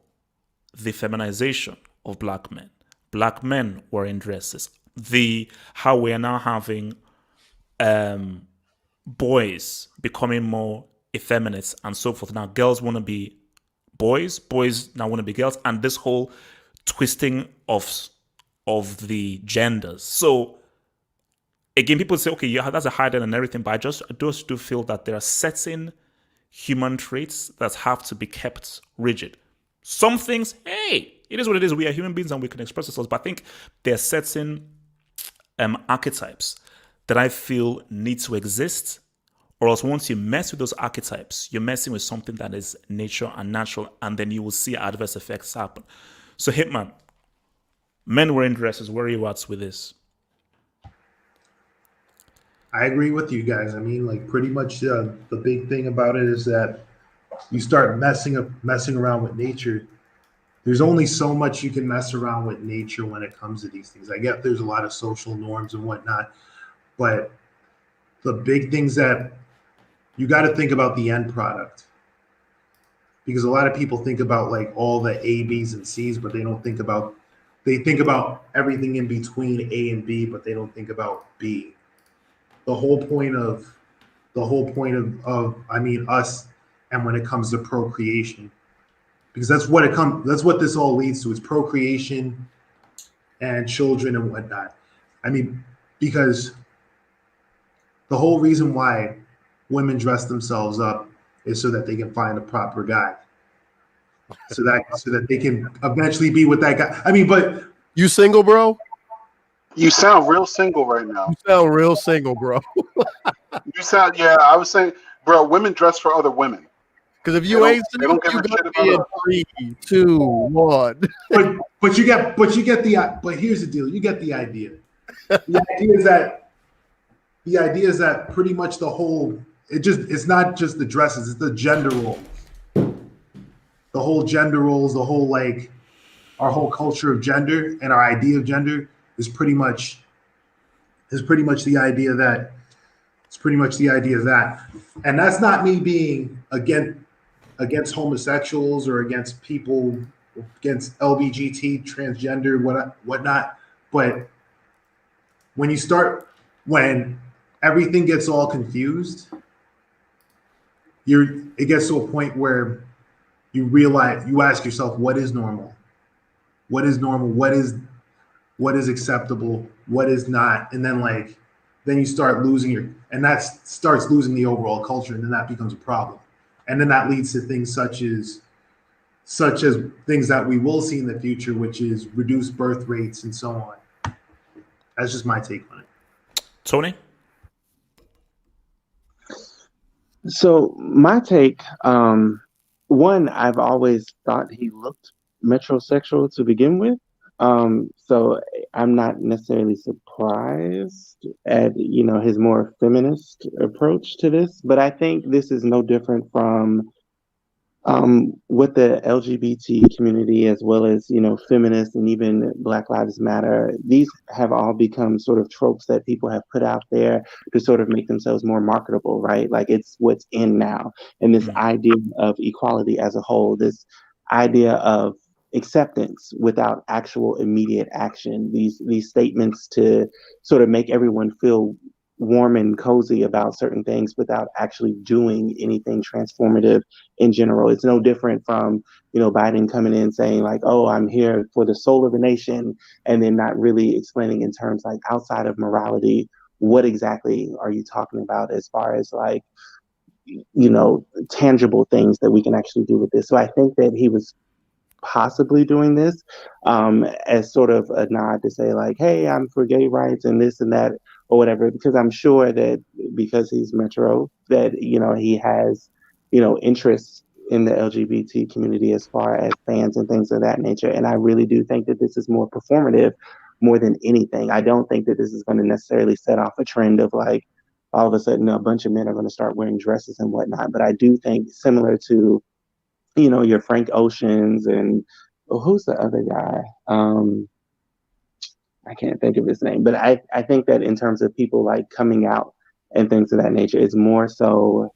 the feminization of black men. Black men wearing dresses. How we are now having boys becoming more effeminate and so forth. Now girls want to be boys now want to be girls, and this whole twisting of the genders. So again, people say, okay, yeah, that's a hard end and everything, but I just do feel that there are certain human traits that have to be kept rigid. Some things, hey, it is what it is. We are human beings and we can express ourselves, but I think there are certain archetypes that I feel need to exist, or else once you mess with those archetypes, you're messing with something that is nature and natural, and then you will see adverse effects happen. So Hitman, men wearing dresses, where are you at with this? I agree with you guys. I mean, pretty much the big thing about it is that you start messing around with nature. There's only so much you can mess around with nature when it comes to these things. I get there's a lot of social norms and whatnot, but the big things that you got to think about the end product, because a lot of people think about all the A, B's, and C's, but they think about everything in between A and B, but they don't think about B. The whole point of us, and when it comes to procreation, because that's what this all leads to, is procreation and children and whatnot. I mean, because the whole reason why women dress themselves up is so that they can find a proper guy, so that they can eventually be with that guy. I mean, but you single, bro? You sound real single right now. You sound real single, bro. You sound, yeah. I was saying, bro, women dress for other women. Because if you ain't single, you gonna be in 3, 2, 1. But here's the deal. You get the idea. The idea is that pretty much the whole, it's not just the dresses, it's the gender roles. The whole gender roles, the whole our whole culture of gender and our idea of gender is pretty much the idea that and that's not me being against homosexuals or against people, against LGBT, transgender, whatnot. But when everything gets all confused, it gets to a point where you realize, you ask yourself, what is normal? What is normal? What is acceptable? What is not? And then you start losing that starts losing the overall culture, and then that becomes a problem. And then that leads to things such as things that we will see in the future, which is reduced birth rates and so on. That's just my take on it. Tony? So my take, one, I've always thought he looked metrosexual to begin with. So I'm not necessarily surprised at, his more feminist approach to this, but I think this is no different from with the LGBT community, as well as feminists and even Black Lives Matter. These have all become sort of tropes that people have put out there to sort of make themselves more marketable, right? Like it's what's in now, and this idea of equality as a whole, this idea of acceptance without actual immediate action, these statements to sort of make everyone feel warm and cozy about certain things without actually doing anything transformative in general. It's no different from, Biden coming in saying like, oh, I'm here for the soul of the nation, and then not really explaining in terms like outside of morality, what exactly are you talking about as far as like, tangible things that we can actually do with this. So I think that he was possibly doing this as sort of a nod to say like, hey, I'm for gay rights and this and that or whatever, because I'm sure that because he's Metro, that, he has, interests in the LGBT community as far as fans and things of that nature. And I really do think that this is more performative more than anything. I don't think that this is going to necessarily set off a trend of like, all of a sudden a bunch of men are going to start wearing dresses and whatnot. But I do think similar to your Frank Oceans and who's the other guy? I can't think of his name, but I think that in terms of people like coming out and things of that nature, it's more so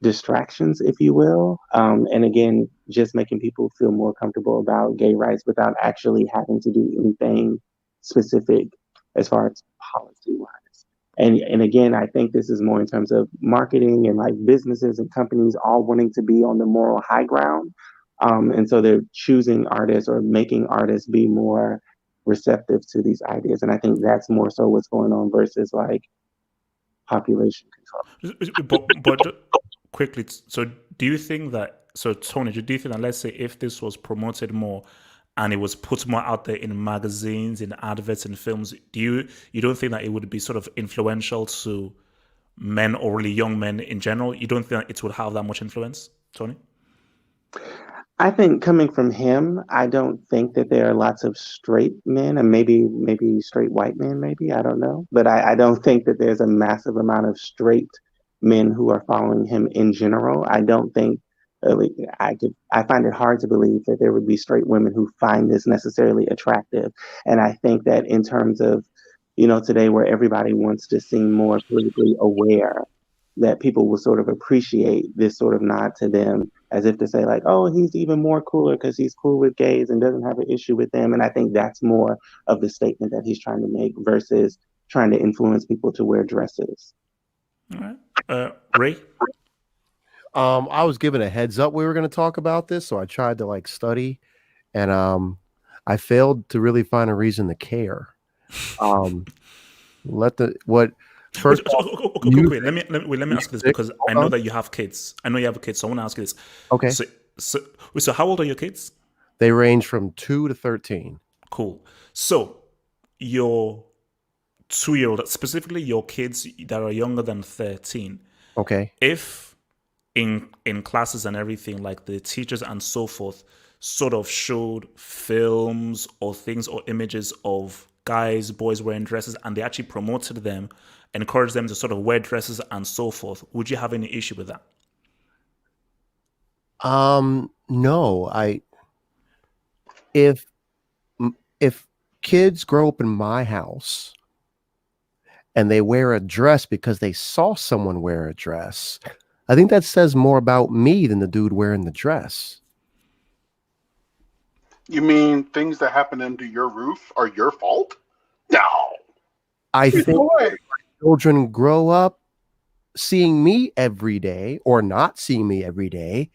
distractions, if you will. And again, just making people feel more comfortable about gay rights without actually having to do anything specific as far as policy wise. And again, I think this is more in terms of marketing and like businesses and companies all wanting to be on the moral high ground. And so they're choosing artists or making artists be more receptive to these ideas. And I think that's more so what's going on versus like population control. But quickly, so do you think that, so Tony, do you think that, let's say if this was promoted more and it was put more out there in magazines, in adverts, in films, you don't think that it would be sort of influential to men or really young men in general? You don't think that it would have that much influence, Tony? I think coming from him, I don't think that there are lots of straight men, and maybe straight white men, maybe, I don't know. But I don't think that there's a massive amount of straight men who are following him in general. I don't think I find it hard to believe that there would be straight women who find this necessarily attractive. And I think that in terms of, today where everybody wants to seem more politically aware, that people will sort of appreciate this sort of nod to them as if to say like, oh, he's even more cooler because he's cool with gays and doesn't have an issue with them. And I think that's more of the statement that he's trying to make versus trying to influence people to wear dresses. All right. Ray? I was given a heads up we were going to talk about this, so I tried to like study, and I failed to really find a reason to care. First, okay, let me ask this because I know that you have kids. I know you have kids, so I want to ask you this. Okay. So how old are your kids? They range from 2 to 13. Cool. So your 2-year-old, specifically your kids that are younger than 13. Okay. If in classes and everything, like the teachers and so forth, sort of showed films or things or images of guys, boys wearing dresses, and they actually promoted them, encouraged them to sort of wear dresses and so forth, would you have any issue with that? No. If kids grow up in my house and they wear a dress because they saw someone wear a dress, I think that says more about me than the dude wearing the dress. You mean things that happen under your roof are your fault? No. I think children grow up seeing me every day or not seeing me every day,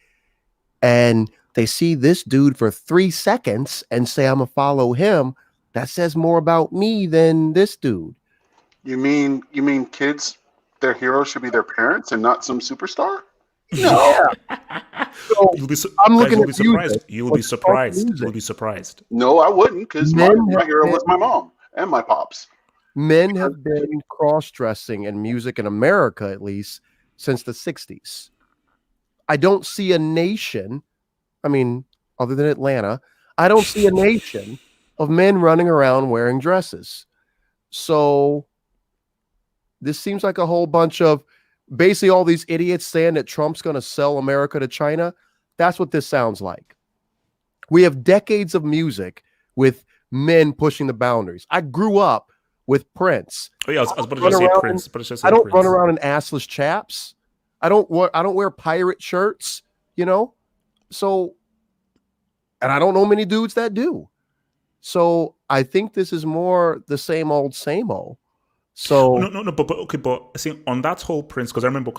and they see this dude for 3 seconds and say, I'm going to follow him. That says more about me than this dude. You mean kids, their heroes should be their parents and not some superstar? No. So I'm looking at surprised. You'll be surprised. You'll be surprised. No, I wouldn't, because my hero was my mom and my pops. Men have been cross-dressing in music in America, at least, since the 60s. I don't see a nation, I mean, other than Atlanta, I don't see a nation of men running around wearing dresses. So this seems like a whole bunch of basically all these idiots saying that Trump's going to sell America to China. That's what this sounds like. We have decades of music with men pushing the boundaries. I grew up with Prince. Oh yeah, I was about to just say Prince. I don't run around in assless chaps. I don't wear pirate shirts, you know? So, and I don't know many dudes that do. So I think this is more the same old, same old. So no, but okay, but I think on that whole Prince, because I remember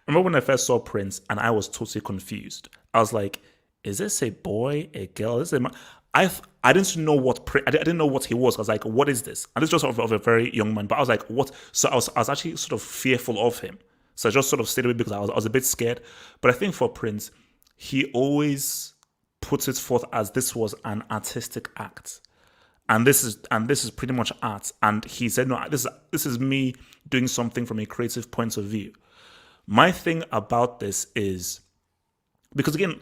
when I first saw Prince and I was totally confused. I was like, is this a boy, a girl? Is this a man? I didn't know what I didn't know what he was. I was like, what is this? And it's just of a very young man. But I was like, what? So I was actually sort of fearful of him. So I just sort of stayed away because I was a bit scared. But I think for Prince, he always puts it forth as this was an artistic act. And this is pretty much art. And he said, no, this is me doing something from a creative point of view. My thing about this is, because again,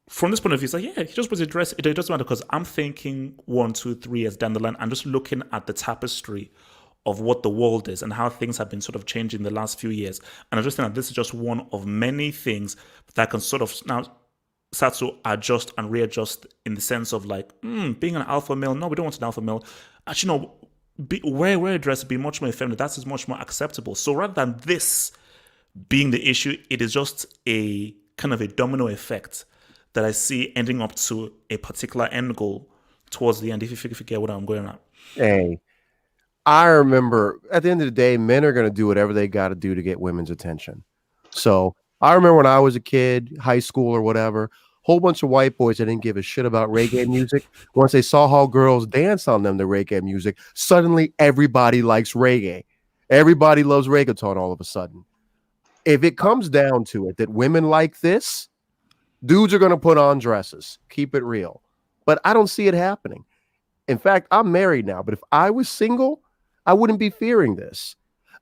from this point of view, it's like, yeah, he just puts a dress. It doesn't matter, because I'm thinking 1, 2, 3 years down the line. I'm just looking at the tapestry of what the world is and how things have been sort of changing in the last few years. And I just think that this is just one of many things that can sort of now start to adjust and readjust, in the sense of like, being an alpha male, no, we don't want an alpha male. Actually, no, wear a dress, be much more feminine. That is much more acceptable. So rather than this being the issue, it is just a kind of a domino effect that I see ending up to a particular end goal towards the end, if you get what I'm going at. Hey, I remember at the end of the day, men are going to do whatever they got to do to get women's attention. So I remember when I was a kid, high school or whatever, whole bunch of white boys that didn't give a shit about reggae music. Once they saw how girls dance on them to reggae music, suddenly everybody likes reggae. Everybody loves reggaeton all of a sudden. If it comes down to it that women like this, dudes are going to put on dresses. Keep it real. But I don't see it happening. In fact, I'm married now, but if I was single, I wouldn't be fearing this.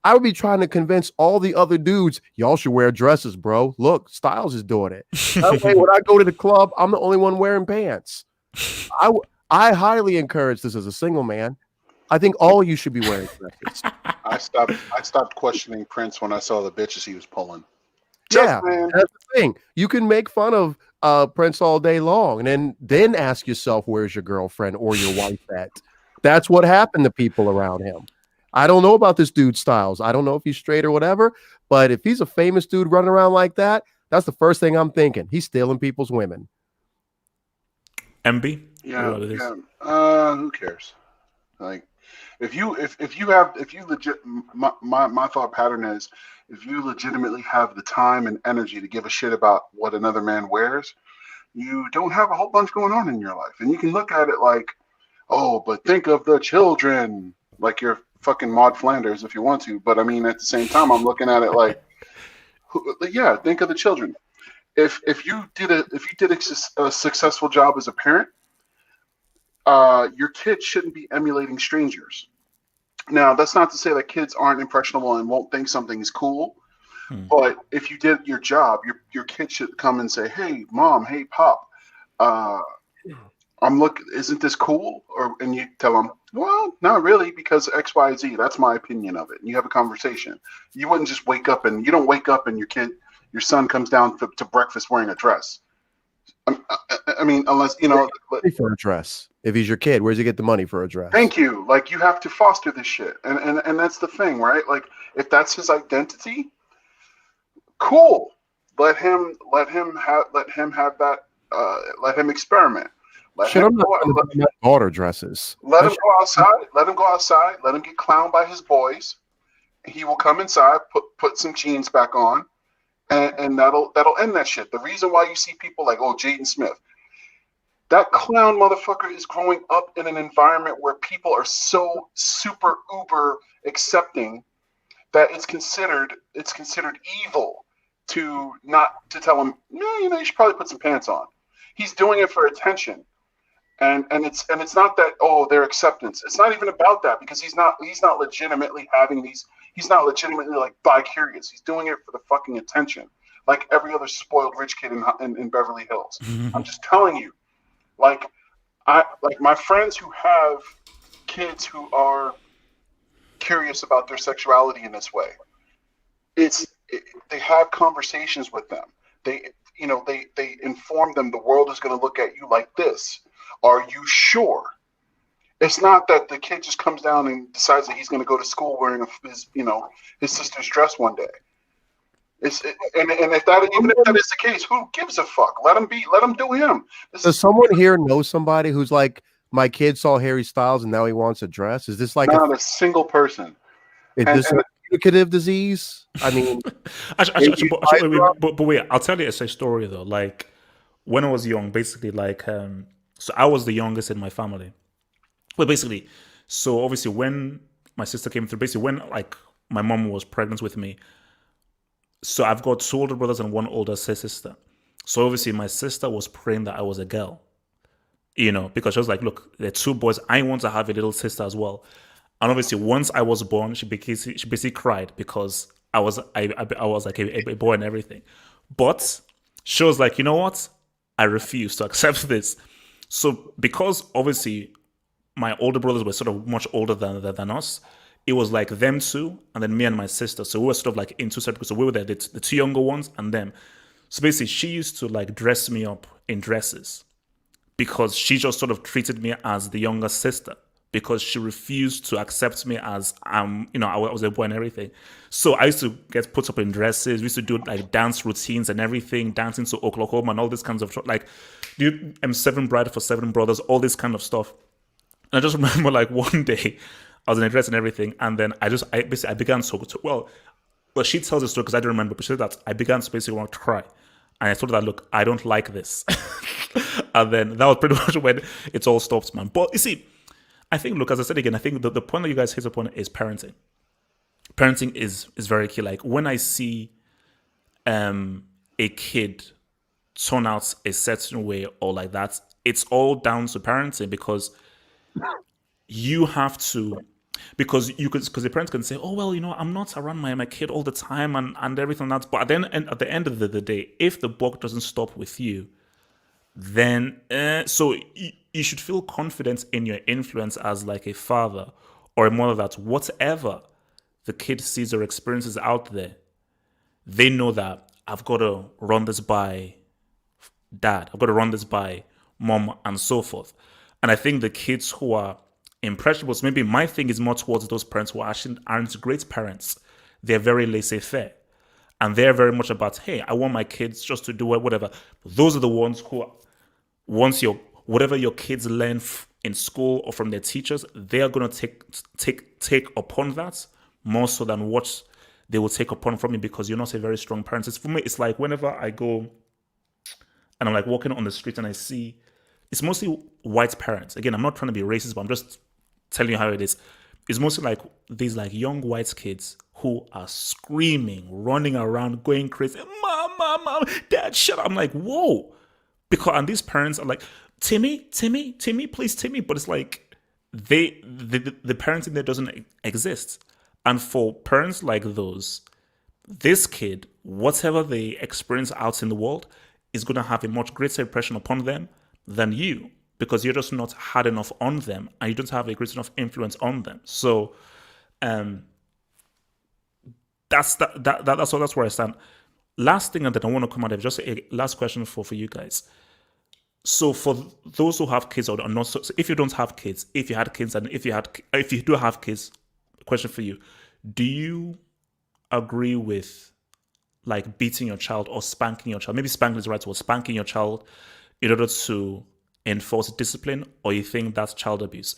I would be trying to convince all the other dudes, y'all should wear dresses, bro. Look, Styles is doing it. That way, when I go to the club, I'm the only one wearing pants. I highly encourage this as a single man. I think all of you should be wearing dresses. I stopped questioning Prince when I saw the bitches he was pulling. Yeah, that's the thing. You can make fun of Prince all day long, and then ask yourself, where's your girlfriend or your wife at? That's what happened to people around him. I don't know about this dude Styles. I don't know if he's straight or whatever, but if he's a famous dude running around like that, that's the first thing I'm thinking. He's stealing people's women. MB? Yeah. Who cares? Like, my thought pattern is, if you legitimately have the time and energy to give a shit about what another man wears, you don't have a whole bunch going on in your life. And you can look at it like, oh, but think of the children, like you're fucking Maud Flanders if you want to. But I mean, at the same time, I'm looking at it like, yeah, think of the children. If you did a successful job as a parent, your kids shouldn't be emulating strangers. Now, that's not to say that kids aren't impressionable and won't think something is cool. But if you did your job, your kid should come and say, "Hey, mom, hey, pop, isn't this cool?" And you tell them, "Well, not really, because X, Y, Z. That's my opinion of it." And you have a conversation. You wouldn't just wake up and your son comes down to breakfast wearing a dress. I mean, unless for a dress. If he's your kid, where's he get the money for a dress? Thank you. Like, you have to foster this shit, and that's the thing, right? Like, if that's his identity, cool. Let him have that. Let him experiment. Let him daughter dresses. Let him go outside. Let him go outside. Let him get clowned by his boys. He will come inside, put some jeans back on, and that'll end that shit. The reason why you see people like Jaden Smith, that clown motherfucker is growing up in an environment where people are so super uber accepting that it's considered evil to tell him, no, you should probably put some pants on. He's doing it for attention. And it's not that, their acceptance. It's not even about that, because he's not legitimately having these. He's not legitimately like bi-curious. He's doing it for the fucking attention, like every other spoiled rich kid in Beverly Hills. I'm just telling you, like my friends who have kids who are curious about their sexuality in this way. They have conversations with them. They inform them the world is going to look at you like this. Are you sure? It's not that the kid just comes down and decides that he's going to go to school wearing his sister's dress one day. And if that even if that is the case, who gives a fuck? Let him do him. Does someone here know somebody who's like, my kid saw Harry Styles and now he wants a dress? Is this like not a single person? Is this a communicative disease? I mean, but wait, I'll tell you a story though. Like when I was young, basically, like so I was the youngest in my family. Well, basically, so obviously when my sister came through, basically when like my mom was pregnant with me, so I've got 2 older brothers and 1 older sister. So obviously my sister was praying that I was a girl, because she was like, look, there are 2 boys. I want to have a little sister as well. And obviously once I was born, she basically cried because I was like a boy and everything. But she was like, you know what? I refuse to accept this. So because obviously my older brothers were sort of much older than us, it was like them 2 and then me and my sister. So we were sort of like in 2 separate groups. So we were the 2 younger ones and them. So basically she used to like dress me up in dresses because she just sort of treated me as the younger sister because she refused to accept me as I was a boy and everything. So I used to get put up in dresses. We used to do like dance routines and everything, dancing to Oklahoma and all this kinds of like Seven Bride for Seven Brothers, all this kind of stuff. And I just remember like one day I was in a dress and everything, and then I began to well, she tells the story because I don't remember, but she said that I began to basically want to cry. And I told her that, look, I don't like this. And then that was pretty much when it all stopped, man. But you see, I think, look, as I said again, I think the point that you guys hit upon is parenting. Parenting is very key. Like when I see a kid turn out a certain way or like that, it's all down to parenting because you have to, because the parents can say, oh, well, I'm not around my kid all the time and everything like that. But at the end of the day, if the buck doesn't stop with you, then so you should feel confident in your influence as like a father or a mother that whatever the kid sees or experiences out there, they know that I've got to run this by dad, I've got to run this by mom and so forth. And I think the kids who are impressionables, maybe my thing is more towards those parents who actually aren't great parents. They're very laissez-faire. And they're very much about, hey, I want my kids just to do whatever. Those are the ones who, once whatever your kids learn in school or from their teachers, they are going to take upon that more so than what they will take upon from you because you're not a very strong parent. For me, it's like whenever I go and I'm like walking on the street and I see, it's mostly white parents. Again, I'm not trying to be racist, but I'm just telling you how it is. It's mostly like these like young white kids who are screaming, running around, going crazy. Mom, dad, shut up. I'm like, whoa. And these parents are like, Timmy, please, Timmy. But it's like the parenting there doesn't exist. And for parents like those, this kid, whatever they experience out in the world, is going to have a much greater impression upon them than you, because you're just not hard enough on them and you don't have a great enough influence on them. So that's where I stand. Last thing that I want to come out of, just a last question for you guys. So for those who have kids or not, so if you don't have kids, if you had kids, and if you do have kids, question for you: do you agree with like beating your child or spanking your child? Maybe spanking is the right word. Spanking your child in order to enforce discipline, or you think that's child abuse?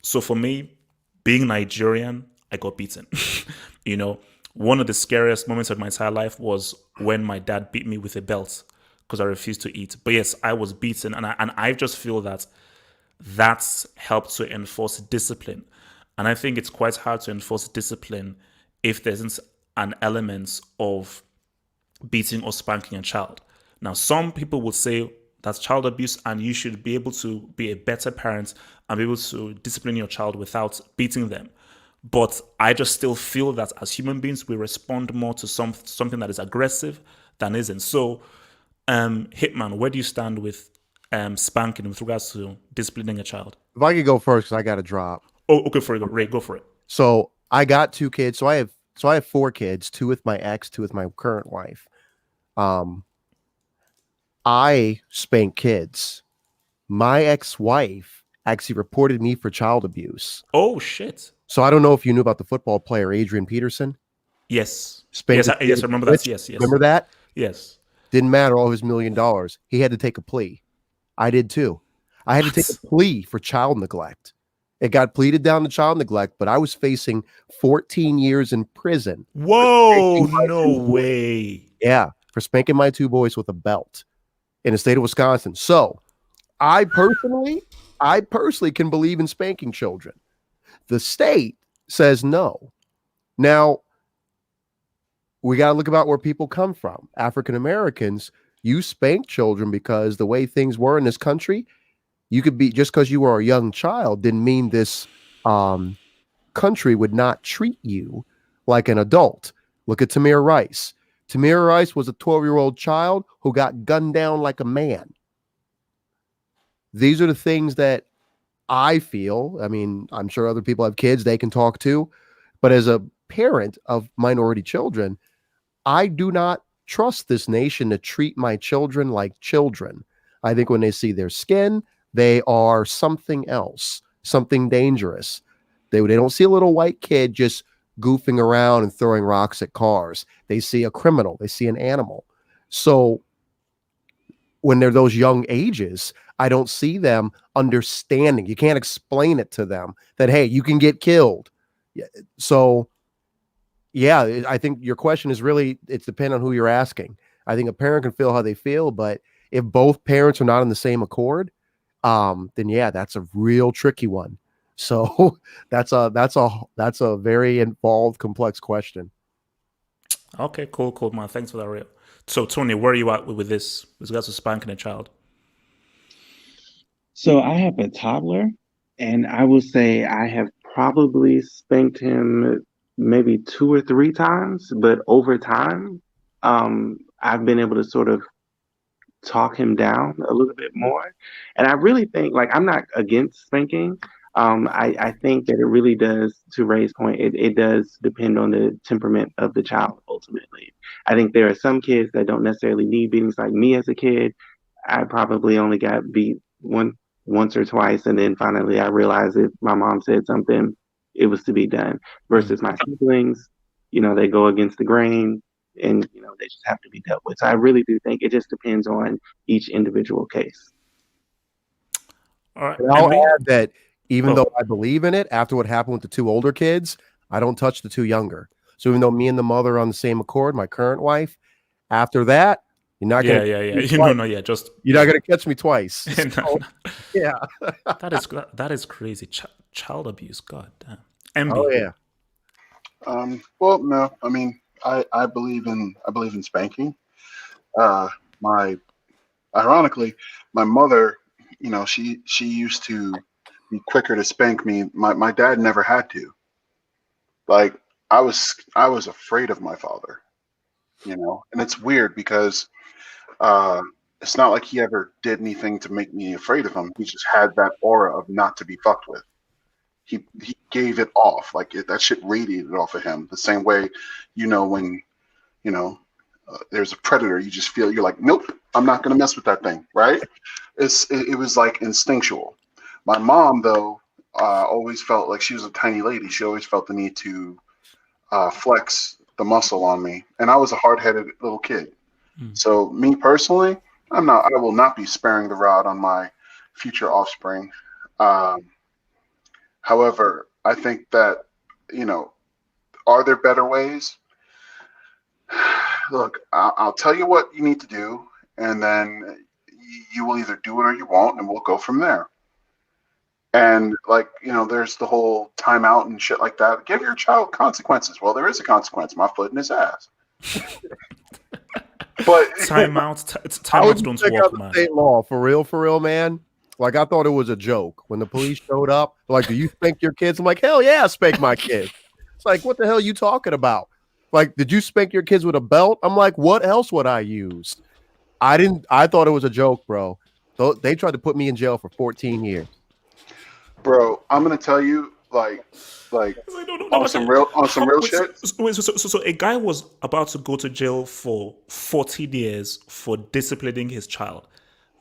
So for me, being Nigerian, I got beaten. One of the scariest moments of my entire life was when my dad beat me with a belt because I refused to eat. But yes, I was beaten, and I just feel that that's helped to enforce discipline. And I think it's quite hard to enforce discipline if there isn't an element of beating or spanking a child. Now, some people will say that's child abuse and you should be able to be a better parent and be able to discipline your child without beating them. But I just still feel that as human beings, we respond more to something that is aggressive than isn't. So, Hitman, where do you stand with spanking with regards to disciplining a child? If I could go first, because I got to drop. Oh, okay, for it. Ray, go for it. So I got 2 kids. So I have 4 kids, 2 with my ex, 2 with my current wife. I spank kids. My ex-wife actually reported me for child abuse. Oh shit! So I don't know if you knew about the football player Adrian Peterson. Yes, Spanked yes, I remember that. Yes, Remember that? Yes. Didn't matter all his $1 million. He had to take a plea. I did too. I had to take a plea for child neglect. It got pleaded down to child neglect, but I was facing 14 years in prison. Whoa, no way. Yeah, for spanking my 2 boys with a belt in the state of Wisconsin. So I personally can believe in spanking children. The state says no. Now, we got to look about where people come from. African Americans, you spank children because the way things were in this country, you could be, just because you were a young child didn't mean this country would not treat you like an adult. Look at Tamir Rice. Tamir Rice was a 12-year-old child who got gunned down like a man. These are the things that I feel. I mean, I'm sure other people have kids they can talk to, but as a parent of minority children, I do not trust this nation to treat my children like children. I think when they see their skin, they are something else, something dangerous. They don't see a little white kid just goofing around and throwing rocks at cars. They see a criminal. They see an animal. So when they're those young ages, I don't see them understanding. You can't explain it to them that, hey, you can get killed. So, yeah, I think your question is really, it's dependent on who you're asking. I think a parent can feel how they feel, but if both parents are not in the same accord, then yeah, that's a real tricky one. So that's a very involved, complex question. Okay, cool, man. Thanks for that, Ray. So, Tony, where are you at with this? With regards to spanking a child? So I have a toddler, and I will say I have probably spanked him maybe 2 or 3 times, but over time, I've been able to sort of talk him down a little bit more. And I really think, like, I'm not against spanking. I think that it really does, to Ray's point, it does depend on the temperament of the child ultimately. I think there are some kids that don't necessarily need beatings. Like me as a kid, I probably only got beat once or twice, and then finally I realized if my mom said something, it was to be done. Versus my siblings, they go against the grain, and they just have to be dealt with. So I really do think it just depends on each individual case. All right. And I'll add that even though I believe in it, after what happened with the 2 older kids, I don't touch the 2 younger. So even though me and the mother are on the same accord, my current wife, after that, you're not going to you're not going to catch me twice. So, yeah. that is crazy. Child abuse, god damn. MB. Oh yeah. Well, no, I mean, I believe in spanking. Ironically, my mother, she used to be quicker to spank me. My dad never had to. Like, I was afraid of my father, and it's weird because it's not like he ever did anything to make me afraid of him. He just had that aura of not to be fucked with. He gave it off, like that shit radiated off of him. The same way, when there's a predator, you just feel, you're like, nope, I'm not gonna mess with that thing, right? It was like instinctual. My mom, though, always felt like she was a tiny lady. She always felt the need to flex the muscle on me, and I was a hard-headed little kid. So me personally, I will not be sparing the rod on my future offspring. However, I think that, are there better ways? Look, I'll tell you what you need to do, and then you will either do it or you won't, and we'll go from there. And there's the whole timeout and shit like that. Give your child consequences. Well, there is a consequence. My foot in his ass. But timeouts don't work, man. State law for real, man. Like, I thought it was a joke. When the police showed up, like, do you spank your kids? I'm like, hell yeah, I spank my kids. It's like, what the hell are you talking about? Like, did you spank your kids with a belt? I'm like, what else would I use? I thought it was a joke, bro. So they tried to put me in jail for 14 years. Bro, I'm gonna tell you, like It's like, no, on some real wait, shit. So a guy was about to go to jail for 14 years for disciplining his child.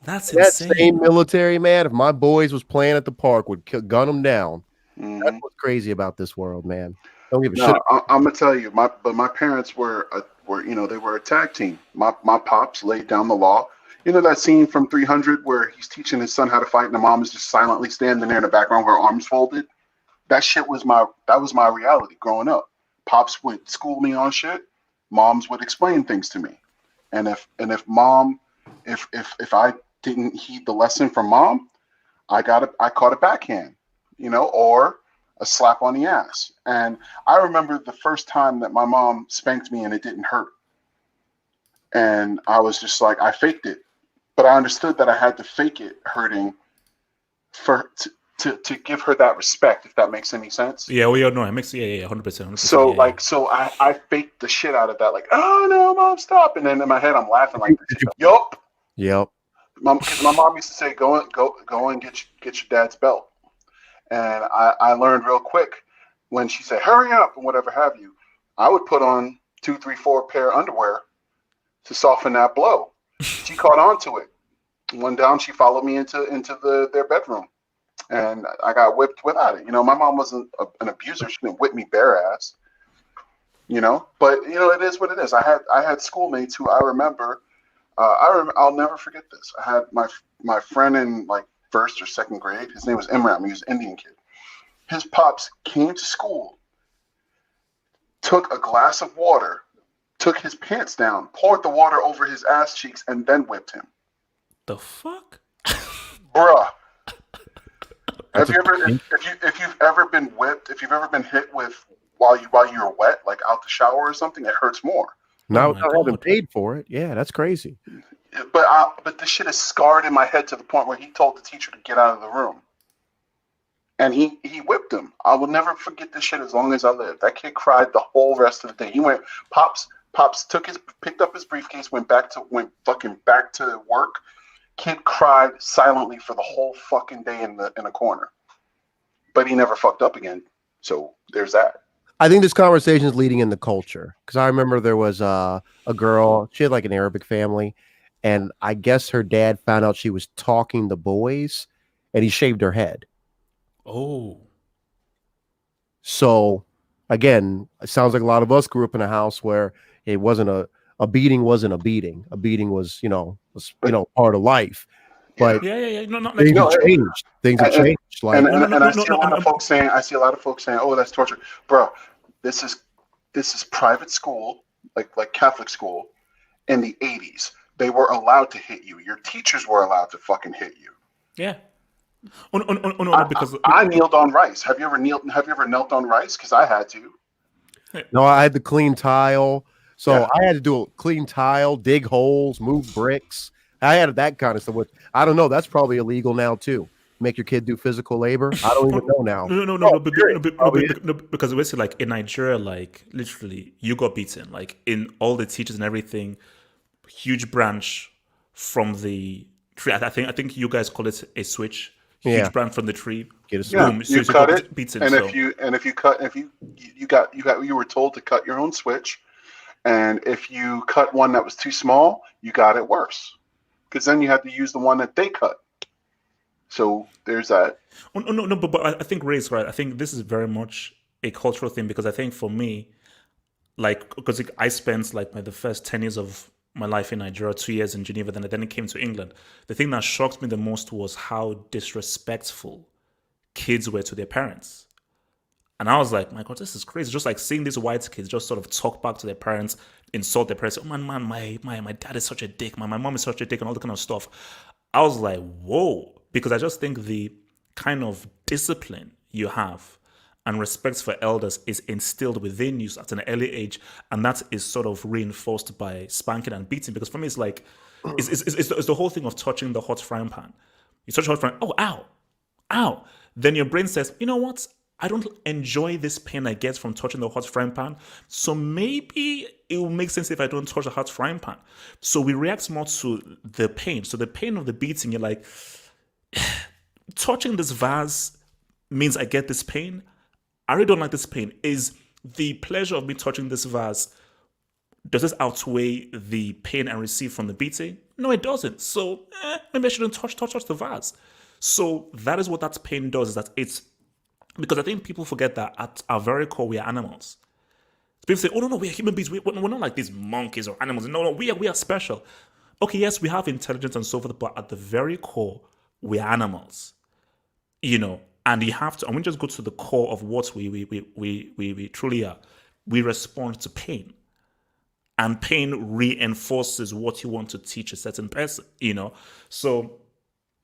That's That insane. same military man, if my boys was playing at the park, would gun them down. Mhm. That's what's crazy about this world, man. Don't give a No, shit. I'm gonna tell you, my parents were they were a tag team. My pops laid down the law. You know that scene from 300 where he's teaching his son how to fight, and the mom is just silently standing there in the background with her arms folded. That was my reality growing up. Pops would school me on shit. Moms would explain things to me, and if I didn't heed the lesson from mom, I caught a backhand, or a slap on the ass. And I remember the first time that my mom spanked me and it didn't hurt. And I was just like, I faked it. But I understood that I had to fake it hurting to give her that respect, if that makes any sense. Yeah, well, yeah, no, it makes 100%. So yeah. so I faked the shit out of that, like, oh no, mom, stop. And then in my head I'm laughing like, yup. Yep. My mom used to say, go and get your dad's belt. And I learned real quick when she said, hurry up and whatever have you, I would put on 2, 3, 4 pair of underwear to soften that blow. She caught on to it. One down, she followed me into their bedroom, and I got whipped without it. My mom wasn't an abuser. She didn't whip me bare ass. But it is what it is. I had schoolmates who I remember. I'll never forget this. I had my friend in like first or second grade. His name was Imran. He was an Indian kid. His pops came to school, took a glass of water, took his pants down, poured the water over his ass cheeks, and then whipped him. The fuck? Bruh. If you've ever been whipped, if you've ever been hit with while you're wet, like out the shower or something, it hurts more. Now I haven't paid for it. Yeah, that's crazy. But this shit is scarred in my head to the point where he told the teacher to get out of the room. And he whipped him. I will never forget this shit as long as I live. That kid cried the whole rest of the day. He went, Pops picked up his briefcase, went fucking back to work. Kid cried silently for the whole fucking day in a corner. But he never fucked up again. So there's that. I think this conversation is leading into culture, because I remember there was a girl, she had like an Arabic family, and I guess her dad found out she was talking to boys, and he shaved her head. Oh. So again, it sounds like a lot of us grew up in a house where it wasn't a beating wasn't a beating. A beating was, part of life. But yeah. No, things have changed. Things have changed. Like, I see a lot of folks saying, "Oh, that's torture." Bro, this is private school, like Catholic school in the 80s. They were allowed to hit you. Your teachers were allowed to fucking hit you. Yeah. Because I kneeled on rice. Have you ever knelt on rice? Because I had to. No, I had to clean tile. So yeah. I had to do a clean tile, dig holes, move bricks. I had that kind of stuff. I don't know. That's probably illegal now too. Make your kid do physical labor. I don't even know now. No, because basically, like in Nigeria, like literally, you got beaten. Like in all the teachers and everything, huge branch from the tree. I think you guys call it a switch. Huge branch from the tree. Get a boom. Yeah, you cut it, beaten, and if you were told to cut your own switch, and if you cut one that was too small, you got it worse. Because then you had to use the one that they cut. So there's that. No, but I think Ray's right. I think this is very much a cultural thing, because I think for me, like, because I spent like the first 10 years of my life in Nigeria, 2 years in Geneva, then it came to England. The thing that shocked me the most was how disrespectful kids were to their parents. And I was like, my God, this is crazy. Just like seeing these white kids just sort of talk back to their parents, insult their parents. Oh, man, my dad is such a dick. My mom is such a dick, and all that kind of stuff. I was like, whoa. Because I just think the kind of discipline you have and respect for elders is instilled within you at an early age. And that is sort of reinforced by spanking and beating. Because for me, it's like, it's the whole thing of touching the hot frying pan. You touch a hot frying, oh, ow, ow. Then your brain says, you know what? I don't enjoy this pain I get from touching the hot frying pan. So maybe it will make sense if I don't touch the hot frying pan. So we react more to the pain. So the pain of the beating, you're like, touching this vase means I get this pain. I really don't like this pain. Is the pleasure of me touching this vase, does this outweigh the pain I receive from the beating? No, it doesn't. So maybe I shouldn't touch the vase. So that is what that pain does, is that it's, because I think people forget that at our very core, we are animals. People say, oh, no, we are human beings. We're not like these monkeys or animals. No, we are special. Okay, yes, we have intelligence and so forth, but at the very core, we are animals. And you have to, and we just go to the core of what we truly are. We respond to pain. And pain reinforces what you want to teach a certain person, So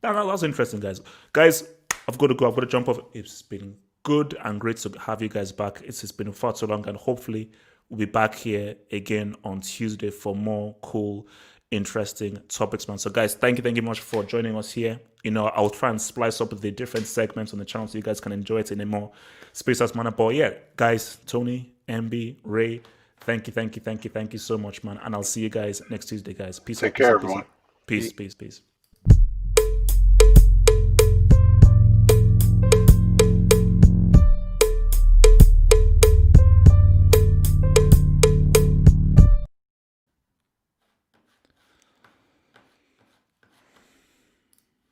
that's interesting, guys. Guys, I've got to go. I've got to jump off. It's been good and great to have you guys back. It's been far too long, and hopefully we'll be back here again on Tuesday for more cool, interesting topics, man. So, guys, thank you much for joining us here. I'll try and splice up the different segments on the channel so you guys can enjoy it in a more space-as manner. But yeah, guys, Tony, MB, Ray, thank you so much, man. And I'll see you guys next Tuesday, guys. Peace out. Take care, everyone. Peace.